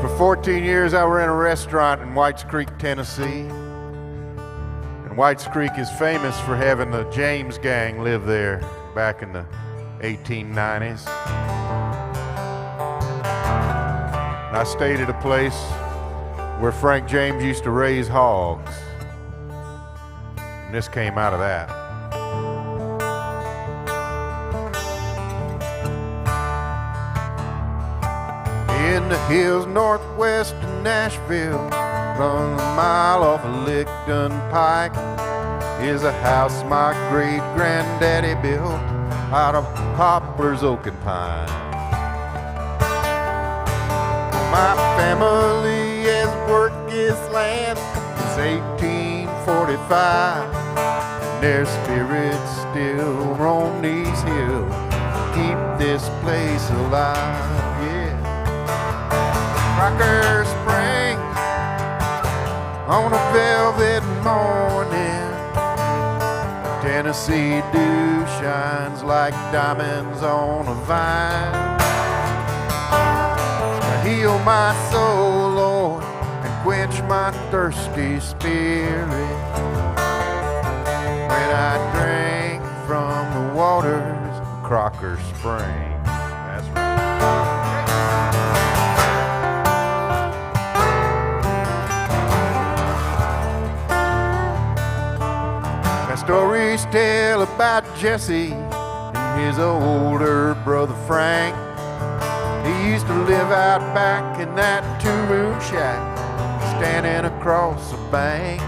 For 14 years, I ran a restaurant in Whites Creek, Tennessee. And Whites Creek is famous for having the James Gang live there back in the 1890s. And I stayed at a place where Frank James used to raise hogs. And this came out of that. In the hills northwest of Nashville, from a mile off of Licton Pike, is a house my great-granddaddy built out of poplars, oak, and pine. My family has worked this land since 1845. And their spirits still roam these hills, keep this place alive, yeah. Rocker Springs on a velvet morning, Tennessee dew shines like diamonds on a vine. Heal my soul, Lord, and quench my thirsty spirit. When I drink from the waters of Crocker Spring. That's right. That stories tell about Jesse and his older brother Frank. He used to live out back in that two-room shack, standing across the bank.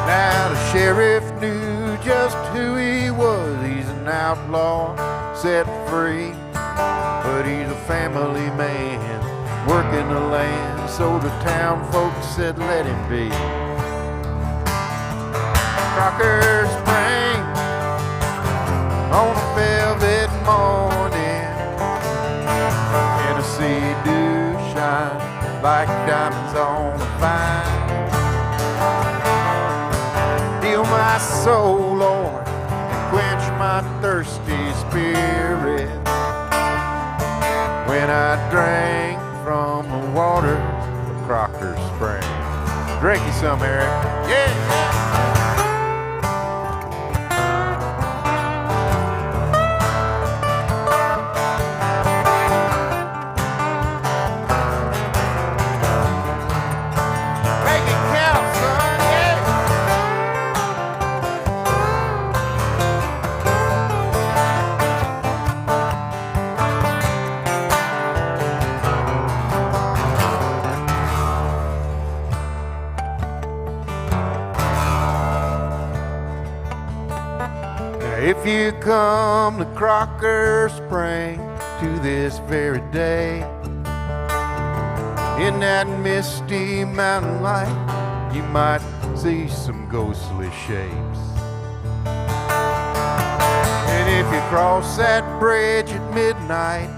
Now the sheriff knew just who he was. He's an outlaw, set free, but he's a family man, working the land. So the town folks said, let him be. Crocker Spring, on a velvet morning, Tennessee dew shine like diamonds on a vine. Heal my soul, Lord, and quench my thirsty spirit. When I drank from the waters of Crocker Spring. Drink you some, Eric. Yeah. If you come to Crocker Spring to this very day, in that misty mountain light, you might see some ghostly shapes. And if you cross that bridge at midnight,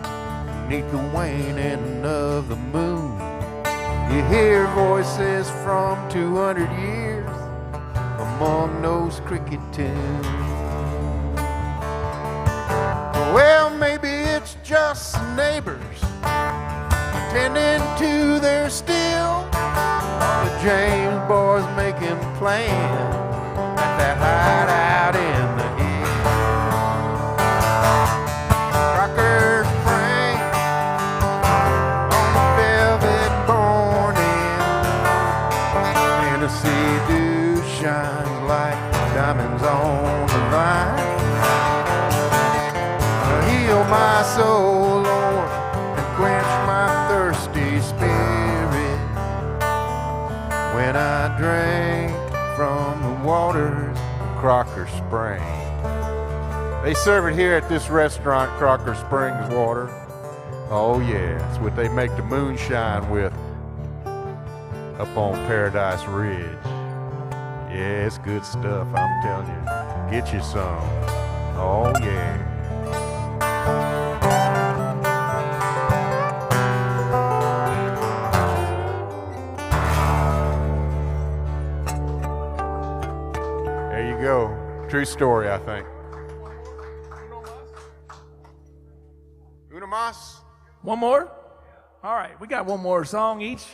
beneath the waning of the moon, you hear voices from 200 years among those cricket tunes. Well, maybe it's just some neighbors tending to their still. The James boys making plans at that hideout in the hill. Crocker Spring on a velvet morning, Tennessee dew shines like diamonds on the vine. Heal my soul, Lord, and quench my thirsty spirit. When I drink from the waters of Crocker Spring. They serve it here at this restaurant, Crocker Springs Water. Oh yeah, it's what they make the moonshine with up on Paradise Ridge. Yeah, it's good stuff, I'm telling you. Get you some. Oh yeah. There you go. True story, I think. Una más? One more? All right, we got one more song each.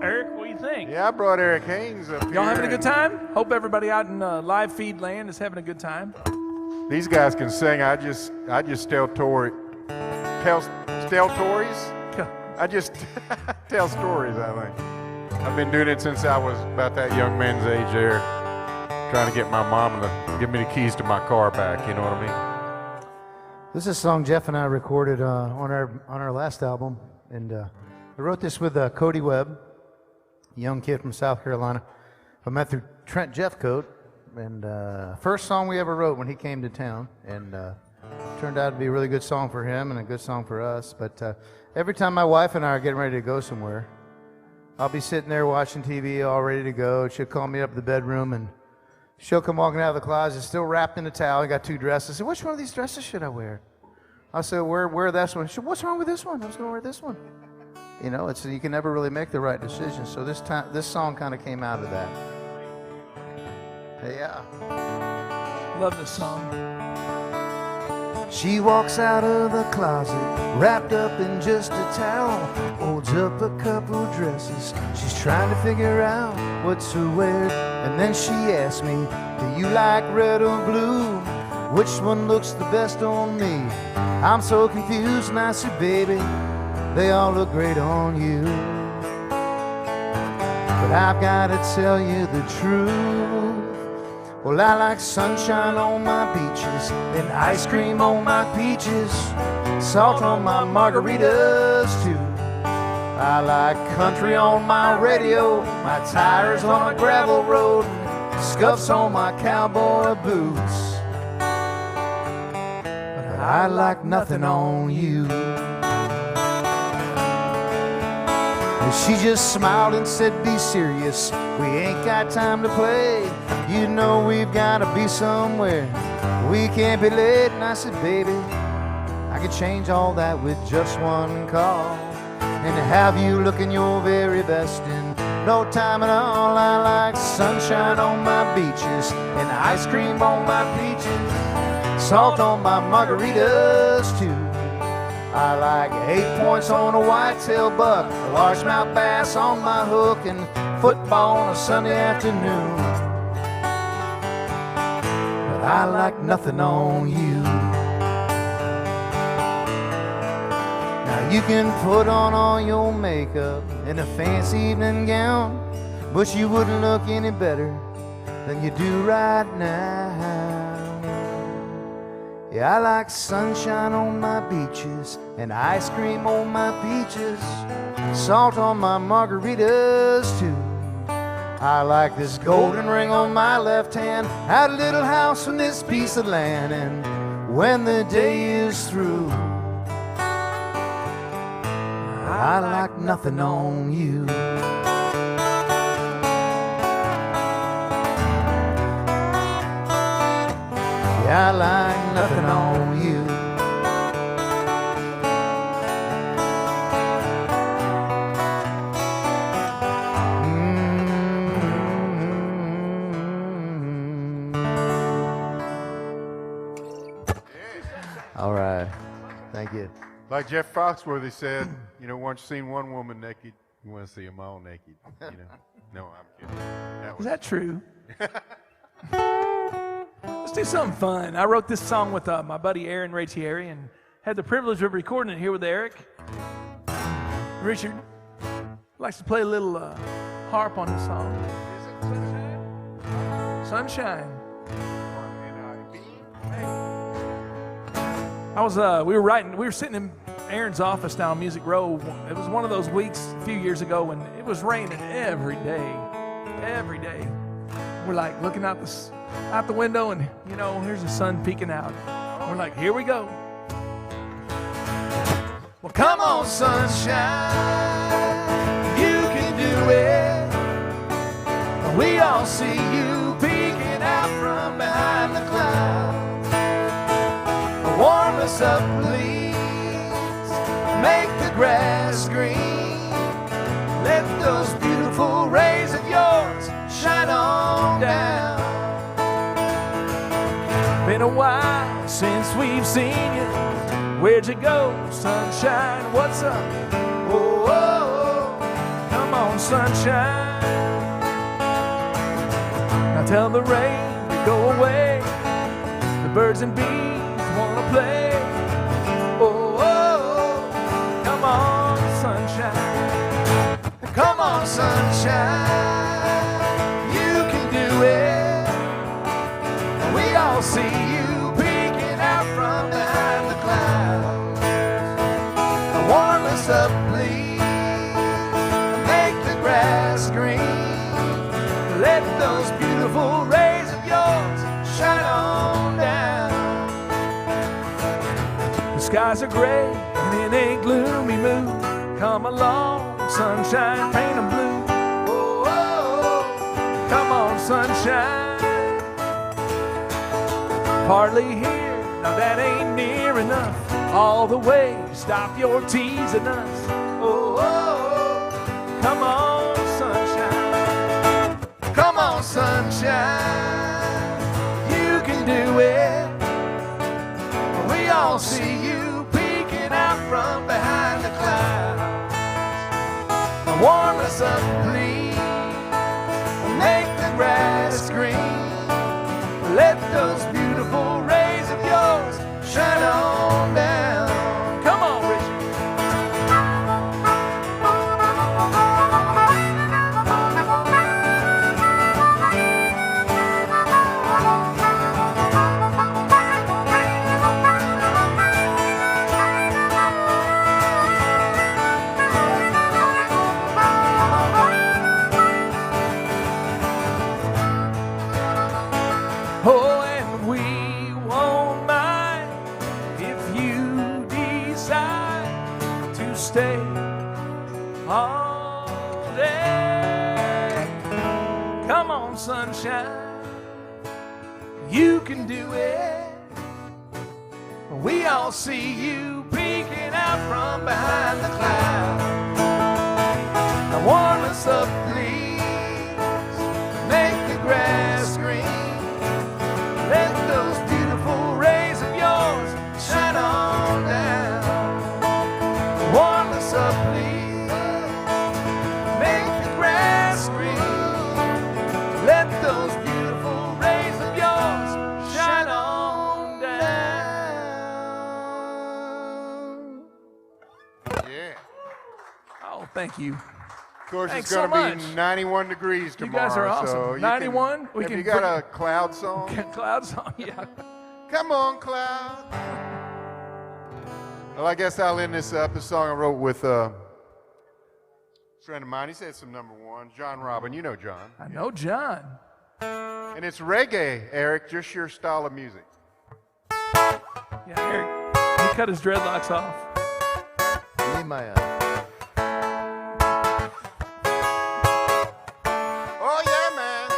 Eric, what do you think? Yeah, I brought Eric Haynes up here. Y'all having a good time? Hope everybody out in live feed land is having a good time. These guys can sing. I just tell stories. I just tell stories, I think. I've been doing it since I was about that young man's age there, trying to get my mom to give me the keys to my car back, you know what I mean? This is a song Jeff and I recorded on our last album, and I wrote this with Cody Webb, a young kid from South Carolina. I met through Trent Jeffcoat, and first song we ever wrote when he came to town, and turned out to be a really good song for him and a good song for us. But every time my wife and I are getting ready to go somewhere, I'll be sitting there watching TV, all ready to go. She'll call me up to the bedroom, and she'll come walking out of the closet, still wrapped in a towel. I got two dresses. I said, which one of these dresses should I wear? I said, wear this one. She said, what's wrong with this one? I was going to wear this one. You know, you can never really make the right decision. So this song kind of came out of that. Yeah. Love this song. She walks out of the closet, wrapped up in just a towel, holds up a couple dresses. She's trying to figure out what to wear, and then she asks me, do you like red or blue? Which one looks the best on me? I'm so confused, and I said, baby, they all look great on you. But I've got to tell you the truth. Well, I like sunshine on my beaches and ice cream on my peaches, salt on my margaritas too. I like country on my radio, my tires on a gravel road, and scuffs on my cowboy boots. But I like nothing on you. And she just smiled and said, be serious, we ain't got time to play. You know we've gotta be somewhere, we can't be late. And I said, baby, I could change all that with just one call, and have you looking your very best in no time at all. I like sunshine on my beaches and ice cream on my peaches, salt on my margaritas too. I like 8 points on a whitetail buck, a largemouth bass on my hook, and football on a Sunday afternoon. But I like nothing on you. Now you can put on all your makeup and a fancy evening gown, but you wouldn't look any better than you do right now. Yeah, I like sunshine on my beaches and ice cream on my peaches, salt on my margaritas too. I like this golden ring on my left hand, had a little house on this piece of land, and when the day is through, I like nothing on you. Yeah, I like nothing on you. All right. Thank you. Like Jeff Foxworthy said, you know, once you've seen one woman naked, you want to see them all naked. You know? No, I'm kidding. Is that true? Let's do something fun. I wrote this song with my buddy Aaron Ratieri and had the privilege of recording it here with Eric. Richard likes to play a little harp on this song. Sunshine. We were sitting in Aaron's office down Music Row. It was one of those weeks a few years ago when it was raining every day. We're like looking out the window, and you know, here's the sun peeking out. We're like, here we go. Well, come on, sunshine, you can do it. We all see you peeking out from behind the clouds. Warm us up, please, make the grass green. Let those beautiful rays of yours shine on down. Been a while since we've seen you. Where'd you go, sunshine? What's up? Oh, oh, oh. Come on, sunshine. Now tell the rain to go away. The birds and bees wanna play. Oh, oh, oh. Come on, sunshine. Come on, sunshine, you can do it. We all see you peeking out from behind the clouds. Warm us up, please, make the grass green. Let those beautiful rays of yours shine on down. The skies are gray and it ain't gloomy mood. Come along, sunshine, paint 'em blue. Oh, oh, oh. Come on, sunshine. Hardly here, now that ain't near enough. All the way, stop your teasing us. Oh, oh, oh. Come on, sunshine. Come on, sunshine, do it. We all see you peeking out from behind the clouds. Now warm us up, please. Make the grass green. Let those beautiful rays of yours shine on down. Come on, Richard. Oh, and we won't mind if you decide to stay all day. Come on, sunshine, you can do it. We all see you peeking out from behind the clouds. Now warm us up, please. Make the grass green. Let those beautiful rays of yours shine on down. Warm us up, please. Make the grass green. Let those beautiful rays of yours shine on down. Yeah. Oh, thank you. Of course, Thanks it's going so to much. be 91 degrees You tomorrow. guys are awesome. So you 91? Have you got a cloud song? Cloud song, yeah. Come on, cloud. Well, I guess I'll end this up. This song I wrote with a friend of mine. He said some number one. John Robin. You know John. I know John. And it's reggae, Eric, just your style of music. Yeah, Eric, he cut his dreadlocks off. Nehemiah. Oh, yeah, man.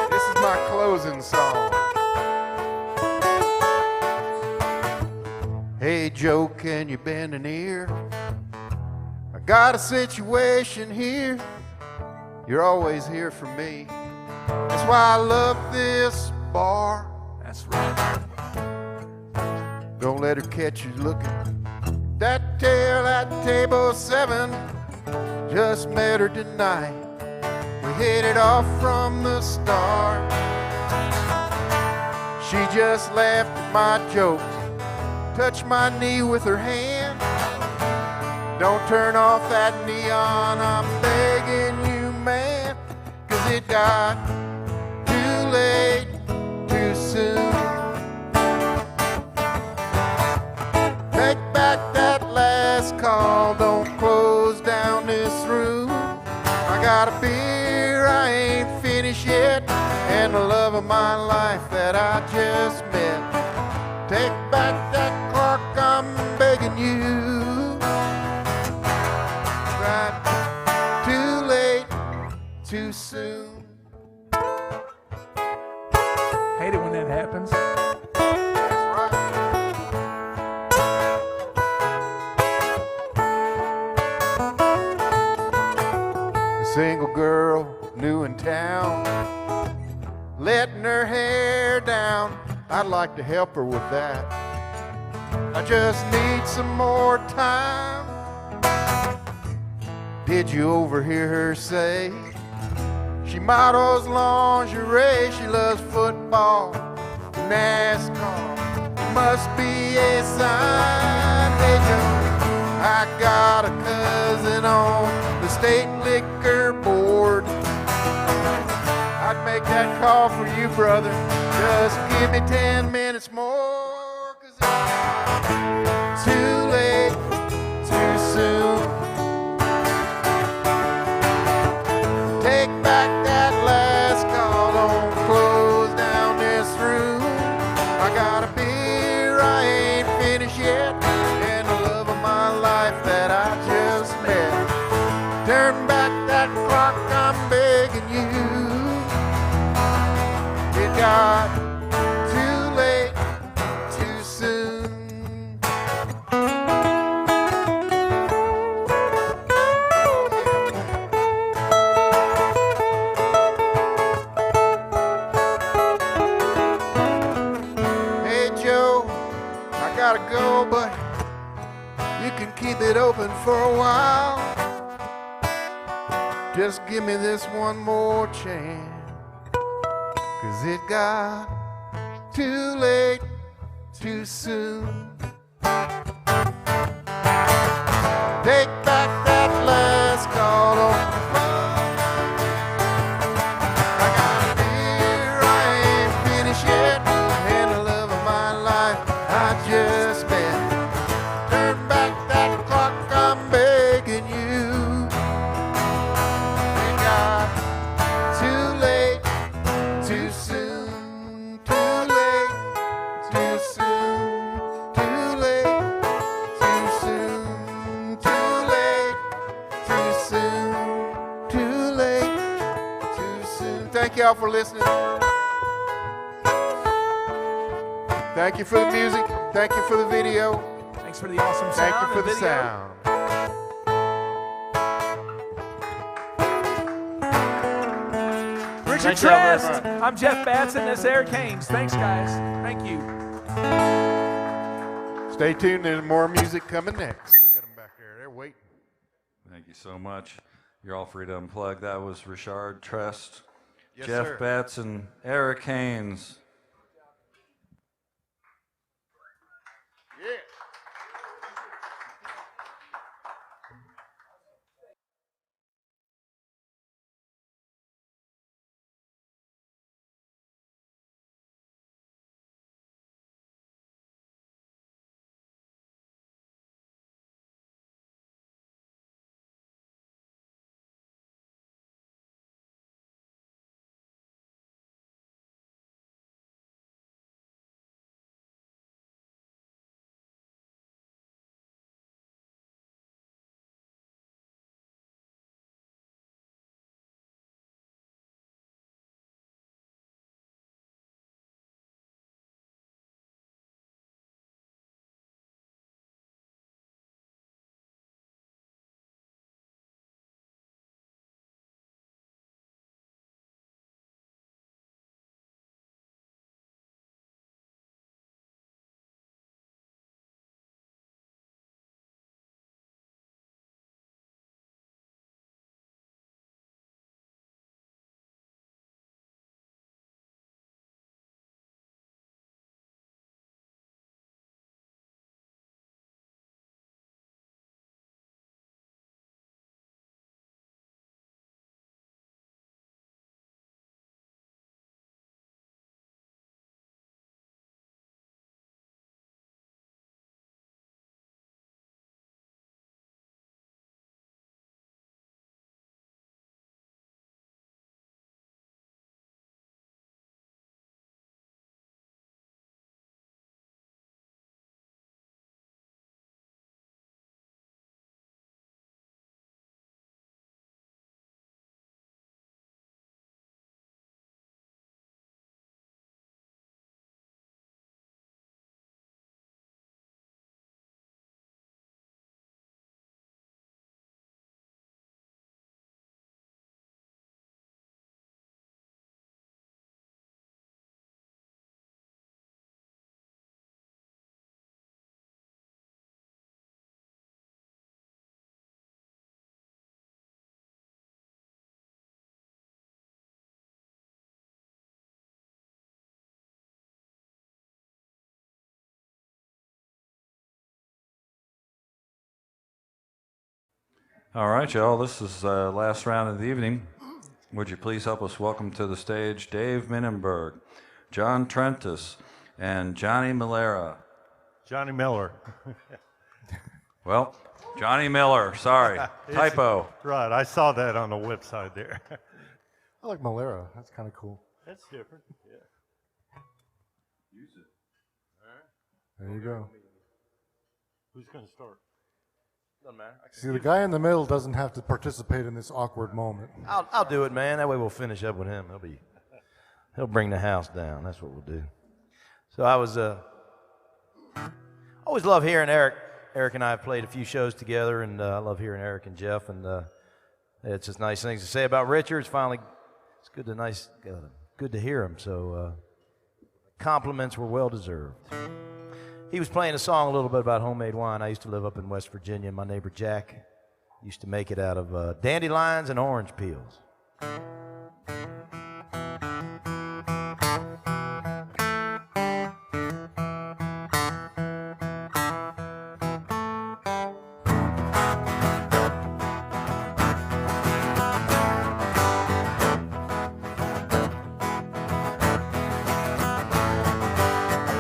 This is my closing song. Hey, Joe, can you bend an ear? I got a situation here. You're always here for me. That's why I love this bar. That's right. Don't let her catch you looking. That tail at table 7. Just met her tonight. We hit it off from the start. She just laughed at my jokes, touched my knee with her hand. Don't turn off that neon, I'm begging you, man, 'cause it got too late too soon. Take back that last call, don't close down this room. I got a beer, I ain't finished yet, and the love of my life that I just met. Take back that clock, I'm begging you. Right, too late, too soon. Hate it when that happens. That's right. A single girl, new in town, letting her hair down. I'd like to help her with that. I just need some more time. Did you overhear her say she models lingerie, she loves football, NASCAR? Must be a sign. Hey Joe, I got a cousin on the state liquor board. I'd make that call for you, brother. Just give me 10 minutes more, 'cause it's too late, too soon. Take back that last call, don't close down this room. I got a beer, I ain't finished yet, and the love of my life that I just met. Turn back that clock, I'm begging you. It got too late, too soon. gotta go, but you can keep it open for a while. Just give me this one more chance, 'cause it got too late too soon. Take back that last call on the phone. I got a beer, I ain't finished yet, and the love of my life I just met. Turn back that clock, I'm begging you. It got too late, too soon, too late, too soon, too late, too soon, too late, too soon, too late, too soon. Thank y'all for listening. Thank you for the music. Thank you for the video. Thanks for the awesome sound. Thank you for and the video. sound. Richard Thank y'all very Trest. much. I'm Jeff Batson. This is Eric Haynes. Thanks, guys. Thank you. Stay tuned. There's more music coming next. Look at them back there. They're waiting. Thank you so much. You're all free to unplug. That was Richard Trest, Yes, Jeff sir. Batson, Eric Haynes. Yeah. All right, y'all. This is the last round of the evening. Would you please help us welcome to the stage Dave Minenberg, John Trentis, and Johnny Millera. Johnny Miller. Well, Johnny Miller. Sorry, typo. Right, I saw that on the website there. I like Malera. That's kind of cool. That's different. Yeah. Use it. There you go. Who's going to start? Doesn't matter. See, the guy in the middle doesn't have to participate in this awkward moment. I'll do it, man. That way we'll finish up with him. He'll bring the house down. That's what we'll do. So I was always love hearing Eric. Eric and I have played a few shows together, and I love hearing Eric and Jeff. And it's just nice things to say about Richard. Finally, it's good to hear him. So compliments were well deserved. He was playing a song a little bit about homemade wine. I used to live up in West Virginia. My neighbor Jack used to make it out of dandelions and orange peels.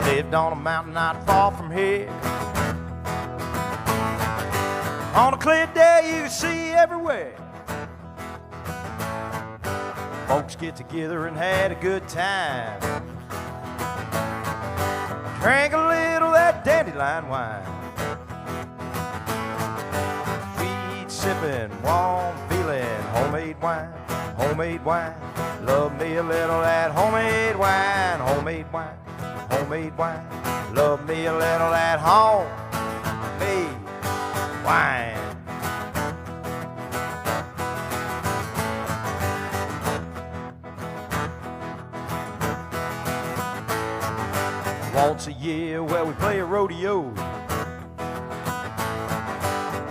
Lived on a mountain not far from here. On a clear day you can see everywhere. Folks get together and had a good time. Drank a little of that dandelion wine. Sweet sipping, warm feeling, homemade wine, homemade wine. Love me a little of that homemade wine, homemade wine, homemade wine. Love me a little of that homemade wine. Once a year where we play a rodeo.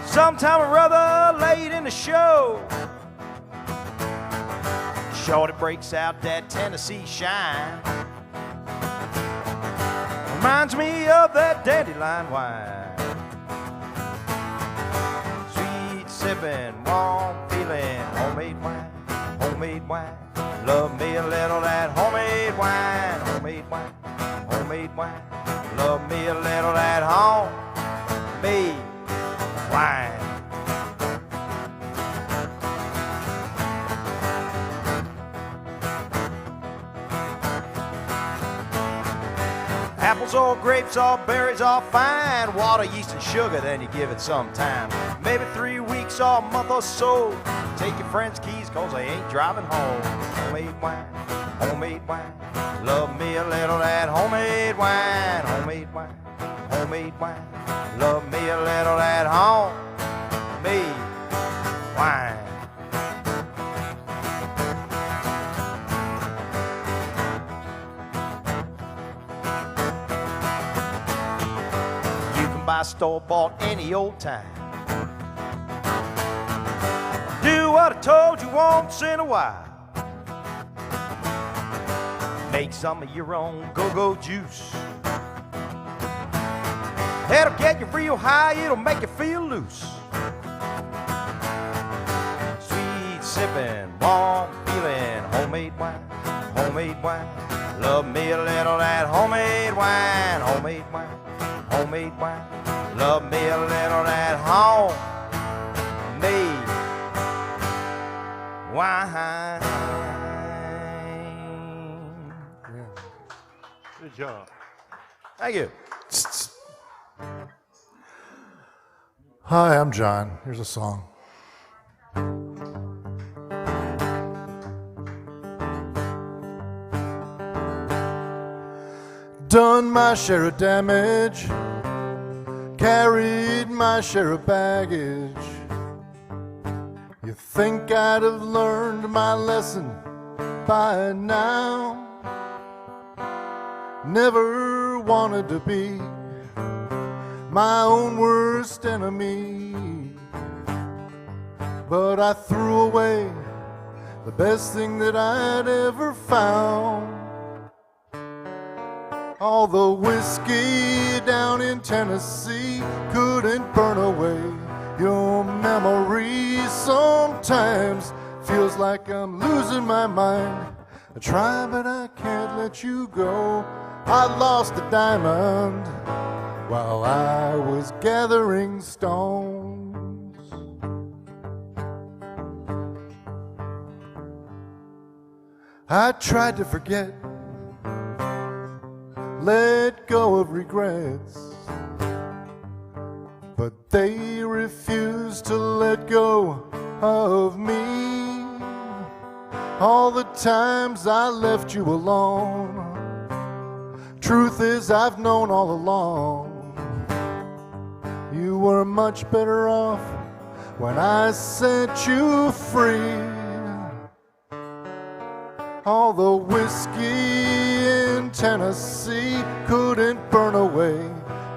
Sometime or other late in the show, Shorty breaks out that Tennessee shine. Reminds me of that dandelion wine. Sweet sipping, warm feeling, homemade wine, homemade wine. Love me a little of that homemade wine, homemade wine, homemade wine. Love me a little of that homemade wine. Apples or grapes or berries or fine. Water, yeast, and sugar, then you give it some time. Maybe 3 weeks or a month or so. Take your friend's keys, cause they ain't driving home. Homemade wine, homemade wine. Love me a little of that homemade wine, homemade wine, homemade wine. Love me a little of that homemade wine. Buy store-bought any old time. Do what I told you once in a while. Make some of your own go-go juice. It'll get you real high, it'll make you feel loose. Sweet sipping, warm feeling, homemade wine, homemade wine. Love me a little of that homemade wine, homemade wine, homemade wine. Love me a little of that homemade wine. Good job. Thank you. Hi, I'm John. Here's a song. Done my share of damage, carried my share of baggage. You think I'd have learned my lesson by now? Never wanted to be my own worst enemy, but I threw away the best thing that I'd ever found. All the whiskey down in Tennessee couldn't burn away your memory. Sometimes feels like I'm losing my mind. I try but I can't let you go. I lost a diamond while I was gathering stones. I tried to forget, let go of regrets, but they refuse to let go of me. All the times I left you alone, truth is I've known all along. You were much better off when I set you free. All the whiskey in Tennessee couldn't burn away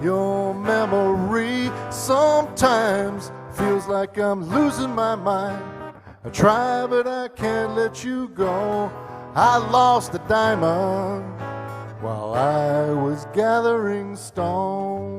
Your memory sometimes feels like I'm losing my mind. I try, but I can't let you go. I lost a diamond while I was gathering stone.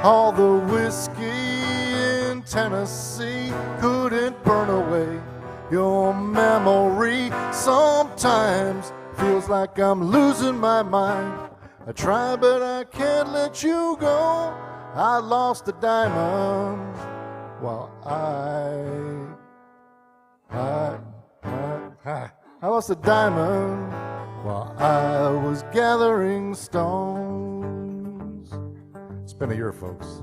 All the whiskey in Tennessee couldn't burn away your memory. Sometimes feels like I'm losing my mind. I try, but I can't let you go. I lost a diamond while I lost a diamond while I was gathering stones. It's been a year, folks.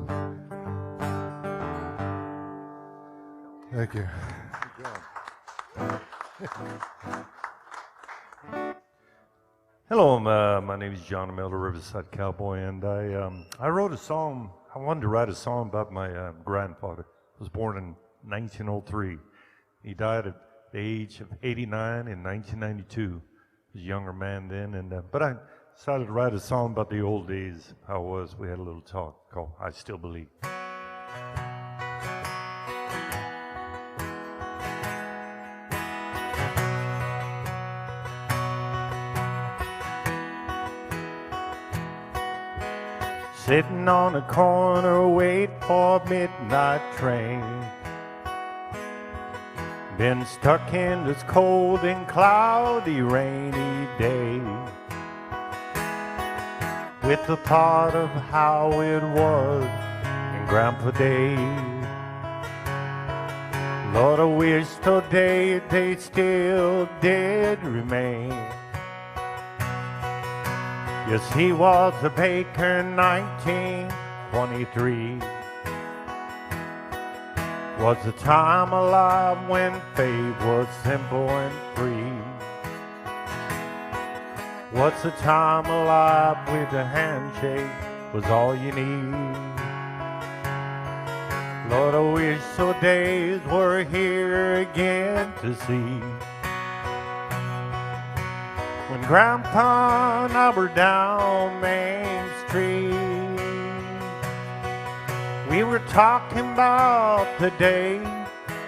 Thank you. Hello, my name is John Miller, Riverside Cowboy, and I wrote a song. I wanted to write a song about my grandfather. He was born in 1903. He died at the age of 89 in 1992. He was a younger man then, but I decided to write a song about the old days, how it was. We had a little talk called I Still Believe. Sitting on a corner, wait for a midnight train. Been stuck in this cold and cloudy, rainy day, with the thought of how it was in Grandpa Day. Lord, I wish today they still did remain. Yes, he was a baker in 1923. Was a time alive when faith was simple and free. Was a time alive with a handshake was all you need. Lord, I wish so days were here again to see. When Grandpa and I were down Main Street, we were talking about the day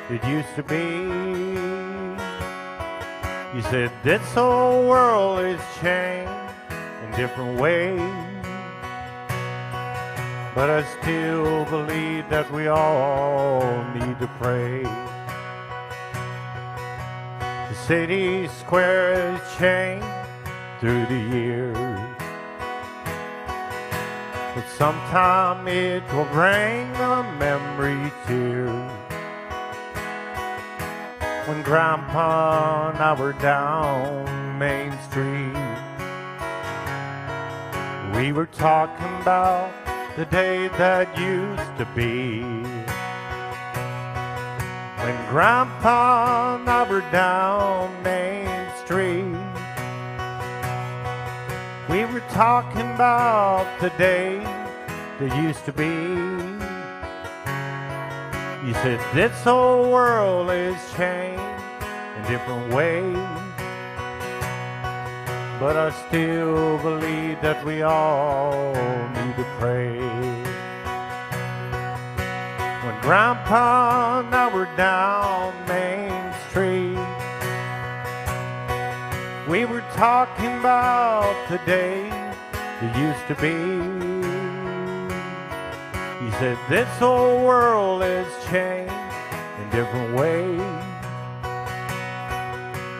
it used to be. You said this whole world has changed in different ways, but I still believe that we all need to pray. The city square has changed through the years, but sometime it will bring a memory tear. When Grandpa and I were down Main Street, we were talking about the day that used to be. When Grandpa and I were down Main Street, we were talking about the day that used to be. You said this whole world has changed in different ways, but I still believe that we all need to pray. When Grandpa and I were down Main Street, we were talking about the day that used to be. He said this whole world has changed in different ways,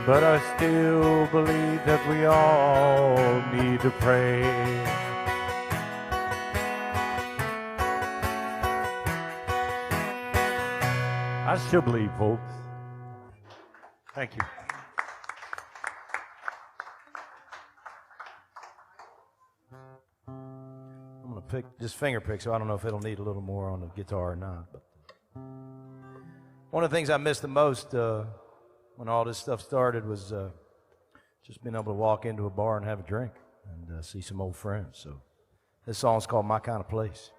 but I still believe that we all need to pray. I still believe, folks. Thank you. I'm going to pick just finger pick, so I don't know if it'll need a little more on the guitar or not. But one of the things I missed the most when all this stuff started was just being able to walk into a bar and have a drink and see some old friends. So This song's called My Kind of Place.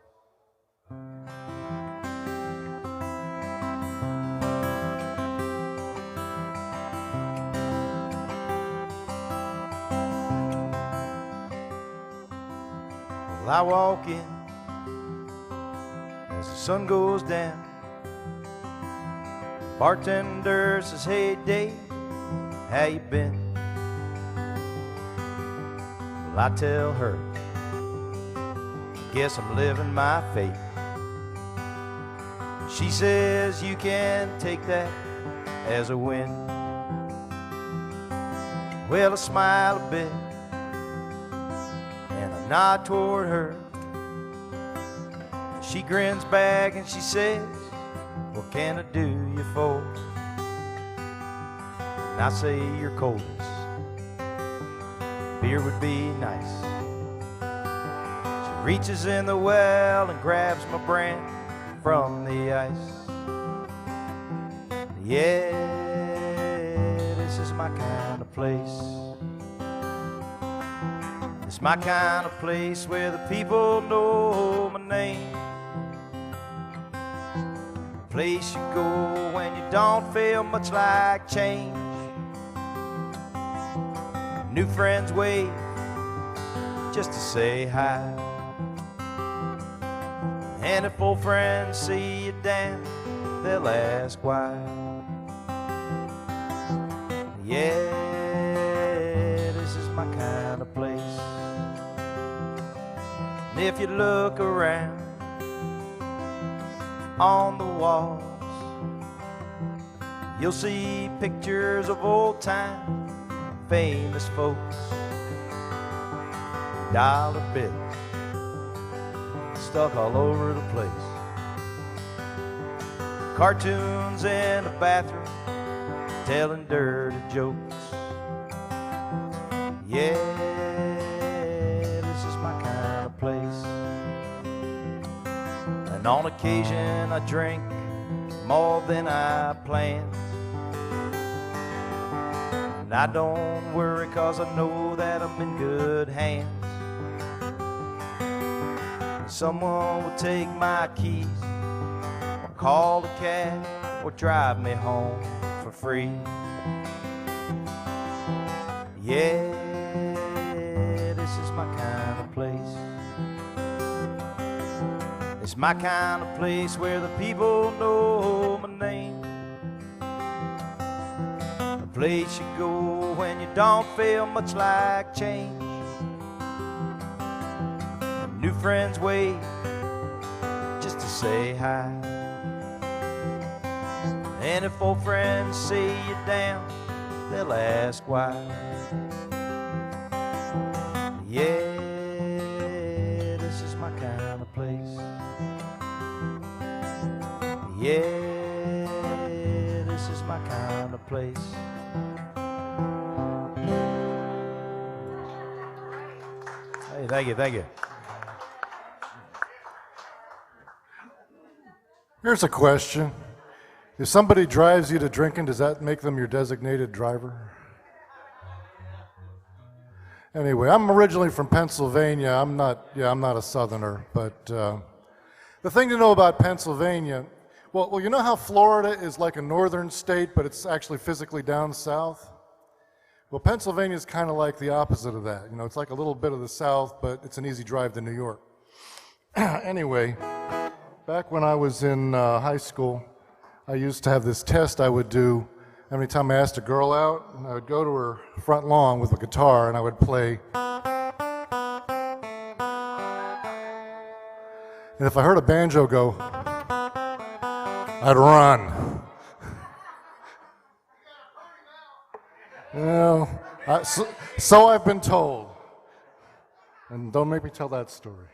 Well, I walk in as the sun goes down. Bartender says, hey Dave, how you been? Well, I tell her, guess I'm living my fate. She says, you can take that as a win. Well, I smile a bit and I nod toward her. She grins back and she says, what can I do you for? And I say, your coldness, beer would be nice. She reaches in the well and grabs my brand from the ice. Yeah, this is my kind of place. It's my kind of place where the people know my name. A place you go when you don't feel much like change. New friends wave just to say hi. And if old friends see you down, they'll ask why. Yeah, this is my kind of place. And if you look around on the walls, you'll see pictures of old time famous folks. Dollar bills stuck all over the place. Cartoons in the bathroom telling dirty jokes. Yeah, this is my kind of place. And on occasion I drink more than I planned. And I don't worry 'cause I know that I'm in good hands. Someone will take my keys, or call a cab, or drive me home for free. Yeah, this is my kind of place. It's my kind of place where the people know my name. A place you go when you don't feel much like change. New friends wait just to say hi. And if old friends see you down, they'll ask why. Yeah, this is my kind of place. Yeah, this is my kind of place. Hey, thank you, thank you. Here's a question. If somebody drives you to drinking, does that make them your designated driver? Anyway, I'm originally from Pennsylvania. I'm not a Southerner, but the thing to know about Pennsylvania, well, you know how Florida is like a northern state, but it's actually physically down south? Well, Pennsylvania is kind of like the opposite of that. You know, it's like a little bit of the south, but it's an easy drive to New York. Anyway, back when I was in high school, I used to have this test I would do every time I asked a girl out. And I would go to her front lawn with a guitar and I would play. And if I heard a banjo go, I'd run. Well, so I've been told. And don't make me tell that story.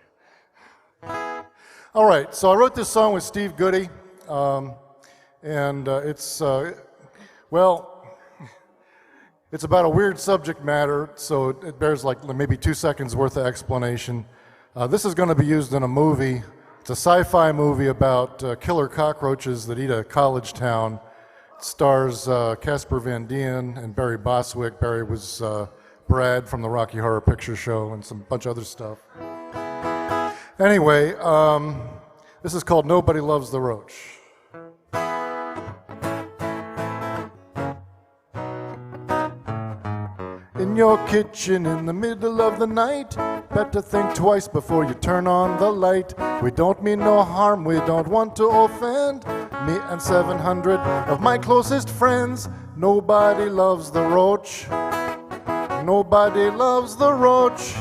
All right, so I wrote this song with Steve Goody, and it's about a weird subject matter, so it bears like maybe 2 seconds worth of explanation. This is going to be used in a movie. It's a sci-fi movie about killer cockroaches that eat a college town. It stars Casper Van Dien and Barry Bostwick. Barry was Brad from the Rocky Horror Picture Show and some bunch of other stuff. Anyway, this is called Nobody Loves the Roach. In your kitchen in the middle of the night, better think twice before you turn on the light. We don't mean no harm, we don't want to offend me and 700 of my closest friends. Nobody loves the roach. Nobody loves the roach.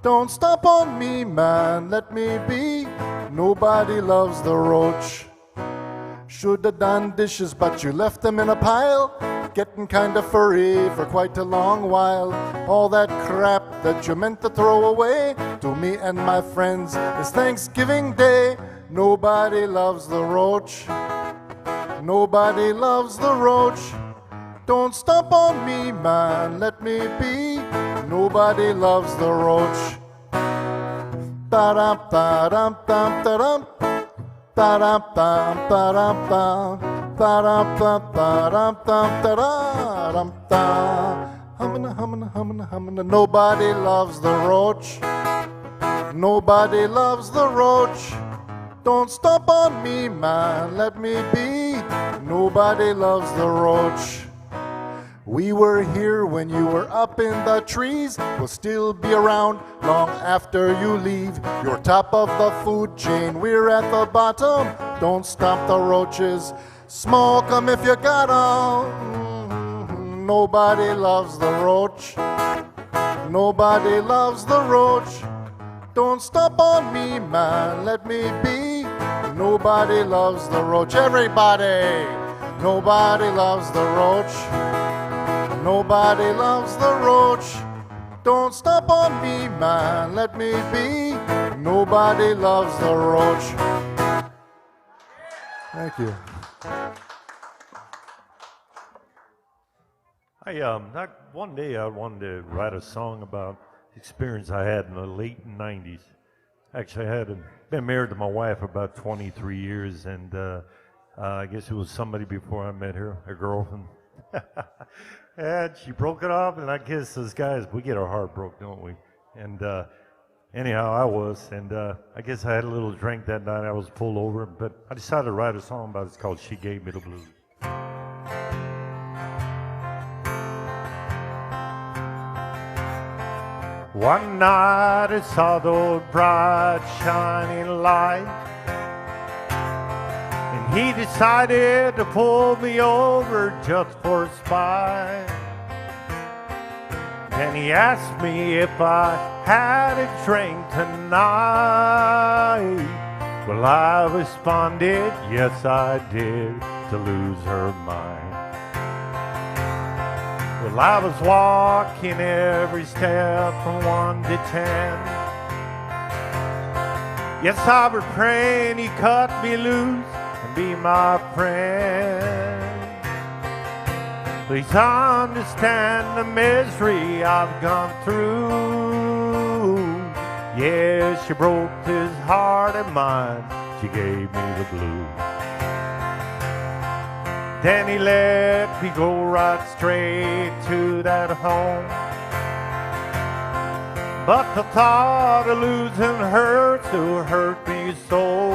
Don't stop on me, man, let me be. Nobody loves the roach. Shoulda done dishes, but you left them in a pile, getting kinda furry for quite a long while. All that crap that you meant to throw away, to me and my friends, it's Thanksgiving Day. Nobody loves the roach. Nobody loves the roach. Don't stop on me, man, let me be. Nobody loves the roach. Da-dum, da-dum, dum, da-dum. Da-dum, dum, da-dum, dum. Da-dum, dum, da-dum, dum, da-dum, dum. Hummin', hummin', hummin', hummin'. Nobody loves the roach. Nobody loves the roach. Don't stop on me, man, let me be. Nobody loves the roach. We were here when you were up in the trees. We'll still be around long after you leave. You're top of the food chain, we're at the bottom. Don't stop the roaches, smoke 'em if you got 'em. Nobody loves the roach. Nobody loves the roach. Don't stop on me, man, let me be. Nobody loves the roach. Everybody! Nobody loves the roach. Nobody loves the roach. Don't stop on me, man, let me be. Nobody loves the roach. Thank you. One day I wanted to write a song about the experience I had in the late 90s. Actually, I had been married to my wife about 23 years, and I guess it was somebody before I met her, a girlfriend. And she broke it off, and I guess as guys, we get our heart broke, don't we? And anyhow, I was, and I guess I had a little drink that night. I was pulled over, but I decided to write a song about it. It's called She Gave Me the Blues. One night I saw the bright shining light, and he decided to pull me over just for a spite. Then he asked me if I had a drink tonight. Well, I responded, yes I did, to lose her mind. Well, I was walking every step from 1 to 10. Yes, I was praying he cut me loose and be my friend. Please understand the misery I've gone through. Yes, she broke his heart and mine. She gave me the blues. Then he let me go right straight to that home. But the thought of losing her still hurt me so.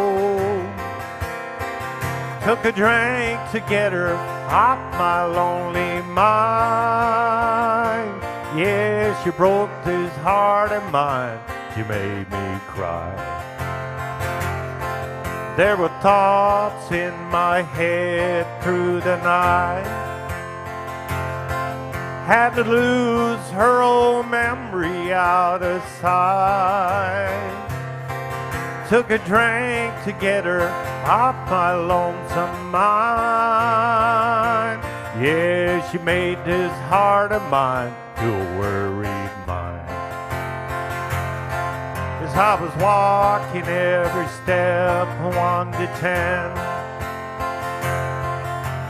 Took a drink to get her off my lonely mind. Yeah, she broke his heart and mine. She made me cry. There were thoughts in my head through the night. Had to lose her old memory out of sight. Took a drink to get her off my lonesome mind. Yeah, she made this heart of mine to a worried mind. As I was walking every step from 1 to 10.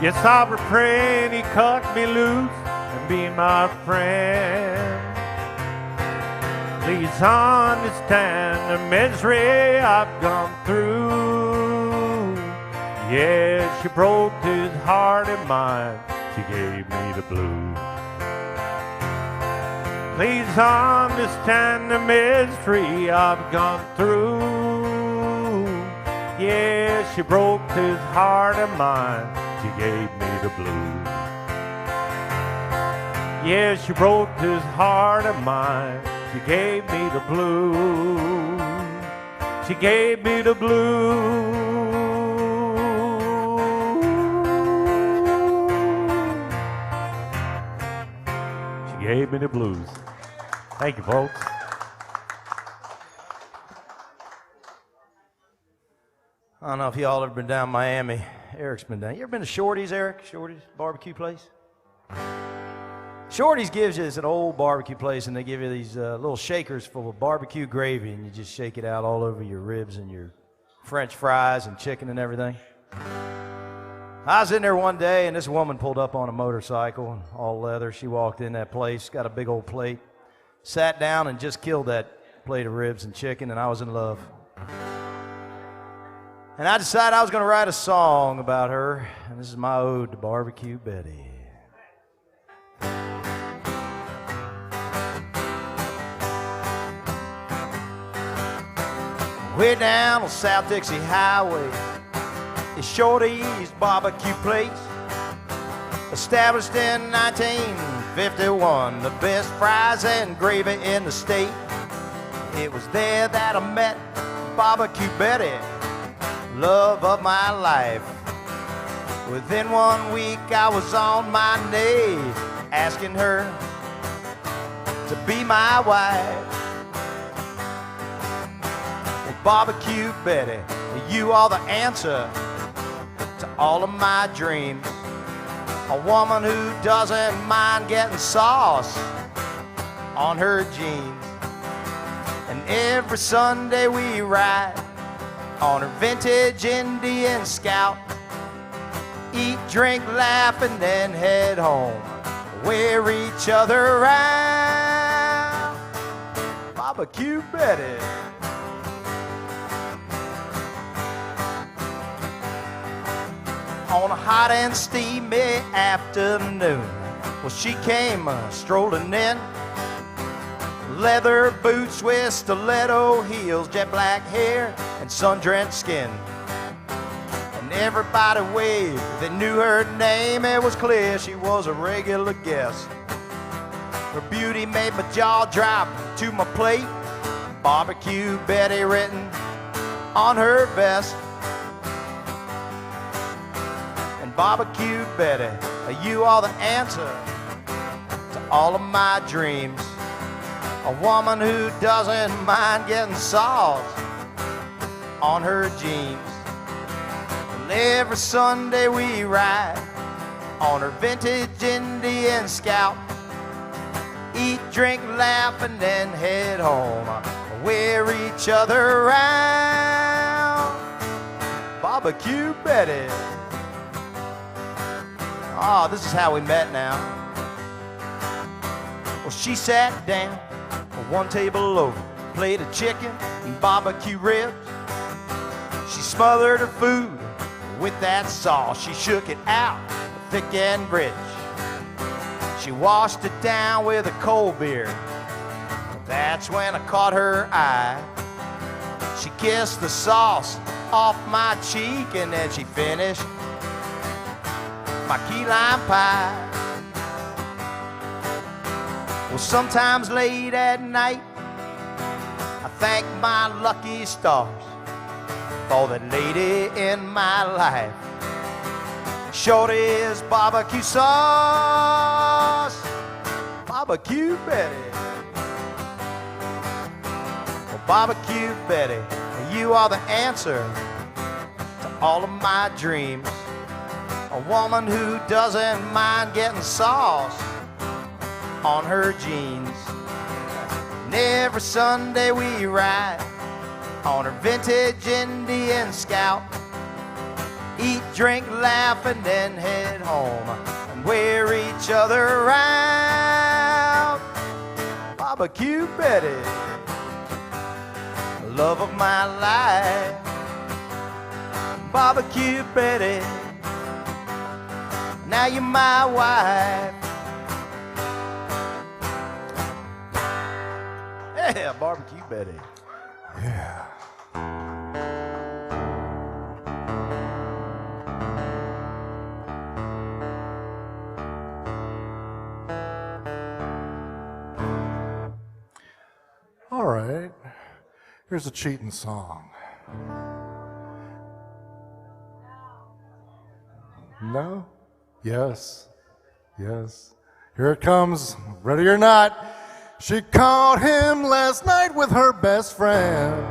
Yes, I was praying he cut me loose and be my friend. Please understand the misery I've gone through. Yeah, she broke his heart and mine. She gave me the blues. Please understand the misery I've gone through. Yeah, she broke his heart and mine. She gave me the blues. Yeah, she broke his heart and mine. She gave me the blues. She gave me the blues. She gave me the blues. Thank you, folks. I don't know if y'all ever been down Miami. Eric's been down. You ever been to Shorty's, Eric? Shorty's barbecue place? Shorty's gives you, it's an old barbecue place, and they give you these little shakers full of barbecue gravy, and you just shake it out all over your ribs and your French fries and chicken and everything. I was in there one day, and this woman pulled up on a motorcycle, and all leather. She walked in that place, got a big old plate, sat down, and just killed that plate of ribs and chicken, and I was in love. And I decided I was going to write a song about her, and this is my ode to Barbecue Betty. Way down on South Dixie Highway is Shorty's barbecue place. Established in 1951, the best fries and gravy in the state. It was there that I met Barbecue Betty, love of my life. Within 1 week I was on my knees asking her to be my wife. Well, Barbecue Betty, you are the answer to all of my dreams. A woman who doesn't mind getting sauce on her jeans. And every Sunday we ride on her vintage Indian Scout. Eat, drink, laugh, and then head home. Wear each other out. Barbecue Betty. On a hot and steamy afternoon, well, she came strolling in. Leather boots with stiletto heels, jet black hair, and sun-drenched skin. And everybody waved, they knew her name. It was clear she was a regular guest. Her beauty made my jaw drop to my plate. Barbecue Betty written on her vest. And Barbecue Betty, you are the answer to all of my dreams. A woman who doesn't mind getting sauce on her jeans. And every Sunday we ride on her vintage Indian Scout. Eat, drink, laugh, and then head home. Wear each other out. Barbecue Betty. Oh, this is how we met now. Well, she sat down one table over, plate of chicken and barbecue ribs. She smothered her food with that sauce. She shook it out, thick and rich. She washed it down with a cold beer. That's when I caught her eye. She kissed the sauce off my cheek, and then she finished my key lime pie. Well, sometimes late at night, I thank my lucky stars for that lady in my life. Shorty's barbecue sauce, Barbecue Betty. Well, Barbecue Betty, you are the answer to all of my dreams. A woman who doesn't mind getting sauce on her jeans. And every Sunday we ride on her vintage Indian Scout. Eat, drink, laugh, and then head home and wear each other out. Barbecue Betty, love of my life. Barbecue Betty, now you're my wife. Yeah, Barbecue Betty. Yeah. Here's a cheating song. No? Yes. Yes. Here it comes. Ready or not. She caught him last night with her best friend.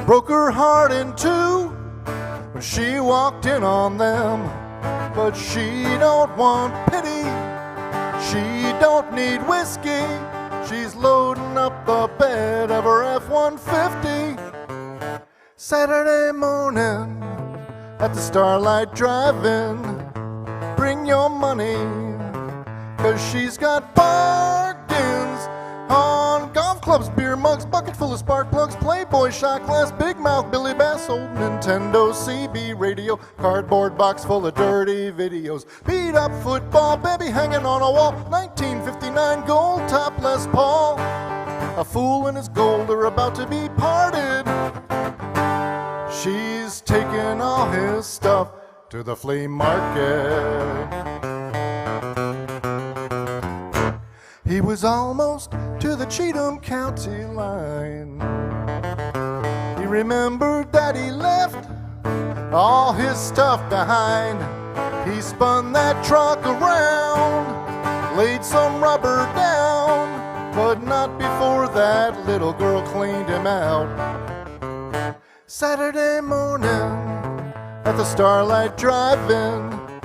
Broke her heart in two when she walked in on them. But she don't want pity. She don't need whiskey. She's loading up the bed of her F-150. Saturday morning at the Starlight Drive-In. Bring your money, 'cause she's got bargains on golf clubs, beer mugs, bucket full of spark plugs, Playboy shot glass, Big Mouth, Billy Bass, old Nintendo CB radio, cardboard box full of dirty videos, beat up football, baby hanging on a wall, 1959 gold top Les Paul. A fool and his gold are about to be parted. She's taking all his stuff to the flea market. He was almost to the Cheatham County line. He remembered that he left all his stuff behind. He spun that truck around, laid some rubber down, but not before that little girl cleaned him out. Saturday morning at the Starlight Drive-In.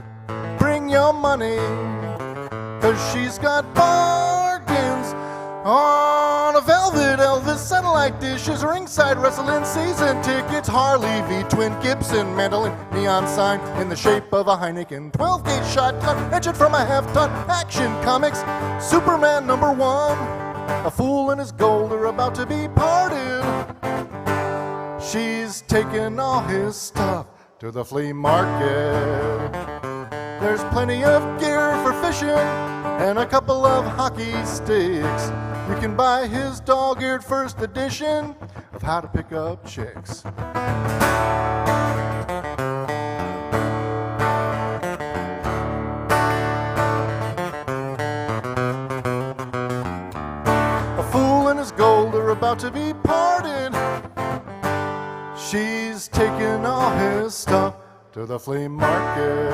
Bring your money, 'cause she's got bargains on a velvet Elvis, satellite dishes, ringside wrestling, season tickets, Harley V twin Gibson mandolin, neon sign in the shape of a Heineken, 12-gauge shotgun, engine from a half-ton, Action Comics, Superman #1. A fool and his gold are about to be parted. She's taking all his stuff to the flea market. There's plenty of gear for fishing and a couple of hockey sticks. You can buy his dog-eared first edition of How to Pick Up Chicks. A fool and his gold are about to be parted. She's taking all his stuff to the flea market.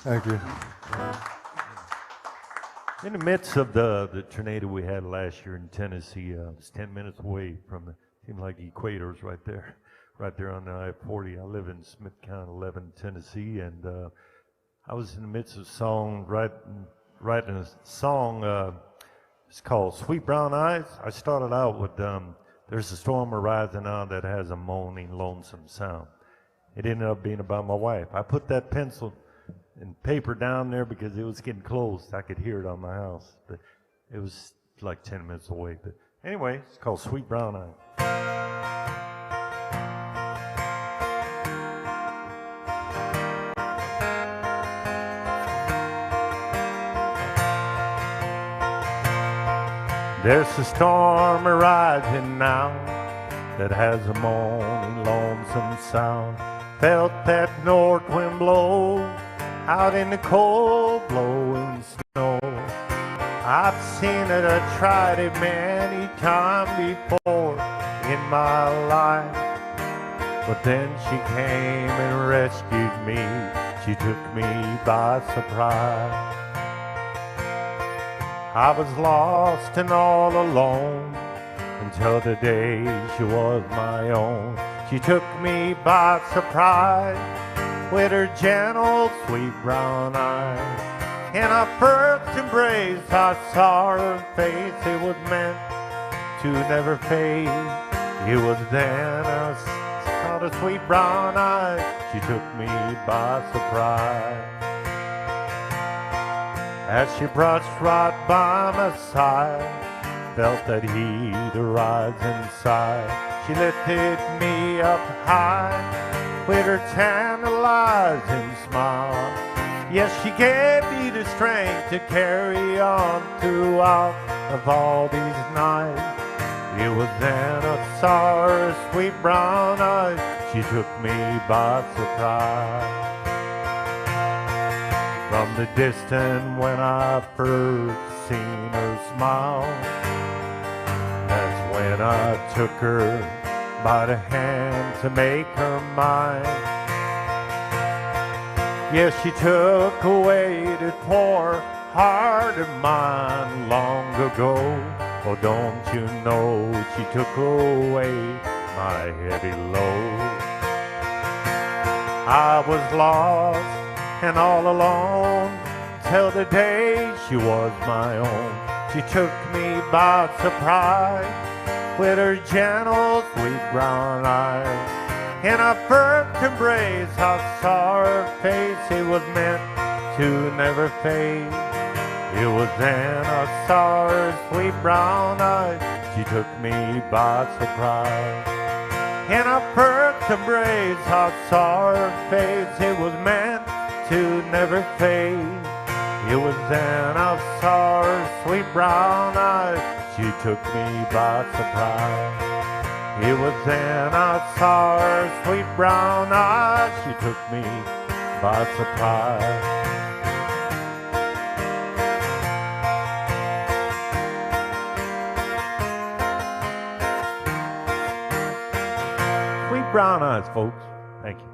Thank you. In the midst of the tornado we had last year in Tennessee, it's 10 minutes away from the, seemed like the equator's right there on the I-40. I live in Smith County, 11, Tennessee, and I was in the midst of a song, writing a song. It's called Sweet Brown Eyes. I started out with, there's a storm arising now that has a moaning, lonesome sound. It ended up being about my wife. I put that pencil and paper down there because it was getting close. I could hear it on my house, but it was like 10 minutes away. But anyway, it's called Sweet Brown Eyes. There's a storm arising now that has a moaning, lonesome sound. Felt that north wind blow out in the cold, blowing snow. I've seen it, I tried it many times before in my life. But then she came and rescued me. She took me by surprise. I was lost and all alone until the day she was my own. She took me by surprise with her gentle, sweet brown eyes. In our first embrace, I saw her face. It was meant to never fade. It was then I saw the sweet brown eyes. She took me by surprise. As she brushed right by my side, felt that heat arise inside. She lifted me up high with her tantalizing smile. Yes, she gave me the strength to carry on throughout of all these nights. It was then I saw her sweet brown eyes. She she took me by surprise. From the distance when I first seen her smile, that's when I took her by the hand to make her mine. Yes, she took away the poor heart of mine long ago. Oh, don't you know she took away my heavy load? I was lost and all alone till the day she was my own. She took me by surprise with her gentle, sweet brown eyes. In our first embrace, I saw her face. It was meant to never fade. It was then I saw her sweet brown eyes. She took me by surprise. In our first embrace, I saw her face. It was meant to never fade. It was then I saw her sweet brown eyes. She took me by surprise. It was then I saw her sweet brown eyes. She took me by surprise. Sweet brown eyes, folks. Thank you.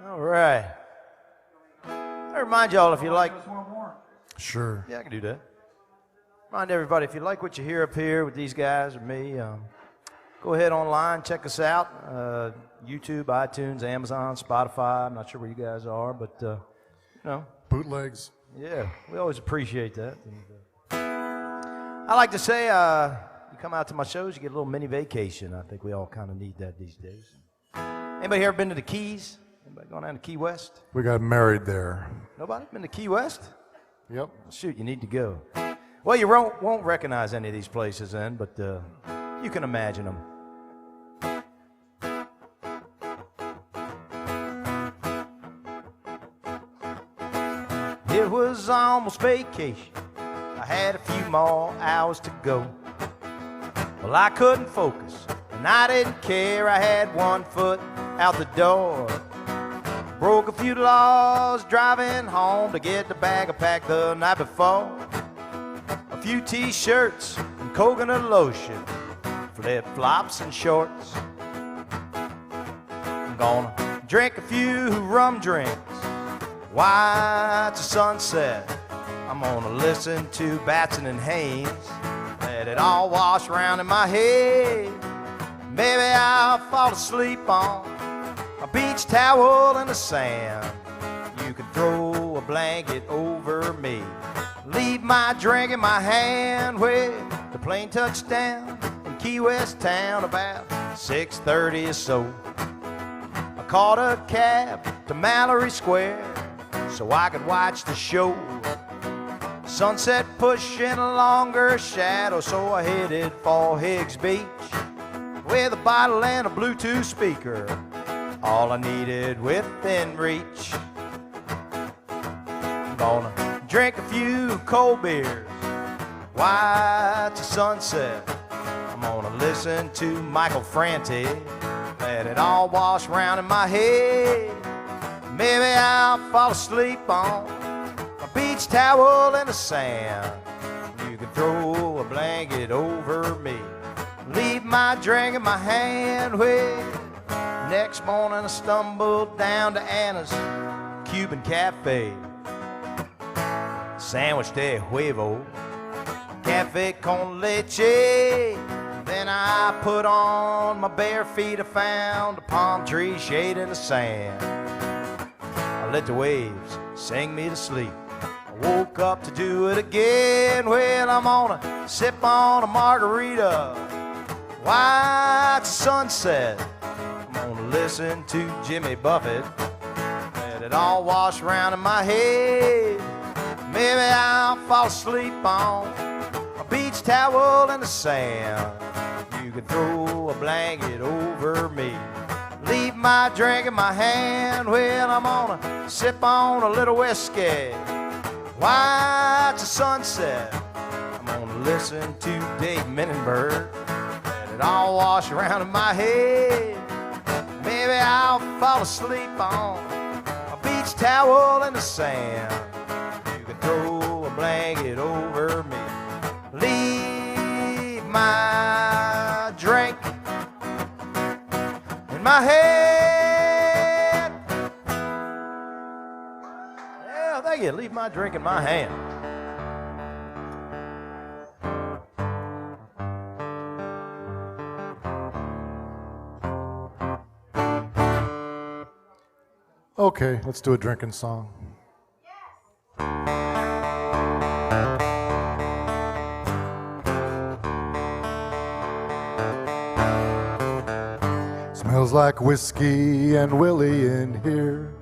All right. I remind y'all, if you like. Sure. Yeah, I can do that. Remind everybody, if you like what you hear up here with these guys or me, go ahead online, check us out. YouTube, iTunes, Amazon, Spotify. I'm not sure where you guys are, but, you know. Bootlegs. Yeah, we always appreciate that. And, I like to say, you come out to my shows, you get a little mini vacation. I think we all kind of need that these days. Anybody here been to the Keys? Anybody going down to Key West? We got married there. Nobody been to Key West? Yep. Shoot, you need to go. Well, you won't recognize any of these places then, but you can imagine them. It was almost vacation. I had a few more hours to go. Well, I couldn't focus, and I didn't care. I had one foot out the door. Broke a few laws driving home to get the bag I packed the night before. A few t-shirts and coconut lotion, flip-flops and shorts. I'm gonna drink a few rum drinks, watch the sunset. I'm gonna listen to Batson and Haynes, let it all wash around in my head. Maybe I'll fall asleep on a beach towel in the sand. You can throw a blanket over me, leave my drink in my hand. When the plane touched down in Key West town about 6:30 or so, I caught a cab to Mallory Square so I could watch the show. Sunset pushing a longer shadow, so I headed for Higgs Beach with a bottle and a Bluetooth speaker, all I needed within reach. I'm gonna drink a few cold beers, watch the sunset. I'm gonna listen to Michael Franti, let it all wash around in my head. Maybe I'll fall asleep on a beach towel in the sand. You can throw a blanket over me, leave my drink in my hand. Well, next morning I stumbled down to Anna's Cuban Cafe. Sandwich de huevo, cafe con leche. Then I put on my bare feet. I found a palm tree shade in the sand. I let the waves sing me to sleep. I woke up to do it again. Well, I'm gonna sip on a margarita, watch the sunset. I'm gonna listen to Jimmy Buffett, let it all wash around in my head. Maybe I'll fall asleep on a beach towel in the sand. You can throw a blanket over me, leave my drink in my hand. Well, I'm gonna sip on a little whiskey, watch the sunset. I'm gonna listen to Dave Menenberg, let it all wash around in my head. Maybe I'll fall asleep on a beach towel in the sand. You can throw a blanket over me, leave my drink in my head. Yeah, thank you. Leave my drink in my hand. Okay, let's do a drinking song. Smells like whiskey and Willie in here.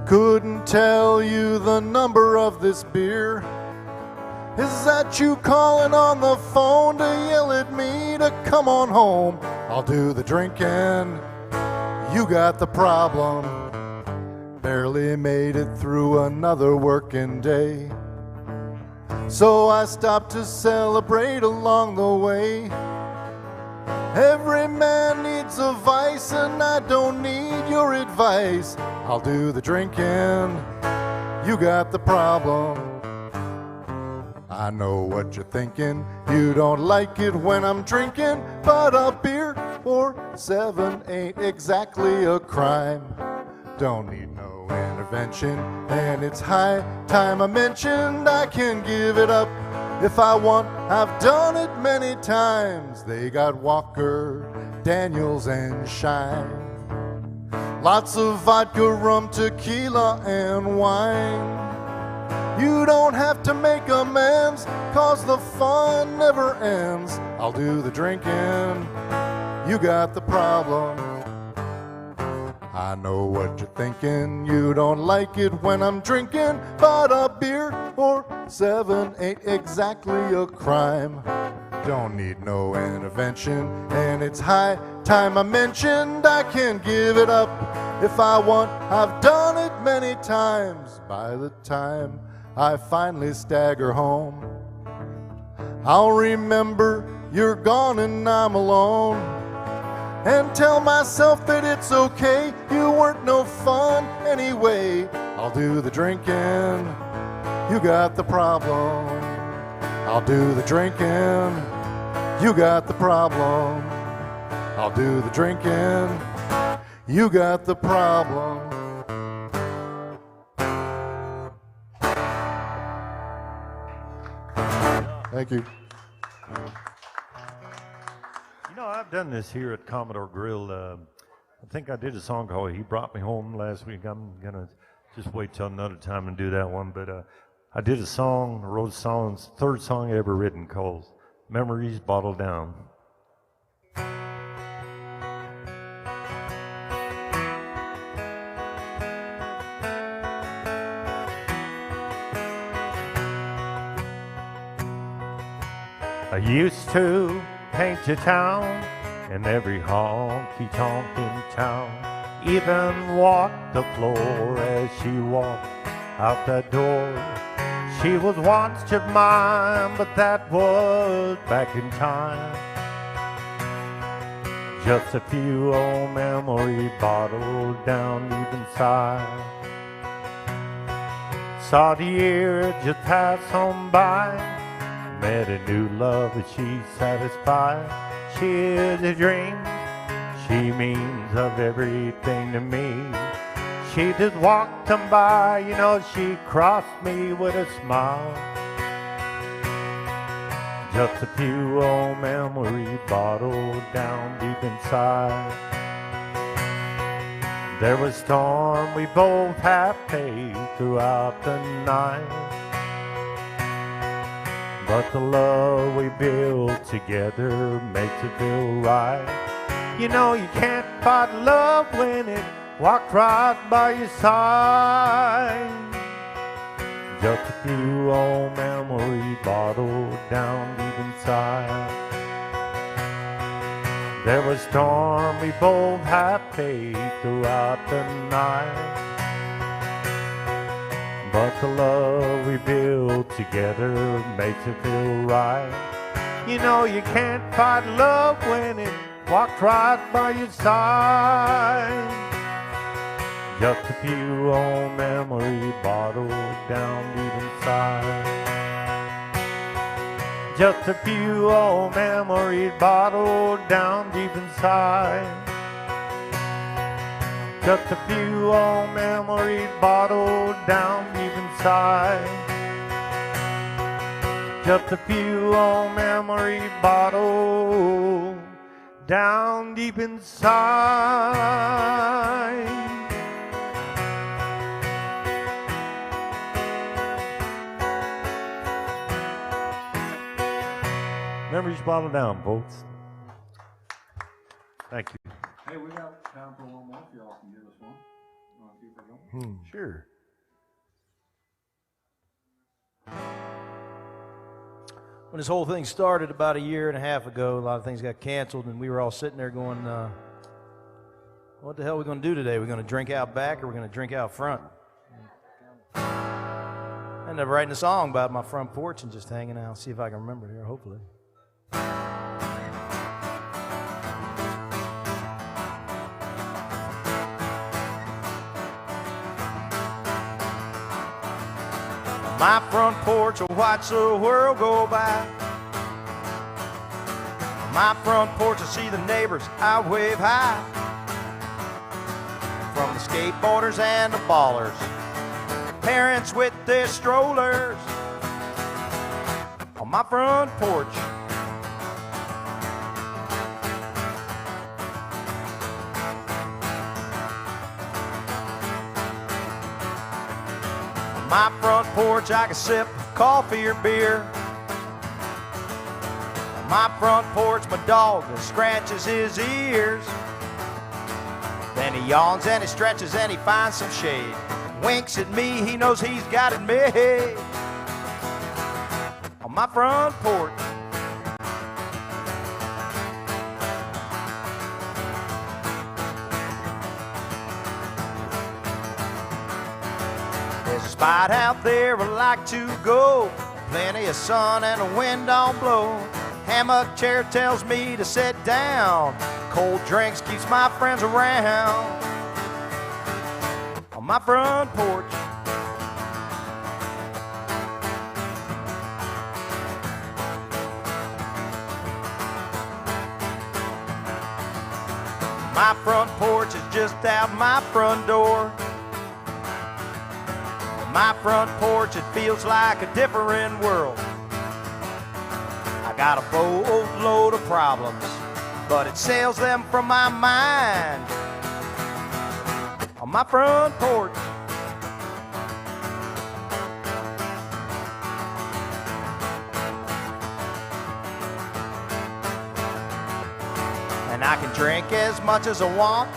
Couldn't tell you the number of this beer. Is that you calling on the phone to yell at me to come on home? I'll do the drinking. You got the problem. Barely made it through another working day. So I stopped to celebrate along the way. Every man needs a vice, and I don't need your advice. I'll do the drinking. You got the problem. I know what you're thinking. You don't like it when I'm drinking, but a beer or 7 ain't exactly a crime. Don't need no intervention, and it's high time I mentioned I can give it up if I want. I've done it many times. They got Walker, Daniels, and Shine. Lots of vodka, rum, tequila, and wine. You don't have to make amends, 'cause the fun never ends. I'll do the drinking. You got the problem. I know what you're thinking. You don't like it when I'm drinking, but a beer or 7 ain't exactly a crime. Don't need no intervention, and it's high time I mentioned I can give it up if I want. I've done it many times. By the time I finally stagger home, I'll remember you're gone and I'm alone, and tell myself that it's okay, you weren't no fun anyway. I'll do the drinking. You got the problem. I'll do the drinking. You got the problem. I'll do the drinking. You got the problem. Thank you. You know, I've done this here at Commodore Grill. I think I did a song called He Brought Me Home last week. I'm going to just wait till another time and do that one. But I did a song, wrote a song, third song I ever written called Memories Bottled Down. I used to paint your town in every honky-tonk in town, even walk the floor as she walked out that door. She was once of mine, but that was back in time. Just a few old memories bottled down deep inside. Saw the years just pass on by, met a new love that she's satisfied. She is a dream, she means of everything to me. She just walked on by, you know, she crossed me with a smile. Just a few old memories bottled down deep inside. There was storm we both have faced throughout the night, but the love we build together makes it feel right. You know you can't fight love when it walked right by your side. Just a few old memories bottled down deep inside. There was storm we both had faced throughout the night, but the love we build together makes it feel right. You know you can't fight love when it walked right by your side. Just a few old memories bottled down deep inside. Just a few old memories bottled down deep inside. Just a few old memories bottled down deep inside. Just a few old memories bottled down deep inside. Memories bottled down, folks. Thank you. Hey, we got time for one more if y'all can give us one. You want to keep it going? Sure. When this whole thing started about a year and a half ago, a lot of things got canceled, and we were all sitting there going, what the hell are we going to do today? We're going to drink out back or we're going to drink out front? I ended up writing a song about my front porch and just hanging out. See if I can remember it here, hopefully. My front porch will watch the world go by. My front porch will see the neighbors I wave high. From the skateboarders and the ballers, parents with their strollers. On my front porch, my front porch, I can sip coffee or beer. On my front porch, my dog scratches his ears. Then he yawns and he stretches and he finds some shade. Winks at me, he knows he's got it made. On my front porch, there's a spot out there I like to go. Plenty of sun and the wind don't blow. Hammock chair tells me to sit down. Cold drinks keeps my friends around. On my front porch, my front porch is just out my front door. My front porch, it feels like a different world. I got a boatload of problems, but it sails them from my mind. On my front porch, and I can drink as much as I want,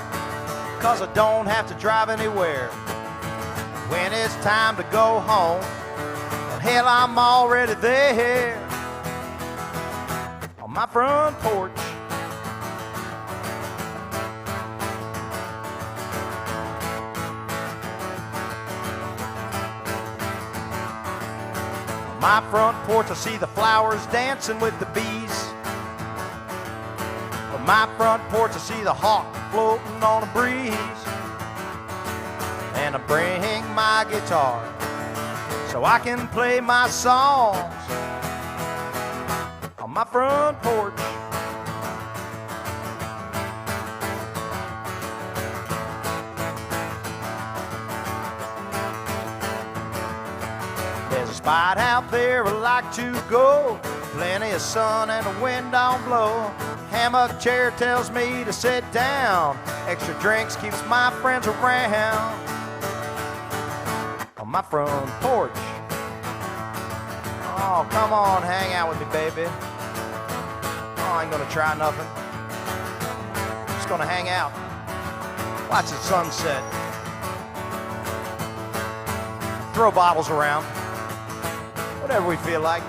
'cause I don't have to drive anywhere. When it's time to go home, well, hell, I'm already there. On my front porch, on my front porch, I see the flowers dancing with the bees. On my front porch, I see the hawk floating on a breeze. And I bring my guitar so I can play my songs on my front porch. There's a spot out there I like to go. Plenty of sun and the wind don't blow. Hammock chair tells me to sit down. Extra drinks keeps my friends around. On my front porch. Oh, come on, hang out with me, baby. Oh, I ain't gonna try nothing. Just gonna hang out. Watch the sunset. Throw bottles around. Whatever we feel like.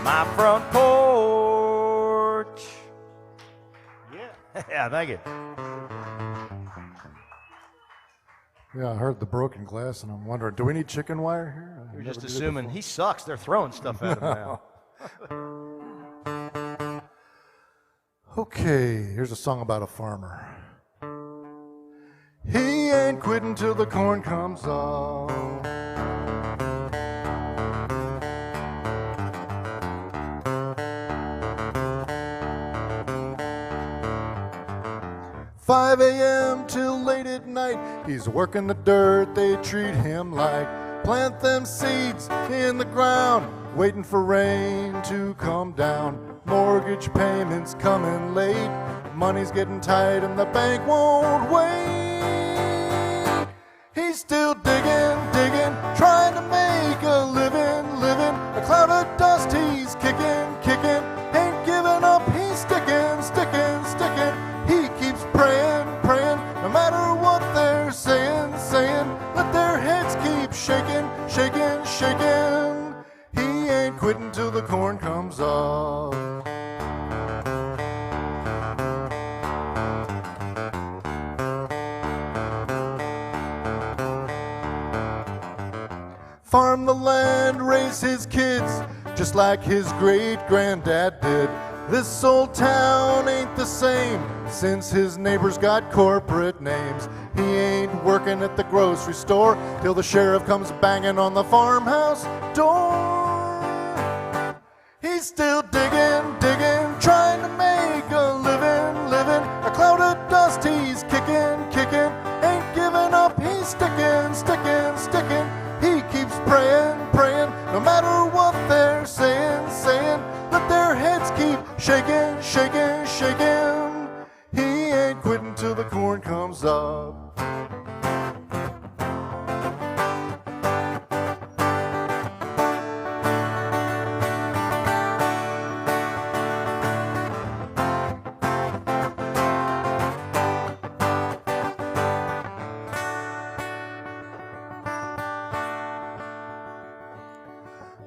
My front porch. Yeah. Yeah, thank you. Yeah, I heard the broken glass, and I'm wondering, do we need chicken wire here? You're just assuming he sucks. They're throwing stuff at him now. Okay, here's a song about a farmer. He ain't quitting till the corn comes up. 5 a.m. till late at night, he's working the dirt, they treat him like. Plant them seeds in the ground, waiting for rain to come down. Mortgage payments coming late, money's getting tight and the bank won't wait. He's still digging, digging, trying to make a living, living. A cloud of dust he's kicking, kicking, ain't giving up, he's sticking, sticking, sticking. He keeps praying, praying, no matter what they're saying, saying. Let their heads keep shaking, shaking, shaking. He ain't quitting till the corn comes up. Farm the land, raise his kids, just like his great-granddad did. This old town ain't the same since his neighbors got corporate names. He ain't working at the grocery store till the sheriff comes banging on the farmhouse door. He's still digging, digging, trying to make a living, living. A cloud of dust he's kicking, kicking, ain't giving up, he's sticking, sticking, sticking. He keeps praying, praying, no matter what they're saying, saying. Let their heads keep shaking, shaking, shaking. He ain't quitting till the corn comes up.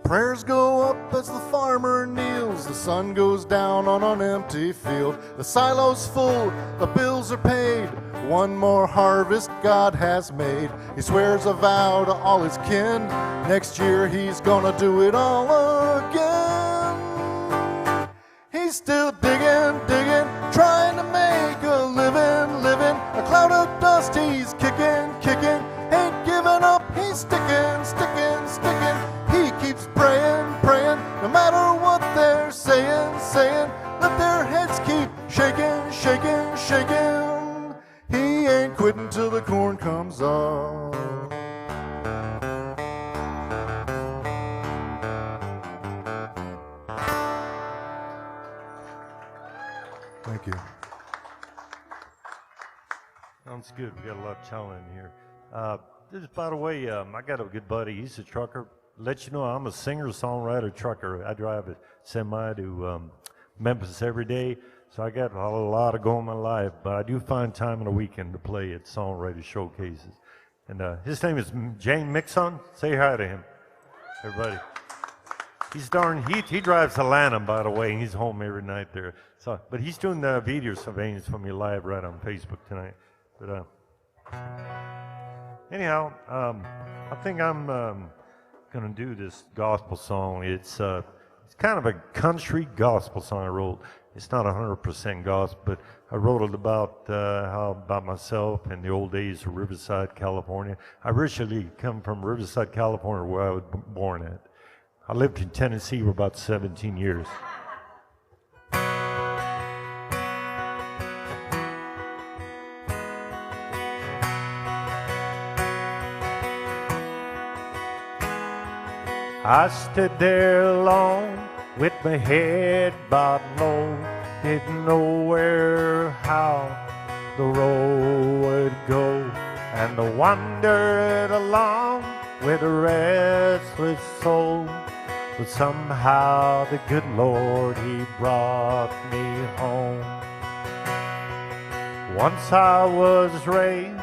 Prayers go up as the farmer kneels. The sun goes down on an empty field. The silo's full, the bills are paid. One more harvest God has made. He swears a vow to all his kin. Next year he's gonna do it all again. He's still digging, digging, trying to make a living, living. A cloud of dust he's kicking, kicking, ain't giving up, he's sticking, sticking, sticking. He keeps praying, praying, no matter what they're saying, saying. Let their heads keep shaking, shaking, shaking. He ain't quitting till the corn comes up. Thank you. Sounds good. We got a lot of talent in here. Just by the way, I got a good buddy. He's a trucker. Let you know, I'm a singer, songwriter, trucker. I drive a semi to Memphis every day, so I got a lot of going in my life. But I do find time in the weekend to play at songwriter showcases. And his name is Jane Mixon. Say hi to him, everybody. He's he drives to Lanham, by the way, and he's home every night there. So, but he's doing the video surveillance for me live right on Facebook tonight. But anyhow, I think I'm gonna do this gospel song. It's kind of a country gospel song I wrote. It's not 100% gospel, but I wrote it about about myself in the old days of Riverside, California. I originally come from Riverside, California, where I was born at. I lived in Tennessee for about 17 years. I stood there alone with my head bowed low, didn't know where or how the road would go, and I wandered along with a restless soul, but somehow the good Lord, He brought me home. Once I was raised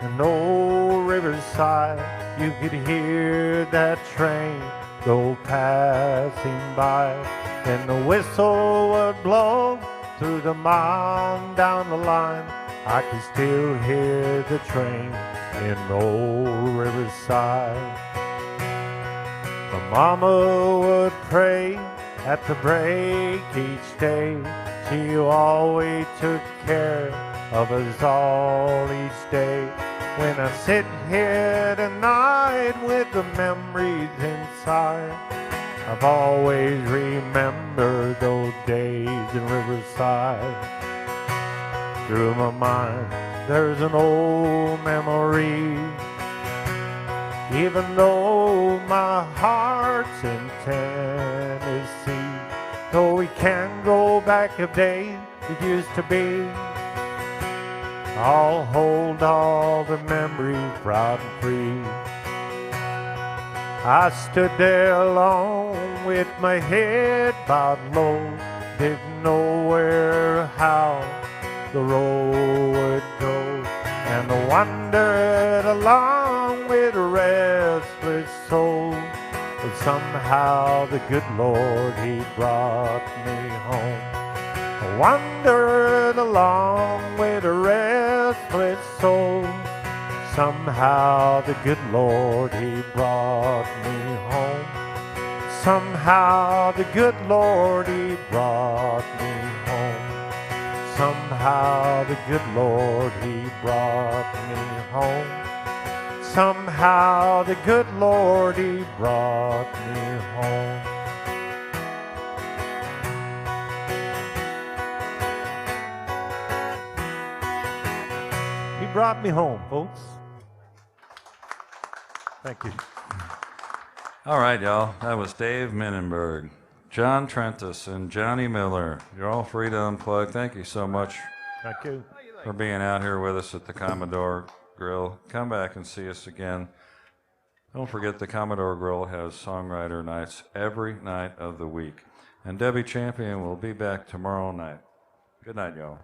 in old Riverside, you could hear that train go passing by, and the whistle would blow through the mound down the line. I could still hear the train in old Riverside. My mama would pray at the break each day. She always took care of us all each day. When I sit here tonight with the memories inside, I've always remembered those days in Riverside. Through my mind, there's an old memory. Even though my heart's in Tennessee, though we can't go back a day it used to be, I'll hold all the memories proud and free. I stood there alone with my head bowed low, didn't know where or how the road would go, and I wandered along with a restless soul, but somehow the good Lord, He brought me home. I wandered along with a restless soul, somehow the good Lord, He brought me home. Somehow the good Lord, He brought me home. Somehow the good Lord, He brought me home. Somehow the good Lord, He brought me home. He brought me home, folks. Thank you. All right, y'all. That was Dave Minenberg, John Trentis, and Johnny Miller. You're all free to unplug. Thank you so much Thank you. for being out here with us at the Commodore Grill. Come back and see us again. Don't forget the Commodore Grill has songwriter nights every night of the week. And Debbie Champion will be back tomorrow night. Good night, y'all.